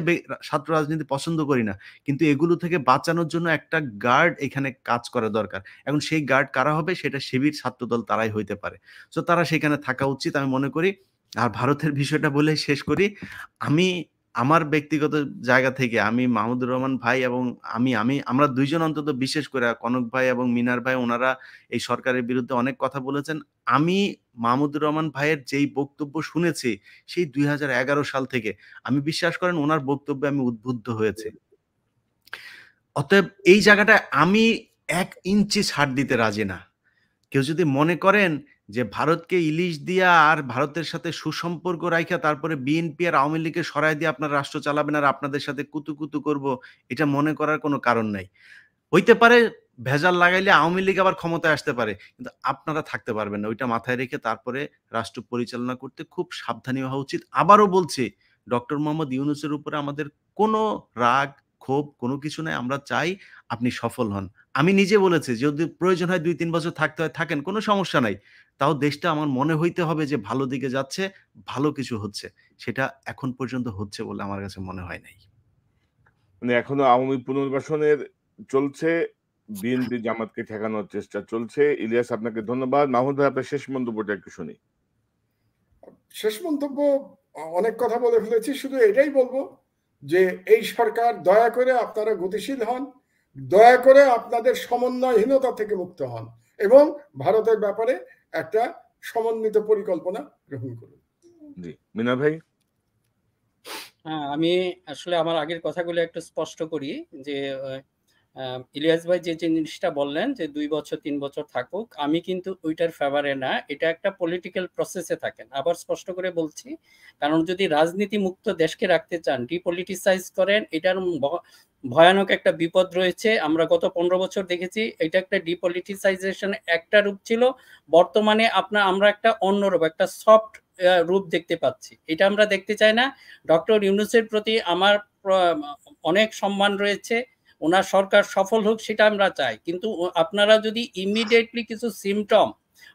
ছাত্র রাজনীতি পছন্দ করি না। কিন্তু এগুলো থেকে বাঁচানোর জন্য একটা গার্ড এখানে কাজ করা দরকার। এখন সেই গার্ড কারা হবে? সেটা শিবির, ছাত্রদল তারাই হইতে পারে। সো তারা সেখানে থাকা উচিত আমি মনে করি। আর ভারতের বিষয়টা বলে শেষ করি। আমি আমার ব্যক্তিগত জায়গা থেকে আমি মাহমুদুর রহমান ভাই এবং আমরা ২ জন অন্তত, বিশেষ করে কনক ভাই এবং মিনার ভাই, উনারা এই সরকারের বিরুদ্ধে অনেক কথা বলেছেন। আমি মাহমুদুর রহমান ভাইয়ের যেই বক্তব্য শুনেছি সেই ২০১১ সাল থেকে, আমি বিশ্বাস করেন উনার বক্তব্যে আমি উদ্বুদ্ধ হয়েছি। অতএব এই জায়গাটায় আমি ১ ইঞ্চি ছাড় দিতে রাজি না। কেউ যদি মনে করেন যে ভারতকে ইলিশ দিয়া আর ভারতের সাথে সুসম্পর্ক রাইখা তারপরে বিএনপি আর আওয়ামী লীগকে সরায় দিয়ে আপনারা রাষ্ট্র চালাবেন আর আপনাদের সাথে কুতু করব, এটা মনে করার কোনো কারণ নাই। হইতে পারে ভেজাল লাগাইলে আওয়ামী লীগ আবার ক্ষমতায় আসতে পারে। কিন্তু আপনারা থাকতে পারবেন না। ওইটা মাথায় রেখে তারপরে রাষ্ট্র পরিচালনা করতে খুব সাবধানী হওয়া উচিত। আবারও বলছি, ডক্টর মোহাম্মদ ইউনূসের উপরে আমাদের কোনো রাগ, ক্ষোভ কোনো কিছু নাই। আমরা চাই আপনি সফল হন। আমি নিজে বলেছি যদি প্রয়োজন হয় ২-৩ বছর থাকতে হয় থাকেন, কোনো সমস্যা নাই। তাও দেশটা আমার মনে হইতে হবে যে ভালো দিকে যাচ্ছে, ভালো কিছু হচ্ছে। সেটা এখন পর্যন্ত হচ্ছে বলে আমার কাছে মনে হয় নাই। মানে এখনো আওয়ামী পুনর্বাসনের চলছে, বিএনপি জামাতকে ঠেকানোর চেষ্টা চলছে। ইলিয়াস আপনাকে ধন্যবাদ। মাহমুদ ভাই আপনার শেষ মন্তব্যটা একটু শুনি। শেষ মন্তব্য, অনেক কথা বলে ফেলেছি, শুধু এটাই বলবো যে এই সরকার দয়া করে আপনারা গতিশীল হন, দয়া করে আপনাদের সমন্বয়হীনতা থেকে মুক্ত হন এবং ভারতের ব্যাপারে একটা সমন্বিত পরিকল্পনা গ্রহণ করুন। জি, মিনা ভাই। হ্যাঁ, আমি আসলে আমার আগের কথাগুলো একটু স্পষ্ট করি যে ইলিয়াস ভাই যে জিনিসটা বললেন যে ২ বছর ৩ বছর থাকুক, আমি কিন্তু ওইটার ফেভারে না। এটা একটা পলিটিক্যাল প্রসেসে থাকেন। আবার স্পষ্ট করে বলছি, কারণ যদি রাজনীতি মুক্ত দেশকে রাখতে চান, ডিপলিটিসাইজ করেন, এটার ভয়ানক একটা বিপদ রয়েছে। আমরা গত ১৫ বছর দেখেছি এটা একটা ডিপলিটিসাইজেশন একটা রূপ ছিল। বর্তমানে আমরা একটা অন্য রূপ, একটা সফট রূপ দেখতে পাচ্ছি। এটা আমরা দেখতে চাই না। ডক্টর ইউনূসের প্রতি আমার অনেক সম্মান রয়েছে। ওনার সরকার সফল হোক সেটা আমরা চাই, কিন্তু আপনারা যদি ইমিডিয়েটলি কিছু সিমটম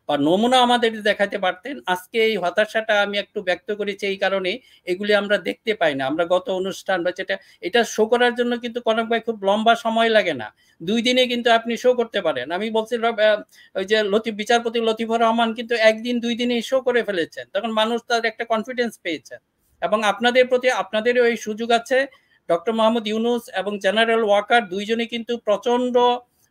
বা নমুনা আমাদের দেখাতে পারতেন। আজকে এই হতাশাটা আমি একটু ব্যক্ত করেছি এই কারণে, এগুলি আমরা দেখতে পাই না। আমরা গত অনুষ্ঠান বা যেটা এটা শো করার জন্য কিন্তু কনক ভাই খুব লম্বা সময় লাগে না, 2 দিনে কিন্তু আপনি শো করতে পারেন। আমি বলছিলাম ওই যে বিচারপতি লতিফুর রহমান কিন্তু 1 দিন 2 দিনেই শো করে ফেলেছেন, তখন মানুষ তার একটা কনফিডেন্স পেয়েছেন। এবং আপনাদের প্রতি আপনাদেরও এই সুযোগ আছে। ডক্টর মোহাম্মদ ইউনূস এবং জেনারেল ওয়াকার দুইজনে কিন্তু প্রচন্ড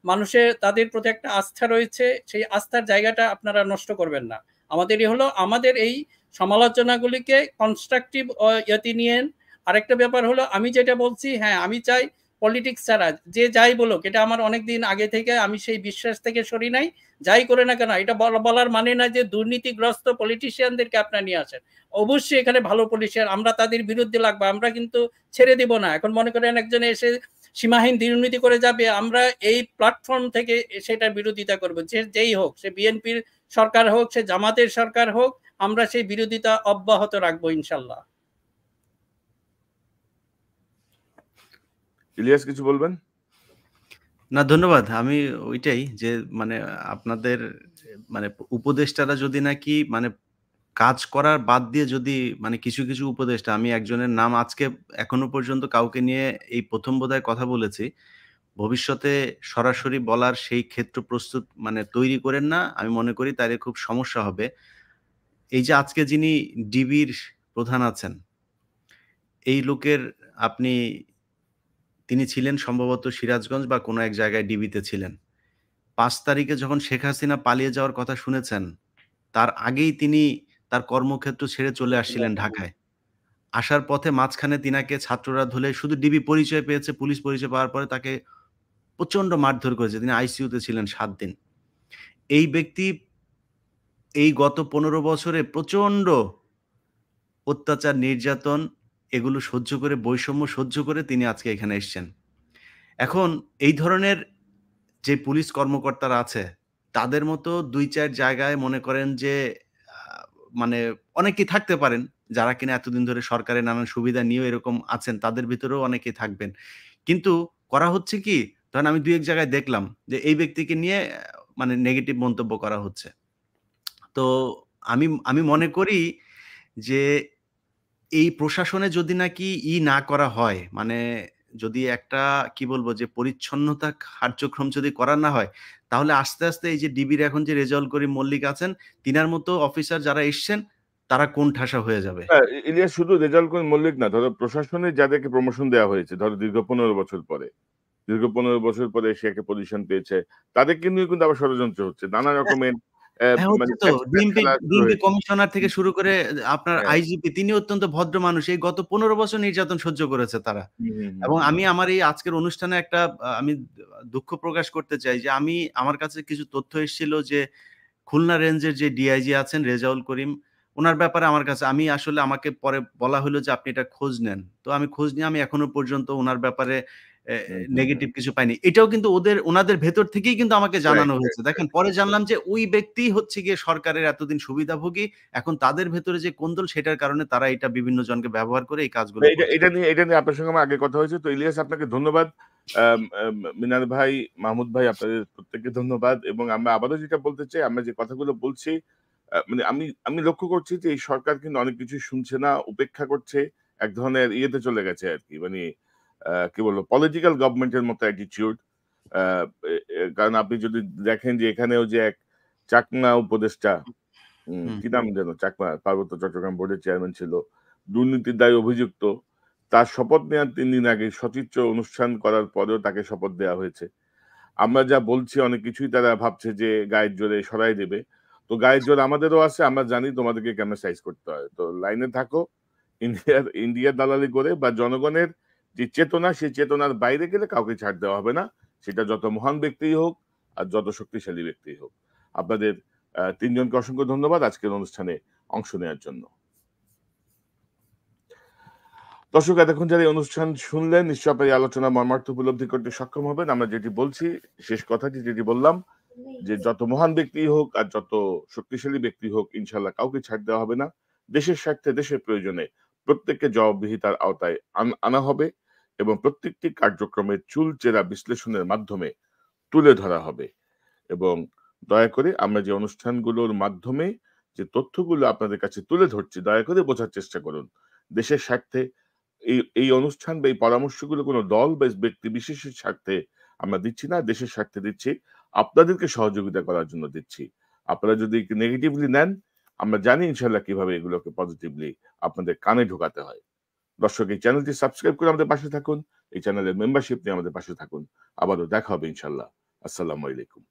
মানুষের তাদের প্রতি একটা আস্থা রয়েছে, সেই আস্থার জায়গাটা আপনারা নষ্ট করবেন না। আমাদেরই হলো আমাদের এই সমালোচনাগুলিকে কনস্ট্রাকটিভ ইয়েতে নিয়েন। আরেকটা ব্যাপার হলো আমি যেটা বলছি, হ্যাঁ আমি চাই পলিটিক্স ছাড়া যে যাই বলুক, এটা আমার অনেক দিন আগে থেকে আমি সেই বিশ্বাস থেকে সরি নাই। যাই করে না কেন, এটা বলার মানে না যে দুর্নীতিগ্রস্ত পলিটিশিয়ানদেরকে আপনারা নিয়ে আসেন। অবশ্যই এখানে ভালো পলিটিশিয়ান, আমরা তাদের বিরুদ্ধে লাগবো, আমরা কিন্তু ছেড়ে দিব না। এখন মনে করেন একজন এসে সীমাহীন দুর্নীতি করে যাবে, আমরা এই প্ল্যাটফর্ম থেকে সেটার বিরোধিতা করবো। যেই হোক, সে বিএনপির সরকার হোক, সে জামাতের সরকার হোক, আমরা সেই বিরোধিতা অব্যাহত রাখবো ইনশাল্লাহ। ইলিয়াস কিছু বলবেন? না ধন্যবাদ। আমি ওইটাই যে মানে আপনাদের মানে উপদেষ্টারা যদি নাকি মানে কাজ করার বাদ দিয়ে যদি মানে কিছু, কিছু উপদেষ্টা, আমি একজনের নাম আজকে এখনো পর্যন্ত কাউকে নিয়ে এই ১ম বোধহয় কথা বলেছি। ভবিষ্যতে সরাসরি বলার সেই ক্ষেত্র প্রস্তুত মানে তৈরি করেন না। আমি মনে করি তাইলে খুব সমস্যা হবে। এই যে আজকে যিনি ডিবির প্রধান আছেন, এই লোকের আপনি তিনি ছিলেন সম্ভবত সিরাজগঞ্জ বা কোনো এক জায়গায় ডিবিতে ছিলেন। ৫ তারিখে যখন শেখ হাসিনা পালিয়ে যাওয়ার কথা শুনেছেন, তার আগেই তিনি তার কর্মক্ষেত্র ছেড়ে চলে আসছিলেন ঢাকায়। আসার পথে মাঝখানে তিনাকে ছাত্ররা ধরে শুধু ডিবি পরিচয় পেয়েছে, পুলিশ পরিচয় পাওয়ার পরে তাকে প্রচন্ড মারধর করেছে। তিনি আইসিইউতে ছিলেন ৭ দিন। এই ব্যক্তি এই গত ১৫ বছরে প্রচন্ড অত্যাচার, নির্যাতন এগুলো সহ্য করে, বৈষম্য সহ্য করে তিনি আজকে এখানে এসছেন। এখন এই ধরনের যে পুলিশ কর্মকর্তারা আছে, তাদের মতো ২-৪ জায়গায় মনে করেন যে আ মানে অনেকেই থাকতে পারেন, যারা কিনা এতদিন ধরে সরকারের নানান সুবিধা নিয়েও এরকম আছেন, তাদের ভিতরেও অনেকেই থাকবেন। কিন্তু করা হচ্ছে কি, ধরেন আমি ২-১ জায়গায় দেখলাম যে এই ব্যক্তিকে নিয়ে মানে নেগেটিভ মন্তব্য করা হচ্ছে। তো আমি মনে করি যে এই প্রশাসনে যদি নাকি না করা হয়, মানে যদি একটা কি বলবো যে পরিচ্ছন্নতা কার্যক্রম যদি করা না হয়, তাহলে আস্তে, আস্তে এই যে ডিবির এখন যে রেজাউল করিম মল্লিক আছেন, তিনার মতো অফিসার যারা এসছেন, তারা কোণঠাসা হয়ে যাবে। হ্যাঁ, ইলিয়াস শুধু রেজাল্ট করিম মল্লিক না, ধরো প্রশাসনে যাদেরকে প্রমোশন দেওয়া হয়েছে, ধরো দীর্ঘ ১৫ বছর পরে, দীর্ঘ ১৫ বছর পরে সে একটা পজিশন পেয়েছে, তাদেরকে নিয়েও কিন্তু আবার ষড়যন্ত্র হচ্ছে। নানা রকমের হ্যাঁ, মানে হচ্ছে তো। প্যাচ খেলা শুরু ডিএমপি হয়েছে। কমিশনার থেকে শুরু করে আপনার হ্যাঁ। আইজিপি তিনি অত্যন্ত ভদ্র মানুষ। এই গত ১৫ বছর নির্যাতন সহ্য করেছে তারা। হুম, হুম, হুম, এবং হুম। আমি আমার এই আজকের অনুষ্ঠানে একটা আমি দুঃখ প্রকাশ করতে চাই যে আমার কাছে কিছু তথ্য এসেছিল যে খুলনা রেঞ্জের যে ডিআইজি আছেন রেজাউল করিম, উনার ব্যাপারে আমার কাছে আমি আসলে আমাকে পরে বলা হলো যে আপনি এটা খোঁজ নেন। তো আমি খোঁজ নিয়ে আমি এখনো পর্যন্ত উনার ব্যাপারে নেগেটিভ কিছু পাইনি। এটাও কিন্তু ওনাদের ভেতর থেকেই কিন্তু আমাকে জানানো হয়েছে। দেখেন পরে জানলাম যে ওই ব্যক্তিই হচ্ছে গিয়ে সরকারের এতদিন সুবিধাভোগী। এখন তাদের ভেতরে যে কোন্দল সেটার কারণে তারা এটা বিভিন্ন জনকে ব্যবহার করে এই কাজগুলো করছে। এটা নিয়ে আপনার সঙ্গে আমার আগে কথা হয়েছে। তো ইলিয়াস আপনাকে ধন্যবাদ। মিনার ভাই, মাহমুদ ভাই আপনাদের প্রত্যেককে ধন্যবাদ। এবং আমরা আবারও যেটা বলতে চাই, আমরা যে কথাগুলো বলছি মানে আমি লক্ষ্য করছি যে এই সরকার কিন্তু অনেক কিছুই শুনছে না, উপেক্ষা করছে। এক ধরনের ইয়েতে চলে গেছে আরকি। মানে কি বলবো, পলিটিক্যাল গভর্নমেন্টের মতো অ্যাটিটিউড। কারণ আপনি যদি দেখেন যে এখানেও যে এক চাকমা উপদেষ্টা, কি নাম যেন, চাকমা পার্বত্য চট্টগ্রাম বোর্ডের চেয়ারম্যান ছিল, দুর্নীতির দায়ে অভিযুক্ত। তার শপথ নেওয়ার ৩ দিন আগে সচিত্র অনুষ্ঠান করার পরেও তাকে শপথ দেওয়া হয়েছে। আমরা যা বলছি অনেক কিছুই তারা ভাবছে যে গায়ের জোরে সরাই দেবে। তো গায়ের জোর আমাদেরও আছে, আমরা জানি তোমাদেরকে কেমনে সাইজ করতে হয়। তো লাইনে থাকো। ইন্ডিয়ার দালালি করে বা জনগণের যে চেতনা, সেই চেতনার বাইরে গেলে কাউকে ছাড় দেওয়া হবে না। সেটা যত মহান ব্যক্তিই হোক আর যত শক্তিশালী ব্যক্তিই হোক। আপনাদের ৩ জনকে অসংখ্য ধন্যবাদ আজকের অনুষ্ঠানে অংশ নেওয়ার জন্য। দর্শক, এতক্ষণ যারা এই অনুষ্ঠান শুনলেন, নিশ্চয়ই আপনার এই আলোচনা মর্মার্থ উপলব্ধি করতে সক্ষম হবেন। আমরা যেটি বলছি, শেষ কথাটি যেটি বললাম, যে যত মহান ব্যক্তি হোক আর যত শক্তিশালী ব্যক্তি হোক, ইনশাল্লাহ কাউকে ছাড় দেওয়া হবে না। দেশের স্বার্থে, দেশের প্রয়োজনে প্রত্যেককে জবাবদিহিতার আওতায় আনা হবে এবং প্রত্যেকটি কার্যক্রমের চুলচেরা বিশ্লেষণের মাধ্যমে তুলে ধরা হবে। এবং দয়া করে আমরা যে অনুষ্ঠানগুলোর মাধ্যমে যে তথ্যগুলো আপনাদের কাছে তুলে ধরছি, দয়া করে বোঝার চেষ্টা করুন। দেশের স্বার্থে এই অনুষ্ঠান বা এই পরামর্শগুলো কোনো দল বা ব্যক্তি বিশেষের স্বার্থে আমরা দিচ্ছি না, দেশের স্বার্থে দিচ্ছি, আপনাদেরকে সহযোগিতা করার জন্য দিচ্ছি। আপনারা যদি নেগেটিভলি নেন, আমরা জানি ইনশাল্লাহ কিভাবে এগুলোকে পজিটিভলি আপনাদের কানে ঢোকাতে হয়। দর্শক, এই চ্যানেলটি সাবস্ক্রাইব করে আমাদের পাশে থাকুন, এই চ্যানেলের মেম্বারশিপ নিয়ে আমাদের পাশে থাকুন। আবারও দেখা হবে ইনশাল্লাহ। আসসালামু আলাইকুম।